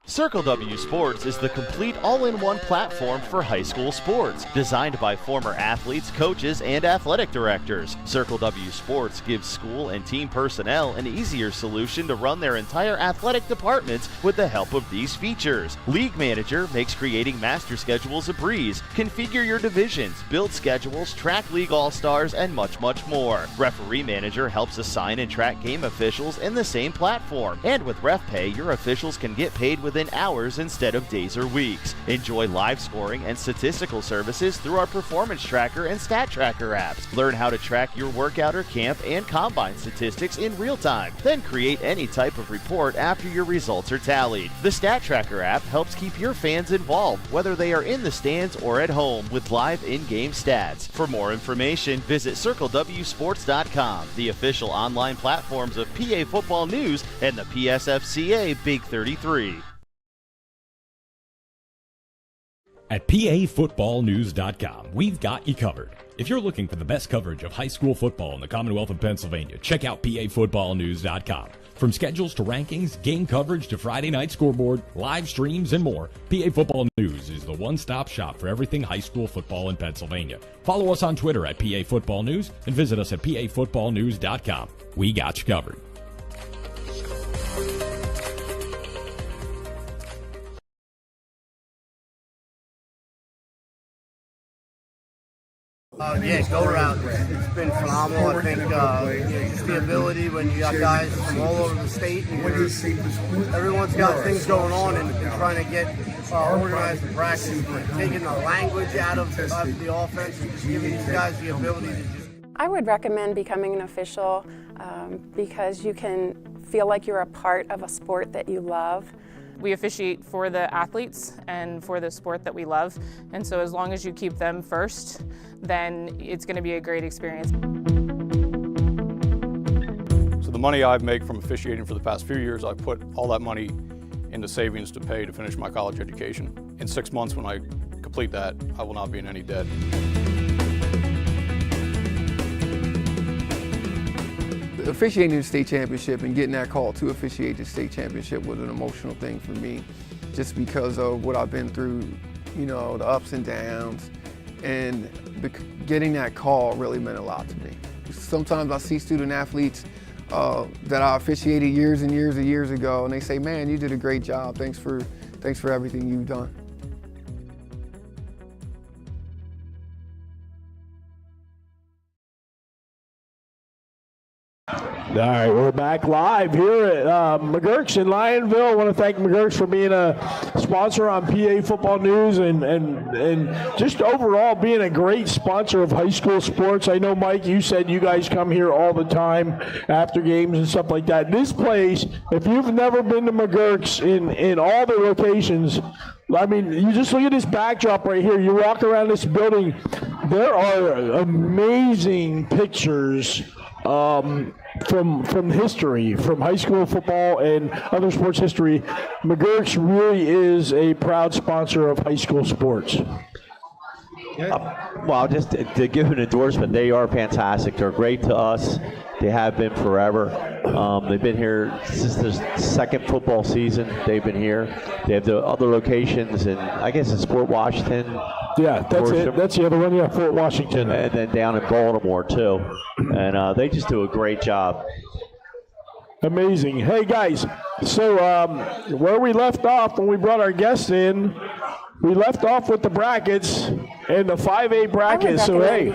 Circle W Sports is the complete all-in-one platform for high school sports, designed by former athletes, coaches, and athletic directors. Circle W Sports gives school and team personnel an easier solution to run their entire athletic departments with the help of these features. League Manager makes creating master schedules a breeze. Configure your divisions, build schedules, track league all-stars, and much more. Referee Manager helps assign and track game officials in the same platform. And with Ref Pay, your officials can get paid within hours instead of days or weeks. Enjoy live scoring and statistical services through our Performance Tracker and Stat Tracker apps. Learn how to track your workout or camp and combine statistics in real time. Then create any type of report after your results are tallied. The Stat Tracker app helps keep your fans involved, whether they are in the stands or at home, with live in-game stats. For more information, visit CircleWSports.com, the official online platforms of PA Football News and the PSFCA Big 33. At PAFootballNews.com, we've got you covered. If you're looking for the best coverage of high school football in the Commonwealth of Pennsylvania, check out PAFootballNews.com. From schedules to rankings, game coverage to Friday night scoreboard, live streams, and more, PA Football News is the one-stop shop for everything high school football in Pennsylvania. Follow us on Twitter at PA Football News and visit us at pafootballnews.com. We got you covered. Yeah, go around. It's been phenomenal. I think just the ability when you got guys from all over the state, and everyone's got things going on and trying to get organized and practice, taking the language out of the offense and just giving these guys the ability to just. I would recommend becoming an official because you can feel like you're a part of a sport that you love. We officiate for the athletes and for the sport that we love, and so as long as you keep them first, then it's going to be a great experience. So the money I've made from officiating for the past few years, I've put all that money into savings to pay to finish my college education. In 6 months, when I complete that, I will not be in any debt. Officiating the state championship and getting that call to officiate the state championship was an emotional thing for me, just because of what I've been through, you know, the ups and downs, and getting that call really meant a lot to me. Sometimes I see student athletes that I officiated years and years ago, and they say, "Man, you did a great job. Thanks for everything you've done." All right, we're back live here at Magerks in Lionville. I want to thank Magerks for being a sponsor on PA Football News and just overall being a great sponsor of high school sports. I know, Mike, you said you guys come here all the time after games and stuff like that. This place, if you've never been to Magerks in all the locations, I mean, you just look at this backdrop right here. You walk around this building, there are amazing pictures from history, from high school football and other sports history. Magerks really is a proud sponsor of high school sports. Well, just to give an endorsement, they are fantastic. They're great to us. They have been forever. They've been here since the second football season. They've been here. They have the other locations, and I guess it's Fort Washington. Yeah, that's it. That's the other one. Yeah, Fort Washington. And then down in Baltimore, too. And they just do a great job. Amazing. Hey, guys, so where we left off when we brought our guests in, we left off with the brackets and the 5A bracket. So hey,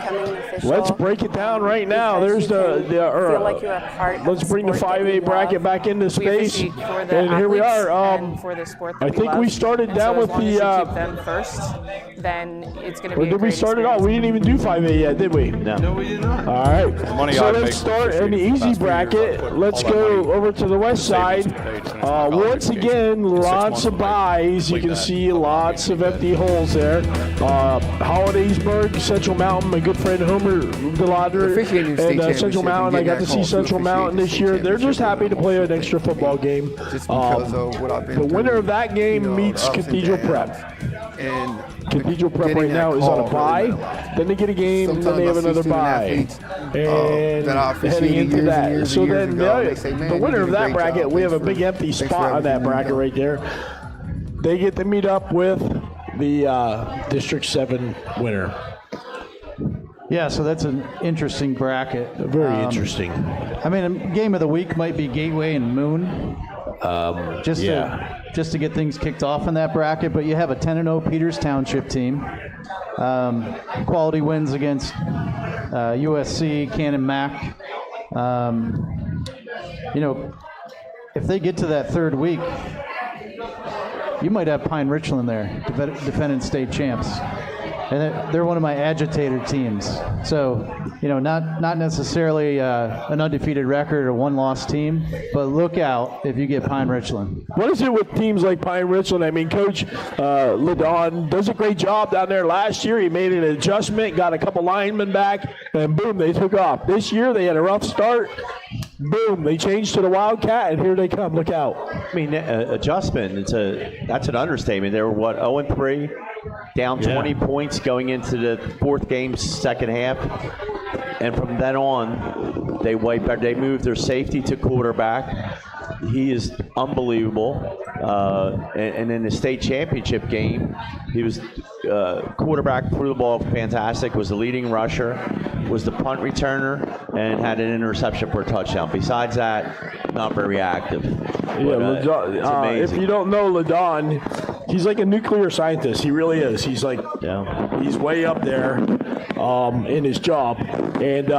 let's break it down right now. There's let's bring the 5A bracket back into space, and here we are. I think we started down with the. Keep them first, then it's going to be. Or did we start it off? We didn't even do 5A yet, did we? No, we did not. All right. So let's start in the easy bracket. Let's go over to the west side. Once again, lots of byes. You can see lots of empty holes there. Hollidaysburg, Central Mountain, my good friend Homer Delader, and Central Mountain. I got to see Central Mountain this year. They're just happy to play an extra football game. The winner of that game meets Cathedral Prep. And Cathedral Prep right now is on a bye. Then they get a game, and then they have another bye. And heading into that. So then the winner of that bracket, we have a big empty spot on that bracket right there. They get to meet up with the District 7 winner. Yeah, so that's an interesting bracket. Very interesting. I mean, a game of the week might be Gateway and Moon. Just to get things kicked off in that bracket, but you have a 10-0 Peters Township team. Quality wins against USC, Cannon Mac. You know, if they get to that third week, you might have Pine Richland there, defending state champs. And they're one of my agitator teams. So, you know, not necessarily an undefeated record or one-loss team, but look out if you get Pine Richland. What is it with teams like Pine Richland? I mean, Coach Ladon does a great job down there. Last year he made an adjustment, got a couple linemen back, and boom, they took off. This year they had a rough start. Boom, they changed to the Wildcat, and here they come. Look out. I mean, adjustment, that's an understatement. They were, 0-3, down 20 points going into the fourth game, second half. And from then on, they moved their safety to quarterback. he is unbelievable. And in the state championship game, he was quarterback, threw the ball fantastic, was the leading rusher, was the punt returner, and had an interception for a touchdown. Besides that, not very active. Yeah, It's amazing. if you don't know LaDon, he's like a nuclear scientist. He really is. He's like, he's way up there in his job. And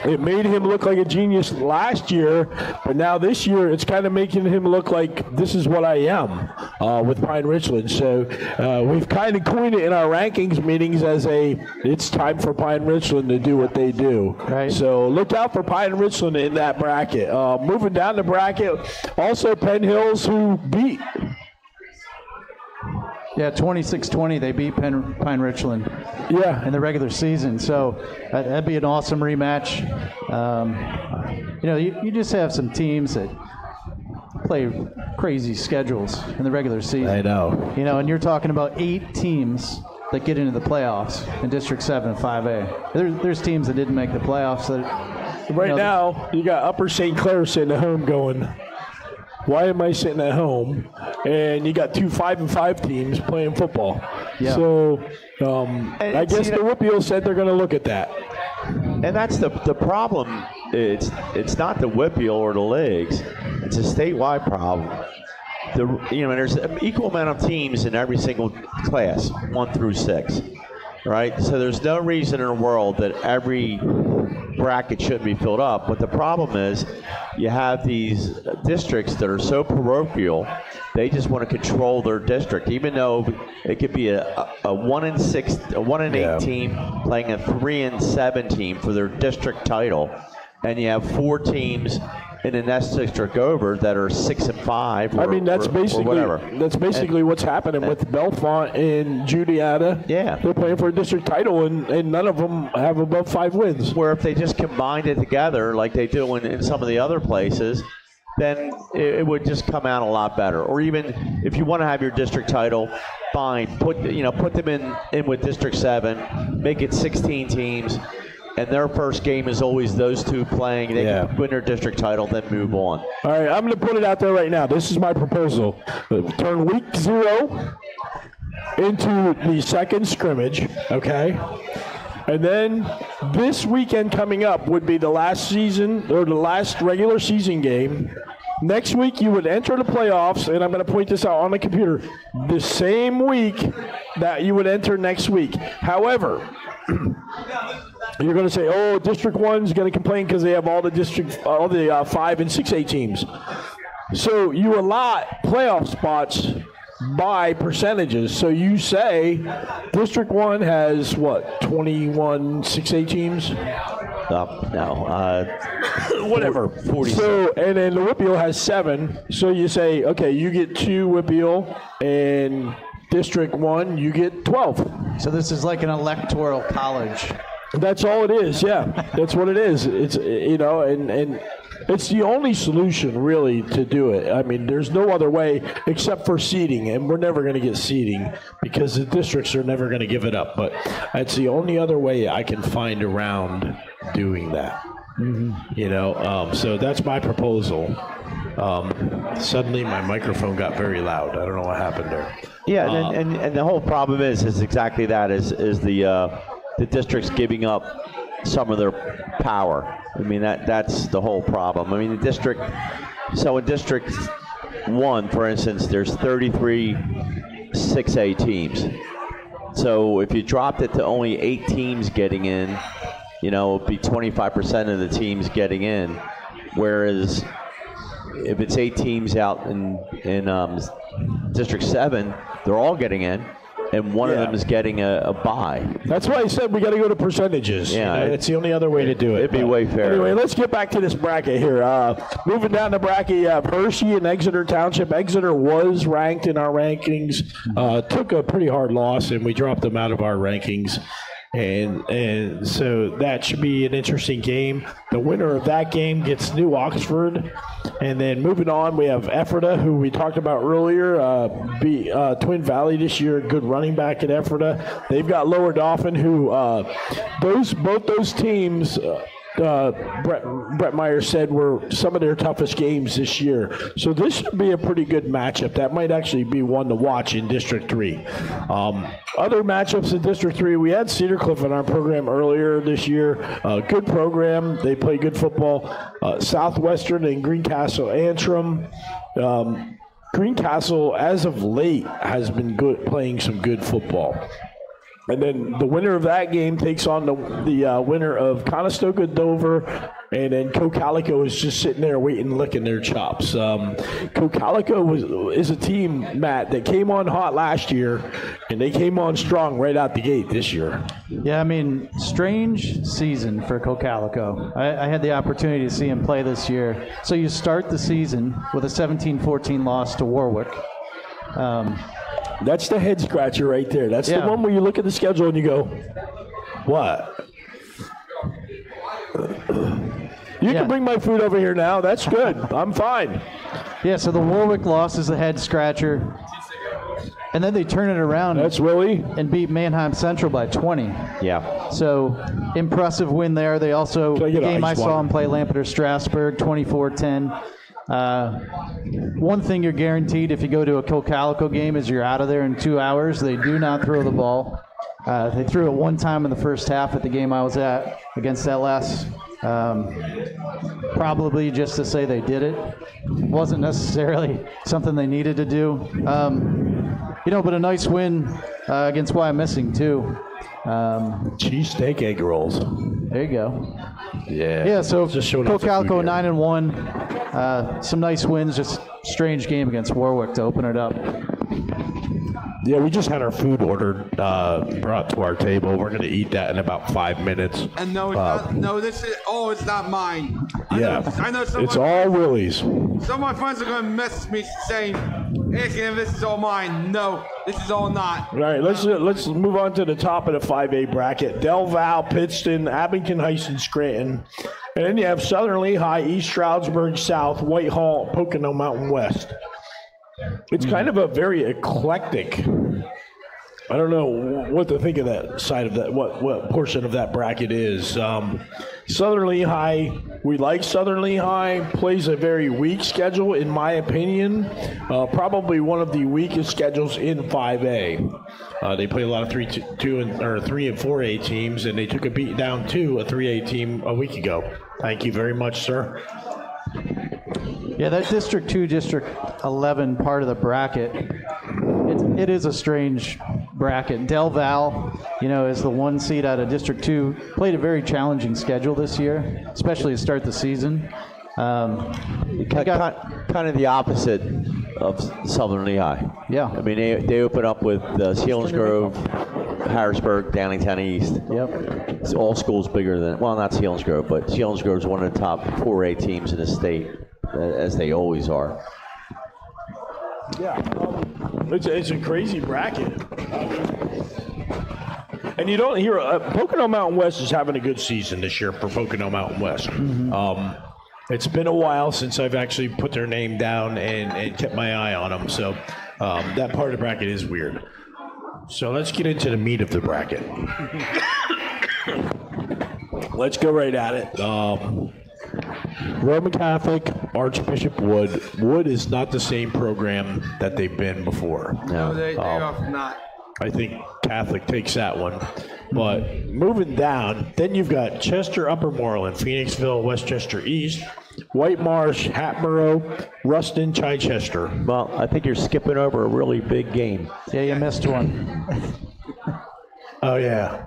it made him look like a genius last year, but now this year it's kind of making him look like this is what I am with Pine Richland. So we've kind of coined it in our rankings meetings as it's time for Pine Richland to do what they do. Right. So look out for Pine Richland in that bracket. Moving down the bracket, also Penn Hills, who beat. Yeah, 26-20, they beat Pine Richland. Yeah, in the regular season. So that'd be an awesome rematch. You just have some teams that play crazy schedules in the regular season. I know. And you're talking about 8 teams that get into the playoffs in District 7 and 5A. There's teams that didn't make the playoffs. That now, you got Upper St. Clair sitting at home going, why am I sitting at home? And you got 2 5-5 teams playing football. Yeah. So I guess the Whippeal said they're going to look at that. And that's the problem. It's not the Whippeal or the leagues. It's a statewide problem. There's an equal amount of teams in every single class, 1 through 6, right? So there's no reason in the world that every bracket shouldn't be filled up. But the problem is you have these districts that are so parochial, they just want to control their district, even though it could be a 1-6, a 1-8 team playing a 3-7 team for their district title, and you have 4 teams in the next district over that are 6-5. I mean, that's basically what's happening with Bellefonte and Juliana. Yeah, they're playing for a district title, and none of them have above 5 wins. Where if they just combined it together like they do in some of the other places, then it would just come out a lot better. Or even if you want to have your district title, fine, put them in with District 7, make it 16 teams. And their first game is always those 2 playing. They can win their district title, then move on. All right, I'm going to put it out there right now. This is my proposal. Turn week 0 into the second scrimmage, okay? And then this weekend coming up would be the last regular season game. Next week, you would enter the playoffs, and I'm going to point this out on the computer, the same week that you would enter next week. However, you're going to say, oh, District 1 is going to complain because they have all the 5 and 6A teams. So you allot playoff spots by percentages. So you say District 1 has, 21 6A teams? Whatever. 40. So, and then the Whippeal has 7. So you say, okay, you get 2 Whippeal, and District 1, you get 12. So this is like an electoral college. That's all it is, yeah. That's what it is. It's, and it's the only solution, really, to do it. I mean, there's no other way except for seeding, and we're never going to get seeding because the districts are never going to give it up. But it's the only other way I can find around doing that. Mm-hmm. So that's my proposal. Suddenly my microphone got very loud. I don't know what happened there. Yeah, and the whole problem is exactly that, is the districts giving up some of their power. I mean, that's the whole problem. I mean, in District 1, for instance, there's 33 6A teams. So if you dropped it to only 8 teams getting in, it would be 25% of the teams getting in. Whereas if it's 8 teams out in District 7, they're all getting in. And one of them is getting a bye. That's why I said we got to go to percentages. Yeah, it's the only other way to do it. It'd be way fair. Anyway, let's get back to this bracket here. Moving down the bracket, you have Hershey and Exeter Township. Exeter was ranked in our rankings, took a pretty hard loss, and we dropped them out of our rankings. And so that should be an interesting game. The winner of that game gets New Oxford. And then moving on, we have Ephrata, who we talked about earlier, Twin Valley this year, good running back at Ephrata. They've got Lower Dauphin, who both those teams Brett Meyer said were some of their toughest games this year. So this should be a pretty good matchup. That might actually be one to watch in District 3. Other matchups in District 3, we had Cedar Cliff in our program earlier this year. Good program. They play good football. Southwestern and Greencastle Antrim. Greencastle, as of late, has been playing some good football. And then the winner of that game takes on the winner of Conestoga Dover, and then Cocalico is just sitting there waiting, licking their chops. Cocalico is a team, Matt, that came on hot last year, and they came on strong right out the gate this year. Yeah, I mean, strange season for Cocalico. I had the opportunity to see him play this year. So you start the season with a 17-14 loss to Warwick. That's the head scratcher right there. That's the one where you look at the schedule and you go, what? You can bring my food over here now. That's good. I'm fine. Yeah, so the Warwick loss is the head scratcher. And then they turn it around. That's Willie. And beat Manheim Central by 20. Yeah. So impressive win there. They also, the game I saw them play Lampeter Strasburg, 24-10. One thing you're guaranteed if you go to a Cocalico game is you're out of there in 2 hours. They do not throw the ball. They threw it one time in the first half at the game I was at against LS. Probably just to say they did it. Wasn't necessarily something they needed to do. But a nice win against Wyomissing too. Cheesesteak egg rolls. There you go. Yeah, so Cocalico 9-1. Some nice wins, just strange game against Warwick to open it up. Yeah, we just had our food ordered, brought to our table. We're going to eat that in about 5 minutes. And no, it's not, no, this is, it's not mine. I know it's all Willie's. Some of my friends are going to message me saying, asking if this is all mine. No, this is all not. All right, let's move on to the top of the 5A bracket. Del Val, Pittston, Abington Heights, and Scranton. And then you have Southern Lehigh, East Stroudsburg South, Whitehall, Pocono Mountain West. It's kind of a very eclectic. I don't know what to think of that side of that, what portion of that bracket is. Southern Lehigh, we like Southern Lehigh, plays a very weak schedule, in my opinion. Probably one of the weakest schedules in 5A. They play a lot of 3 and 4A teams, and they took a beat down to a 3A team a week ago. Thank you very much, sir. Yeah, that District 2, District 11 part of the bracket, it is a strange bracket. Del Val, is the 1 seed out of District 2, played a very challenging schedule this year, especially to start the season. Kind of the opposite of Southern Lehigh. Yeah. I mean, they open up with Selinsgrove, Harrisburg, Downingtown East. Yep. It's all schools bigger than, well, not Selinsgrove, but Selinsgrove is one of the top 4A teams in the state, as they always are. Yeah, it's a crazy bracket. And you don't hear, Pocono Mountain West is having a good season this year for Pocono Mountain West. Mm-hmm. It's been a while since I've actually put their name down and kept my eye on them, so that part of the bracket is weird. So let's get into the meat of the bracket. Let's go right at it. Roman Catholic, Archbishop Wood. Wood is not the same program that they've been before. No, they are not. I think Catholic takes that one. But moving down, then you've got Chester, Upper Moreland, Phoenixville, Westchester East, White Marsh, Hatboro, Ruston, Chichester. Well, I think you're skipping over a really big game. Yeah, you missed one. Oh, yeah.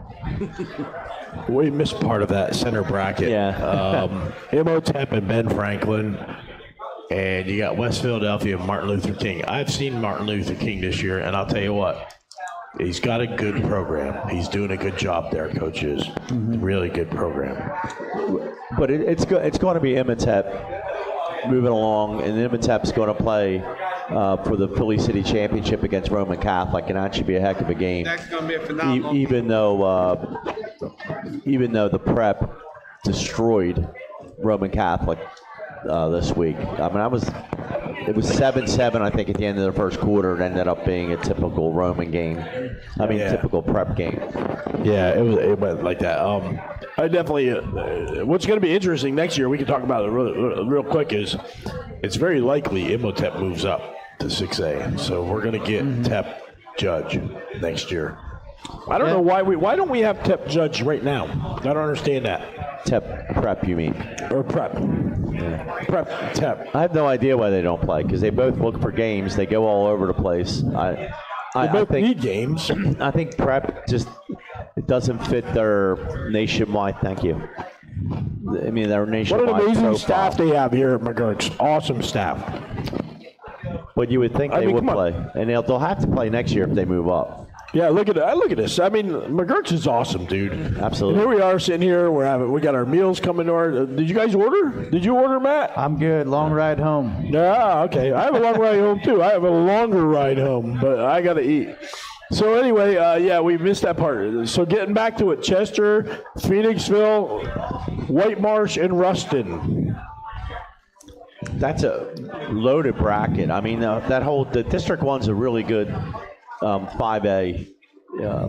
We missed part of that center bracket. Yeah. Imhotep and Ben Franklin. And you got West Philadelphia and Martin Luther King. I've seen Martin Luther King this year, and I'll tell you what. He's got a good program. He's doing a good job there, coaches. Mm-hmm. Really good program. But it's going to be Imhotep moving along, and Imhotep's going to play for the Philly City Championship against Roman Catholic, and that should be a heck of a game. That's going to be a phenomenal even though the prep destroyed Roman Catholic this week. I mean, it was 7-7, I think, at the end of the first quarter. It ended up being a typical Roman game. Typical prep game. Yeah, it went like that. I definitely. What's going to be interesting next year, we can talk about it real quick, is it's very likely Imhotep moves up to 6A. So we're going to get TEP Judge next year. I don't know why don't we have TEP Judge right now? I don't understand that. TEP Prep, you mean? Or Prep. Yeah. Prep, TEP. I have no idea why they don't play, because they both look for games. They go all over the place. They both need games. I think Prep just it doesn't fit their nationwide. Thank you. I mean, their nationwide. What an amazing profile. staff they have here at Magerks. Awesome staff. But you would think they would play, and they'll have to play next year if they move up. Yeah, look at this. I mean, Magerks is awesome, dude. Absolutely. And here we are sitting here. We got our meals coming to our. Did you guys order? Did you order, Matt? I'm good. Long ride home. Yeah, okay. I have a long ride home too. I have a longer ride home, but I got to eat. So anyway, we missed that part. So getting back to it, Chester, Phoenixville, White Marsh, and Ruston. That's a loaded bracket. I mean, the District 1's a really good 5A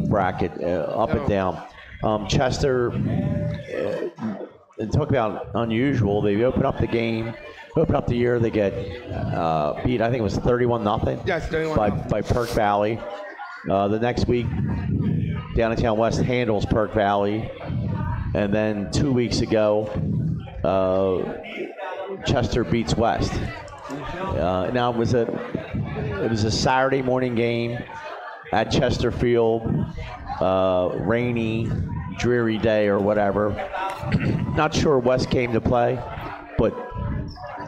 bracket, up and down. Chester, and talk about unusual. They open up the year. They get beat. I think it was 31-0. Yes, 31. By Perk Valley. The next week, Downtown West handles Perk Valley, and then 2 weeks ago, Chester beats West. Now it was a Saturday morning game at Chesterfield, rainy, dreary day or whatever. Not sure West came to play, but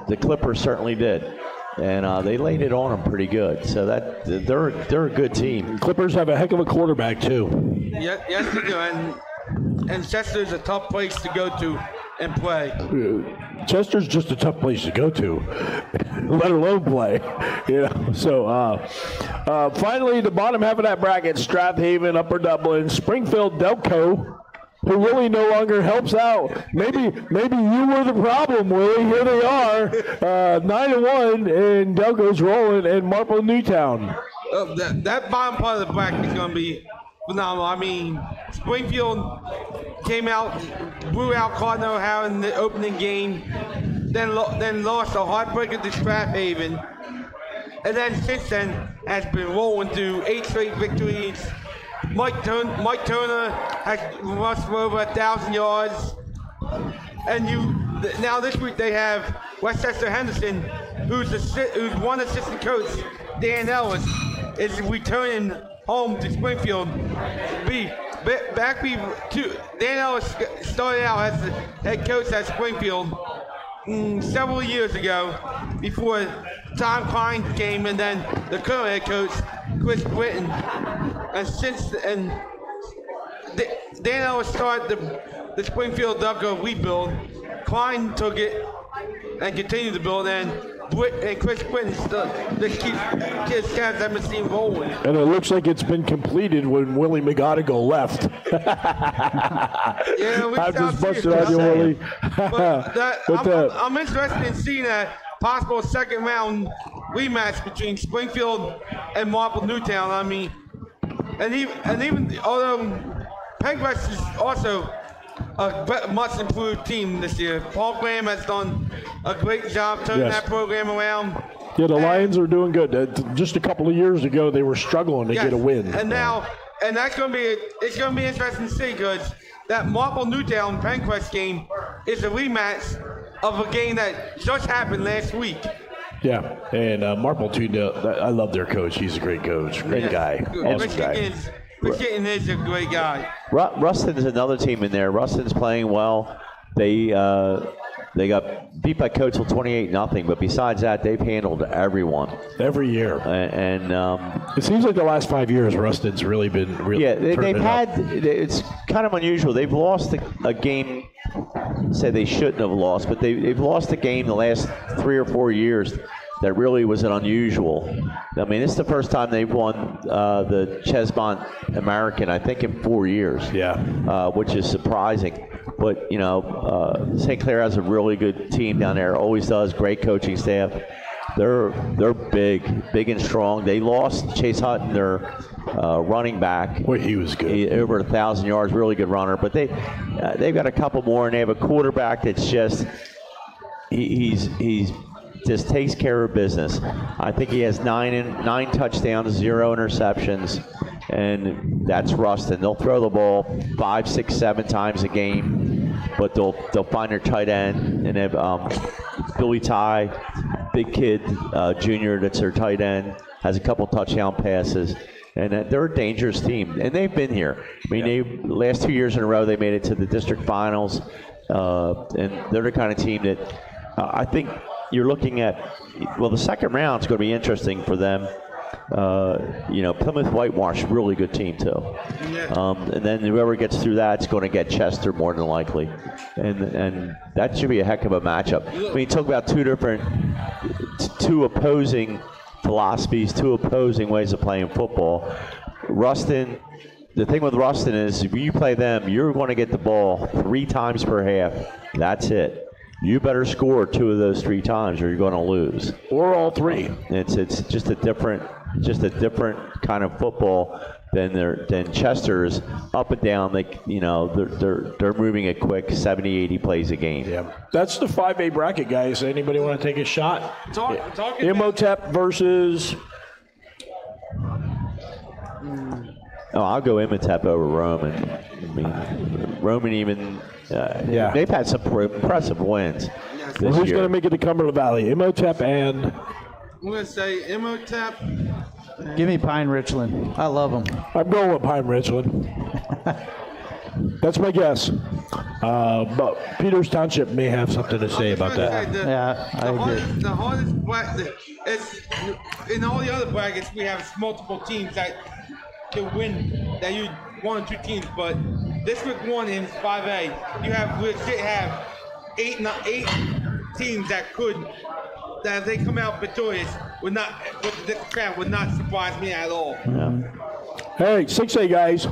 the Clippers certainly did. And they laid it on them pretty good. So that they're a good team. Clippers have a heck of a quarterback too. Yes, they do. And Chester's a tough place to go to and play. Chester's just a tough place to go to, let alone play. So finally, the bottom half of that bracket: Strathaven, Upper Dublin, Springfield, Delco, who really no longer helps out. Maybe you were the problem, Willie. Here they are, 9-1, and Delco's rolling, and Marple Newtown. That bottom part of the bracket is going to be phenomenal. I mean, Springfield came out, blew out Cardinal O'Hara in the opening game, then lost a heartbreaker to Strathaven, and then since then has been rolling through 8 straight victories. Mike Turner has rushed for over 1,000 yards, and now this week they have Westchester Henderson, who's one assistant coach, Dan Ellis, is returning home to Springfield. Dan Ellis started out as the head coach at Springfield several years ago before Tom Klein came, and then the current head coach, Chris Britton. And Dan Ellis started the Springfield Delco rebuild. Klein took it and continued to build, and Chris Britton just keeps that machine rolling. And it looks like it's been completed when Willie McGonigal left. I just busted on you, Willie. I'm interested in seeing a possible second round rematch between Springfield and Marple Newtown. I mean, and even although Penquest is also a much improved team this year. Paul Graham has done a great job turning that program around. Yeah, the Lions are doing good. Just a couple of years ago, they were struggling to get a win. And now, it's going to be interesting to see, because that Marple Newtown Penquest game is a rematch of a game that just happened last week. Yeah, and Marple too. I love their coach. He's a great coach, great guy, awesome guy. Rich Hitton is a great guy. Ruston's another team in there. Ruston's playing well. They got beat by Coatesville 28-0, but besides that, they've handled everyone every year. And it seems like the last 5 years, Ruston's really been they've had. It's kind of unusual. They've lost a game. Say they shouldn't have lost, but they've lost a game the last 3 or 4 years that really was an unusual. I mean, it's the first time they've won the Chesmont American, I think, in 4 years. Yeah. Which is surprising. But, St. Clair has a really good team down there. Always does. Great coaching staff. they're big and strong. They lost Chase Hutton, their running back. Well, he was good. Over 1,000 yards, really good runner. But they've got a couple more, and they have a quarterback that's just he's just takes care of business. I think he has nine touchdowns, 0 interceptions, and that's Rustin. They'll throw the ball 5, 6, 7 times a game, but they'll find their tight end, and they have Billy Ty, big kid, junior, that's their tight end, has a couple touchdown passes. And they're a dangerous team, and they've been here. I mean, they last 2 years in a row they made it to the district finals, and they're the kind of team that I think you're looking at. Well, the second round is going to be interesting for them. Plymouth Whitewash, really good team too. And then whoever gets through that's going to get Chester more than likely, and that should be a heck of a matchup. I mean, talk about two opposing philosophies, 2 opposing ways of playing football. Rustin, the thing with Rustin is if you play them, you're going to get the ball 3 times per half. That's it. You better score 2 of those 3 times, or you're going to lose. Or all 3. It's just a different kind of football than Chester's. Up and down. They're moving it quick, 70, 80 plays a game. Yeah, that's the 5A bracket, guys. Anybody want to take a shot? Imhotep versus. Oh, I'll go Imhotep over Roman. I mean, Roman even. They've had some impressive wins this year. Who's going to make it to Cumberland Valley? Imhotep and. I'm going to say Imhotep. Give me Pine Richland. I love them. I'm going with Pine Richland. That's my guess. But Peters Township may have something to say about that. I agree. The hardest bracket is in all the other brackets we have multiple teams that can win. That you 1 or 2 teams, but District 1 in 5A, we have 8 teams that if they come out victorious, would not surprise me at all. Yeah. Hey, 6A guys,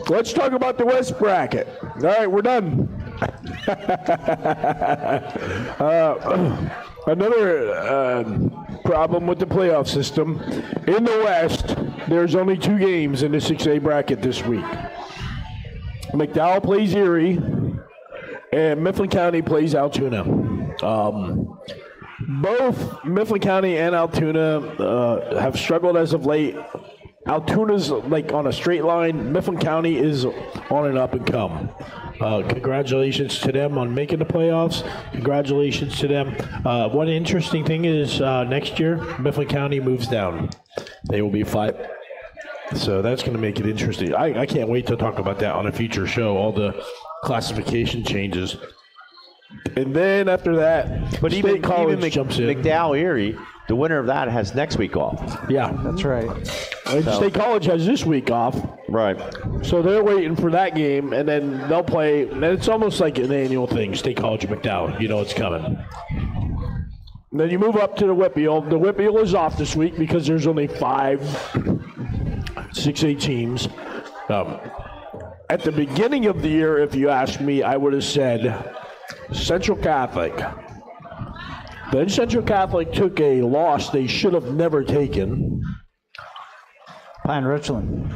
let's talk about the West bracket. All right, we're done. Another problem with the playoff system. In the West, there's only 2 games in the 6A bracket this week. McDowell plays Erie, and Mifflin County plays Altoona. Both Mifflin County and Altoona have struggled as of late. Altoona's like on a straight line. Mifflin County is on an up and come. Congratulations to them on making the playoffs. Congratulations to them. One interesting thing is next year, Mifflin County moves down. They will be 5. So that's going to make it interesting. I can't wait to talk about that on a future show, all the classification changes. And then after that, but State College jumps in. McDowell Erie, the winner of that has next week off. Yeah. That's right. And State College has this week off. Right. So they're waiting for that game, and then they'll play. And it's almost like an annual thing, State College and McDowell. You know it's coming. And then you move up to the Whitfield. The Whitfield is off this week because there's only 5 6A teams. At the beginning of the year, if you asked me, I would have said Central Catholic. Then Central Catholic took a loss they should have never taken. Pine Richland.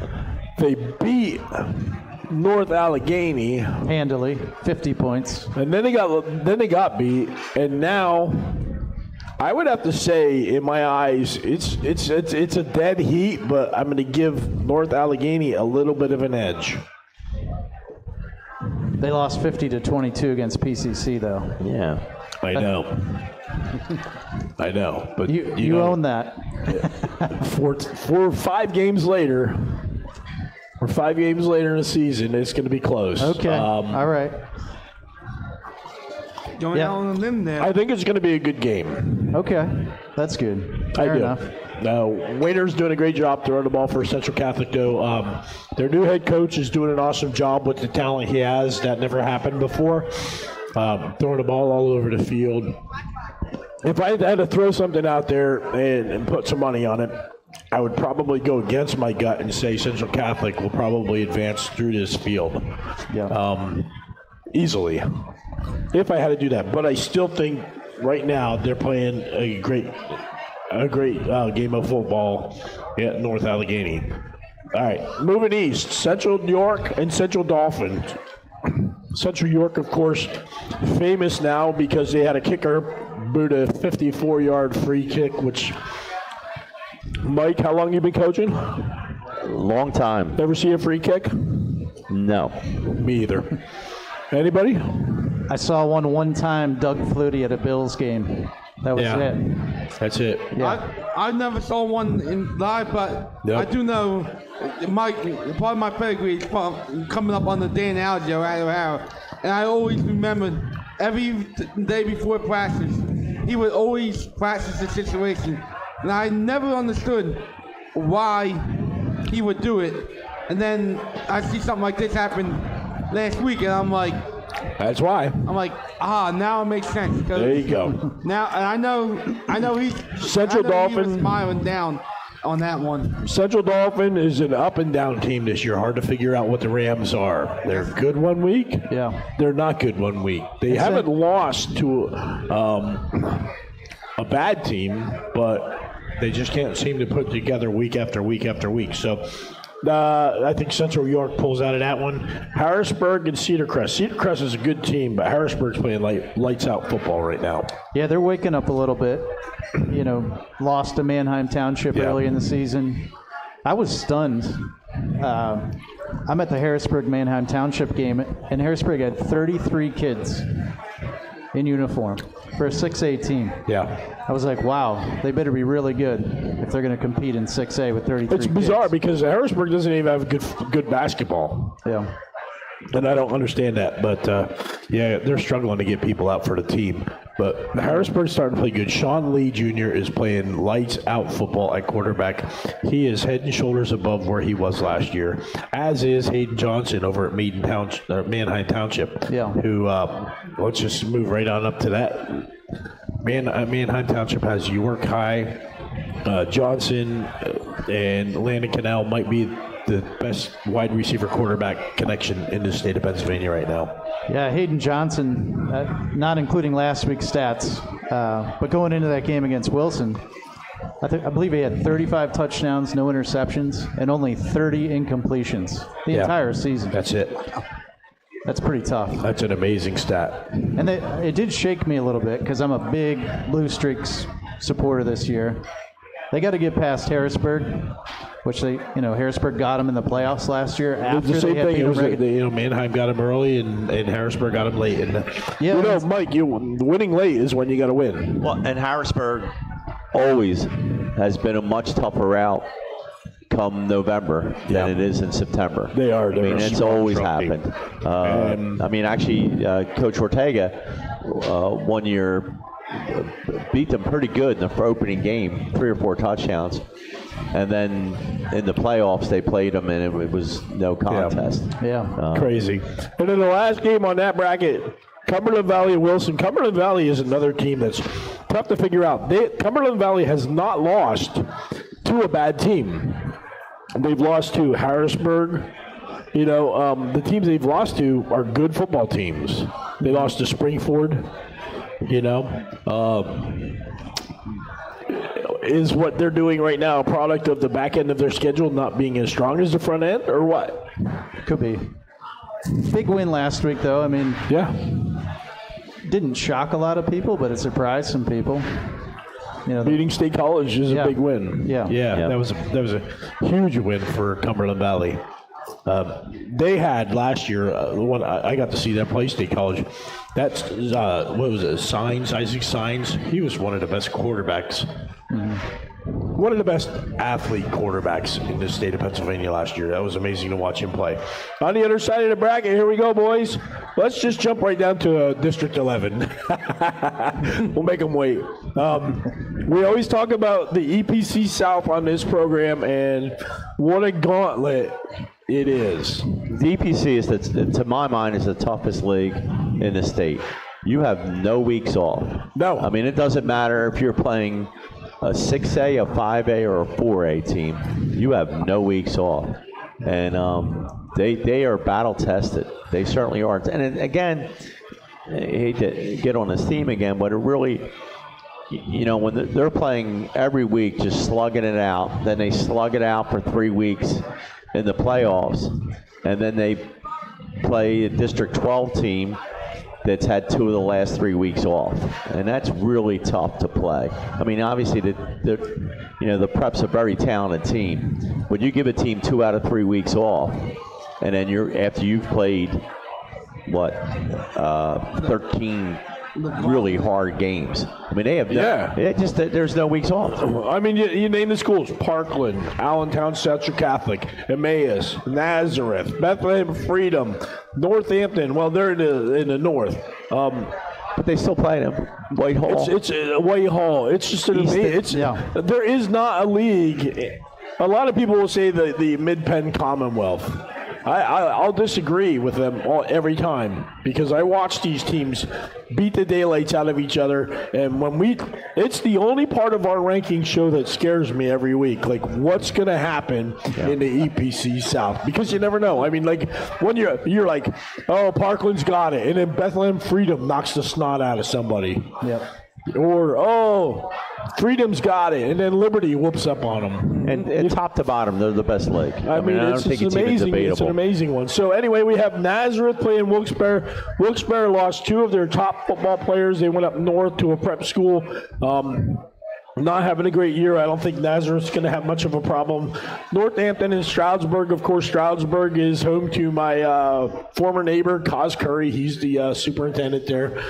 They beat North Allegheny handily, 50 points. And then they got beat, and now I would have to say, in my eyes, it's a dead heat, but I'm going to give North Allegheny a little bit of an edge. They lost 50-22 against PCC, though. Yeah, I know. I know, but you know, own that. for 5 games later, in the season, it's going to be close. Okay, all right. Going out on a limb there. I think it's going to be a good game. Okay, that's good. Fair enough. No, Wayner's doing a great job throwing the ball for Central Catholic, though. Their new head coach is doing an awesome job with the talent he has. That never happened before. Throwing the ball all over the field. If I had to throw something out there and put some money on it, I would probably go against my gut and say Central Catholic will probably advance through this field easily, if I had to do that. But I still think right now they're playing a great game of football at North Allegheny. All right, moving east, Central York and Central Dauphin. Central York, of course, famous now because they had a kicker boot a 54-yard free kick, which, Mike, how long you been coaching? Long time. Ever see a free kick? No. Me either. Anybody? I saw one time, Doug Flutie at a Bills game. That was it. That's it. Yeah. I never saw one in live, but I do know part of my pedigree is coming up on the day analogy at O'Hara. And I always remember every day before practice, he would always practice the situation. And I never understood why he would do it. And then I see something like this happen last week, and I'm like, that's why. I'm like, now it makes sense. There you go. Now, and I know he's Central Dauphin he was smiling down on that one. Central Dauphin is an up and down team this year. Hard to figure out what the Rams are. They're good one week. Yeah. They're not good one week. They haven't lost to a bad team, but they just can't seem to put together week after week after week. So I think Central York pulls out of that one. Harrisburg and Cedar Crest. Cedar Crest is a good team, but Harrisburg's playing lights out football right now. Yeah, they're waking up a little bit. Lost to Manheim Township early in the season. I was stunned. I'm at the Harrisburg-Manheim Township game, and Harrisburg had 33 kids in uniform for a 6A team. Yeah. I was like, wow, they better be really good if they're going to compete in 6A with 33 It's bizarre kids. because Harrisburg doesn't even have good basketball. Yeah. And I don't understand that, but they're struggling to get people out for the team. But Harrisburg's starting to play good. Sean Lee Jr. is playing lights out football at quarterback. He is head and shoulders above where he was last year, as is Hayden Johnson over at Manheim Township. Yeah. Who let's just move right on up to that. Manheim Township has York High, Johnson, and Landon Canal might be the best wide receiver quarterback connection in the state of Pennsylvania right now. Yeah, Hayden Johnson, not including last week's stats, but going into that game against Wilson, I believe he had 35 touchdowns, no interceptions, and only 30 incompletions the entire season. That's it. That's pretty tough. That's an amazing stat. And it did shake me a little bit because I'm a big Blue Streaks supporter this year. They got to get past Harrisburg, which Harrisburg got them in the playoffs last year. After the same they had thing. beat them Manheim got them early, and Harrisburg got them late. And Mike, winning late is when you got to win. Well, and Harrisburg always has been a much tougher route come November than it is in September. They are. I mean, it's always happened. Coach Ortega 1 year beat them pretty good in the opening game, 3 or 4 touchdowns. And then in the playoffs, they played them, and it was no contest. Yeah. Crazy. And then the last game on that bracket, Cumberland Valley and Wilson. Cumberland Valley is another team that's tough to figure out. Cumberland Valley has not lost to a bad team. They've lost to Harrisburg. The teams they've lost to are good football teams. They lost to Springford. Is what they're doing right now a product of the back end of their schedule not being as strong as the front end, or what? Could be. Big win last week, though. I mean, didn't shock a lot of people, but it surprised some people. Beating State College is a big win. Yeah. That was a huge win for Cumberland Valley. They had last year when I got to see them play State College. That's what was it? Isaac Signs. He was one of the best quarterbacks. One of the best athlete quarterbacks in the state of Pennsylvania last year. That was amazing to watch him play. On the other side of the bracket, here we go, boys. Let's just jump right down to District 11. We'll make them wait. We always talk about the EPC South on this program, and what a gauntlet it is. The EPC is, to my mind, is the toughest league in the state. You have no weeks off. No. I mean, it doesn't matter if you're playing a 6A, a 5A, or a 4A team. You have no weeks off. And they are battle tested. They certainly are. And again, hate to get on this theme again, but it really, when they're playing every week, just slugging it out, then they slug it out for 3 weeks in the playoffs, and then they play a District 12 team that's had 2 of the last 3 weeks off, and that's really tough to play. I mean, obviously, the Prep's a very talented team, but you give a team 2 out of 3 weeks off, and then after you've played 13 really hard games. I mean, they have there's no weeks off. I mean, you name the schools: Parkland, Allentown Central Catholic, Emmaus, Nazareth, Bethlehem Freedom, Northampton. Well, they're in the north. But they still play them. Whitehall. It's Whitehall. It's just there is not a league. A lot of people will say the Mid-Penn Commonwealth. I'll disagree with them every time, because I watch these teams beat the daylights out of each other, and it's the only part of our ranking show that scares me every week. Like, what's going to happen in the EPC South? Because you never know. I mean, like, when you're like, oh, Parkland's got it, and then Bethlehem Freedom knocks the snot out of somebody. Yep. Or, oh, Freedom's got it, and then Liberty whoops up on them. And top to bottom, they're the best league. I mean, I don't think it's amazing. even debatable. It's an amazing one. So anyway, we have Nazareth playing Wilkes-Barre. Wilkes-Barre lost 2 of their top football players. They went up north to a prep school. Not having a great year. I don't think Nazareth's going to have much of a problem. Northampton and Stroudsburg. Of course, Stroudsburg is home to my former neighbor, Cos Curry. He's the superintendent there,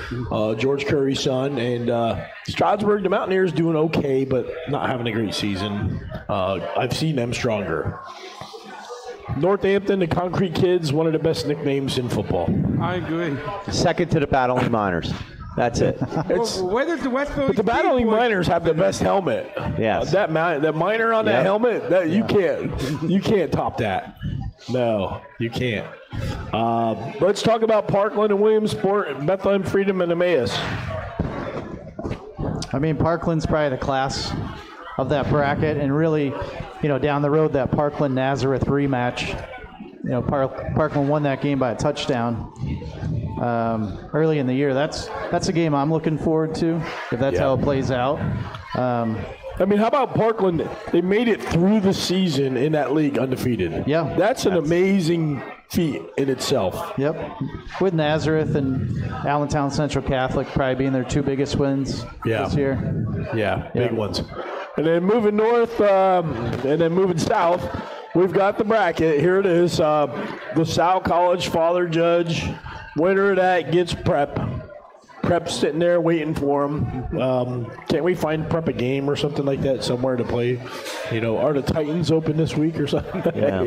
George Curry's son. And Stroudsburg, the Mountaineers, doing okay, but not having a great season. I've seen them stronger. Northampton, the Concrete Kids, one of the best nicknames in football. I agree. Second to the Battling Miners. That's it. Where does the West Philly But the Battling Miners have the best helmet. Yes. That miner on that helmet, you can't top that. No, you can't. Let's talk about Parkland and Williamsport, Bethlehem Freedom, and Emmaus. I mean, Parkland's probably the class of that bracket, and really, down the road, that Parkland-Nazareth rematch, Parkland won that game by a touchdown early in the year. That's a game I'm looking forward to, if that's how it plays out. I mean, how about Parkland? They made it through the season in that league undefeated. Yeah. That's an amazing feat in itself. Yep. With Nazareth and Allentown Central Catholic probably being their 2 biggest wins this year. Yeah, big ones. And then moving north and then moving south, we've got the bracket. Here it is. LaSalle College, Father Judge. Winner of that gets Prep. Prep's sitting there waiting for him. Can't we find Prep a game or something like that somewhere to play? Are the Titans open this week or something? Yeah.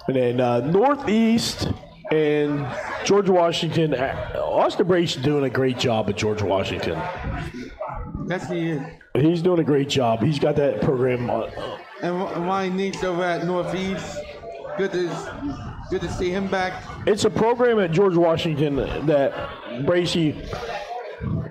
And then Northeast and George Washington. Austin Brace is doing a great job at George Washington. That's the He's doing a great job. He's got that program. And Ryan Neats over at Northeast. Good to see him back. It's a program at George Washington that Bracey.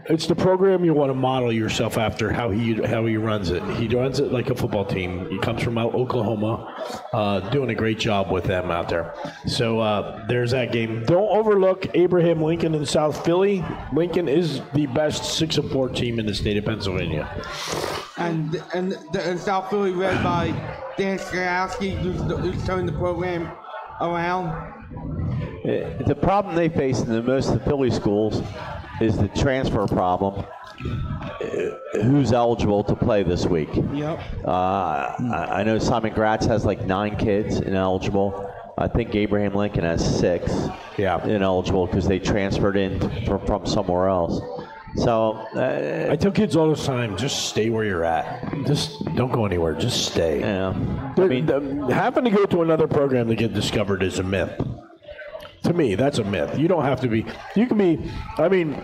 It's the program you want to model yourself after, how he runs it. He runs it like a football team. He comes from out Oklahoma, doing a great job with them out there. So there's that game. Don't overlook Abraham Lincoln in South Philly. Lincoln is the best 6-4 team in the state of Pennsylvania. And South Philly led by Dan Skowski, who's turned the program around. The problem they face in most of the Philly schools is the transfer problem. Who's eligible to play this week? Yep. I know Simon Gratz has like 9 kids ineligible. I think Abraham Lincoln has 6 ineligible because they transferred in from somewhere else. So I tell kids all the time, just stay where you're at. Just don't go anywhere. Just stay. Yeah. Having to go to another program to get discovered is a myth. To me, that's a myth. You don't have to be. You can be. I mean,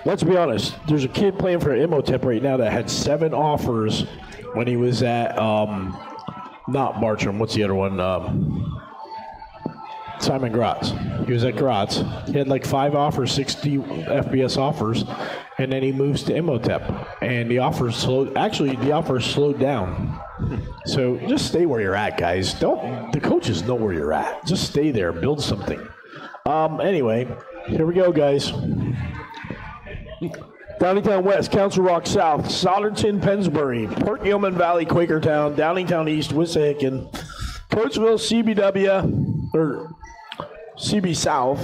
let's be honest. There's a kid playing for Imhotep right now that had 7 offers when he was at not Bartram. What's the other one? Simon Gratz. He was at Gratz. He had like 5 offers, 60 FBS offers, and then he moves to Imhotep. And the offers slowed. Actually, the offers slowed down. So just stay where you're at, guys. The coaches know where you're at. Just stay there. Build something. Anyway, here we go, guys. Downingtown West, Council Rock South, Solderton, Pennsbury, Port Gilman Valley, Quakertown, Downingtown East, Wissahickon, Coatesville, CB South,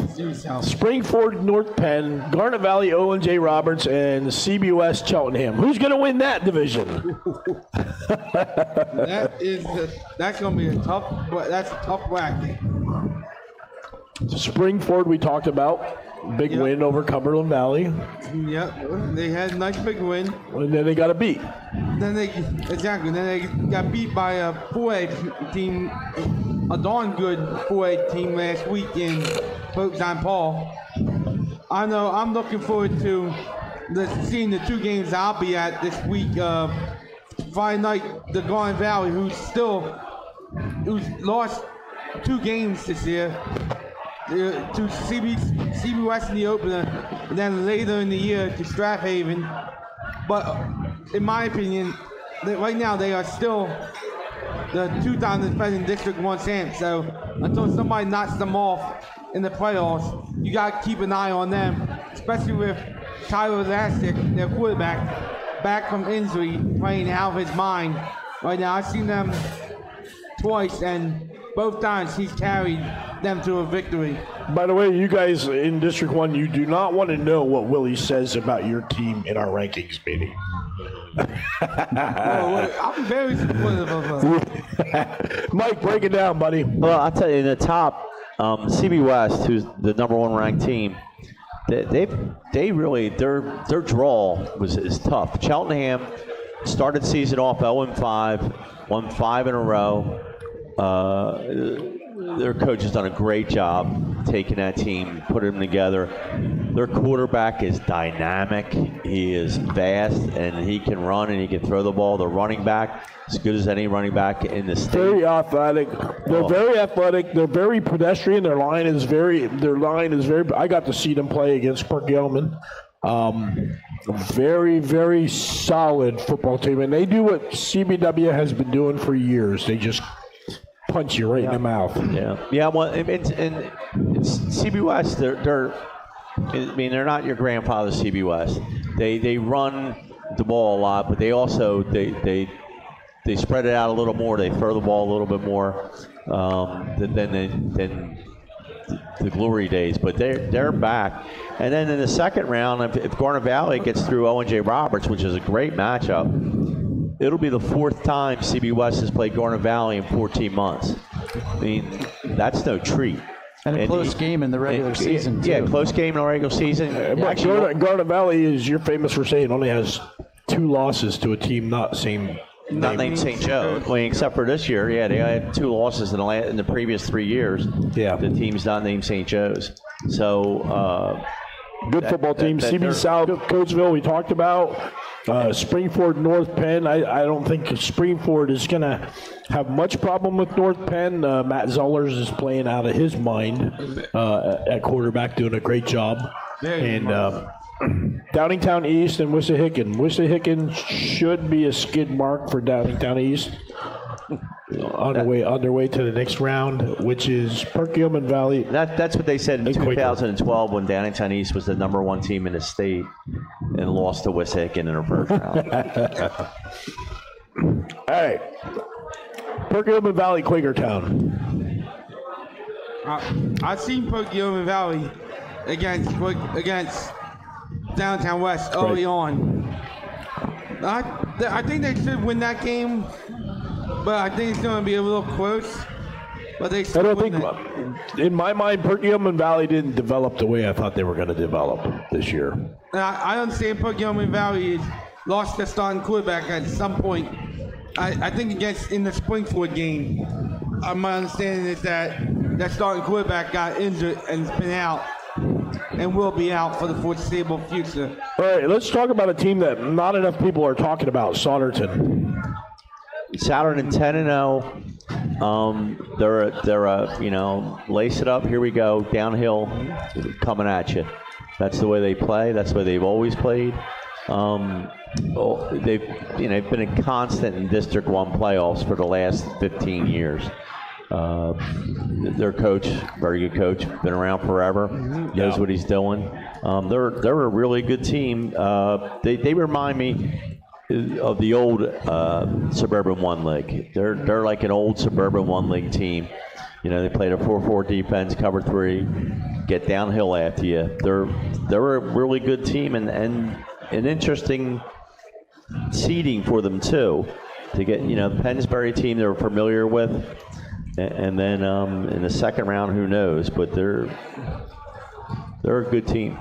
Springford, North Penn, Garnet Valley, Owen J. Roberts, and CB West, Cheltenham. Who's going to win that division? That's going to be a tough bracket. Springford, we talked about. Big win over Cumberland Valley. Yep, they had a nice big win. And then they got a beat. Then they got beat by a 4A team, a darn good 4A team last week in Pope St. Paul. I know I'm looking forward to seeing the 2 games I'll be at this week. Friday night, the Garnet Valley, who's lost 2 games this year. To CB West in the opener, and then later in the year to Strathaven. But in my opinion, right now they are still the 2-time defending District 1 champs. So until somebody knocks them off in the playoffs, you got to keep an eye on them, especially with Tyler Lastic, their quarterback, back from injury, playing out of his mind right now. I've seen them twice, and both times he's carried them to a victory. By the way, you guys in District 1, you do not want to know what Willie says about your team in our rankings meeting. I'm very supportive of Mike, break it down, buddy. Well, I'll tell you, in the top, CB West, who's the number 1 ranked team, they really, their draw is tough. Cheltenham started season off 0-5, won 5 in a row. Their coach has done a great job taking that team, putting them together. Their quarterback is dynamic. He is fast, and he can run, and he can throw the ball. The running back, as good as any running back in the state. Very athletic. They're very athletic. They're very pedestrian. Their line is very. I got to see them play against Port Gilman. Very, very solid football team, and they do what CBW has been doing for years. They just punch you right in the mouth. Yeah. Well, and CB West, they're not your grandfather's CB West. They run the ball a lot, but they also they spread it out a little more. They throw the ball a little bit more than the glory days. But they're back. And then in the second round, if Garnet Valley gets through Owen J. Roberts, which is a great matchup, it'll be the 4th time CB West has played Garnet Valley in 14 months. I mean, that's no treat. And a close game in the regular season, too. Yeah, close game in the regular season. Garnet Valley is, you're famous for saying, only has 2 losses to a team not named St. Joe. Well, except for this year, they had 2 losses in the previous 3 years. Yeah, the team's not named St. Joe's. So good football team. CB South, Coatesville, we talked about. Springford, North Penn. I don't think Springford is going to have much problem with North Penn. Matt Zollers is playing out of his mind at quarterback, doing a great job. And Downingtown East and Wissahickon. Wissahickon should be a skid mark for Downingtown East. On their way to the next round, which is Port Gilman Valley. That's what they said in 2012 when Downingtown East was the number 1 team in the state and lost to Wissahickon in their first round. All right, Port Gilman Valley, Quakertown. I've seen Port Gilman Valley against Downtown West early on. I think they should win that game. But I think it's going to be a little close. But they still in my mind, Port Gilman Valley didn't develop the way I thought they were going to develop this year. I understand Port Gilman Valley lost their starting quarterback at some point. I think in the Springford game, my understanding is that starting quarterback got injured and has been out and will be out for the foreseeable future. All right, let's talk about a team that not enough people are talking about, Solderton. Solderton 10-0. They're lace it up. Here we go, downhill, coming at you. That's the way they play. That's the way they've always played. They've been a constant in District 1 playoffs for the last 15 years. Their coach, very good coach, been around forever, knows what he's doing. They're a really good team. They remind me of the old Suburban One League. They're like an old Suburban One League team. You know, they played a 4-4 defense, cover 3, get downhill after you. They're a really good team and an interesting seeding for them too. To get, you know, the Pennsbury team they're familiar with, and then in the second round, who knows? But they're a good team.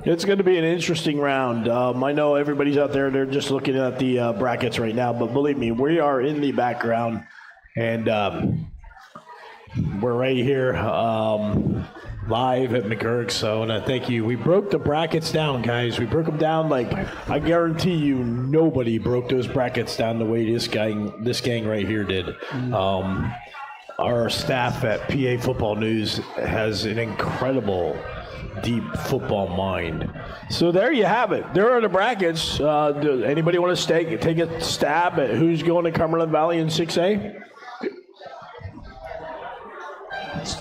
It's going to be an interesting round. I know everybody's out there, they're just looking at the brackets right now, but believe me, we are in the background, and we're right here live at Magerks, so and I thank you. We broke the brackets down, guys. We broke them down like I guarantee you nobody broke those brackets down the way this gang right here did. Our staff at PA Football News has an incredible deep football mind. So there you have it. There are the brackets. Anybody want to take a stab at who's going to Cumberland Valley in 6A?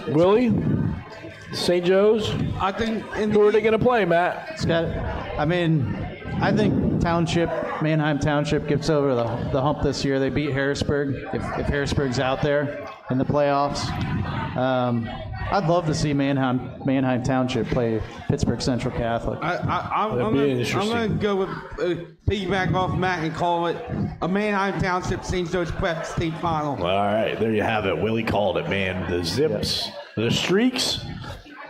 Willie? St. Joe's? I think. Who are they going to play, Matt? I think Manheim Township gets over the hump this year. They beat Harrisburg. If Harrisburg's out there in the playoffs, I'd love to see Manheim Township play Pittsburgh Central Catholic. I'm going to go with piggyback off Matt and call it a Manheim Township St. Joe's Prep State Final. All right, there you have it. Willie called it, man. The Zips, the Streaks,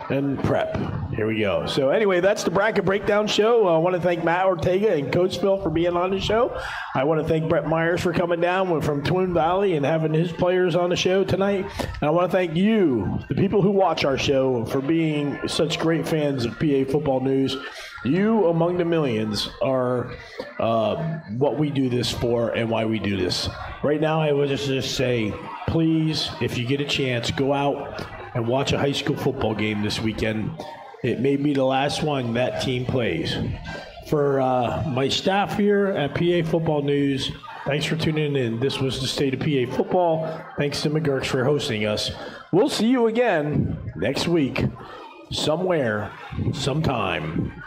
and Prep. Here we go. So anyway, that's the Bracket Breakdown Show. I want to thank Matt Ortega and Coatesville for being on the show. I want to thank Brett Myers for coming down from Twin Valley and having his players on the show tonight. And I want to thank you, the people who watch our show, for being such great fans of PA Football News. You, among the millions, are what we do this for and why we do this. Right now, I would just say, please, if you get a chance, go out and watch a high school football game this weekend. It may be the last one that team plays. For my staff here at PA Football News, thanks for tuning in. This was the State of PA Football. Thanks to Magerks for hosting us. We'll see you again next week, somewhere, sometime.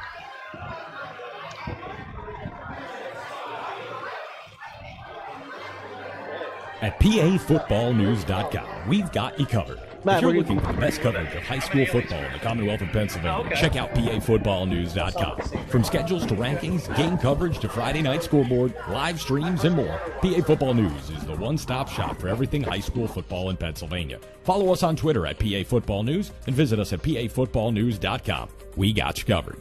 At PAFootballNews.com, we've got you covered. If you're looking for the best coverage of high school football in the Commonwealth of Pennsylvania, check out PAFootballNews.com. From schedules to rankings, game coverage to Friday night scoreboard, live streams, and more, PA Football News is the one-stop shop for everything high school football in Pennsylvania. Follow us on Twitter at PA Football News and visit us at PAFootballNews.com. We got you covered.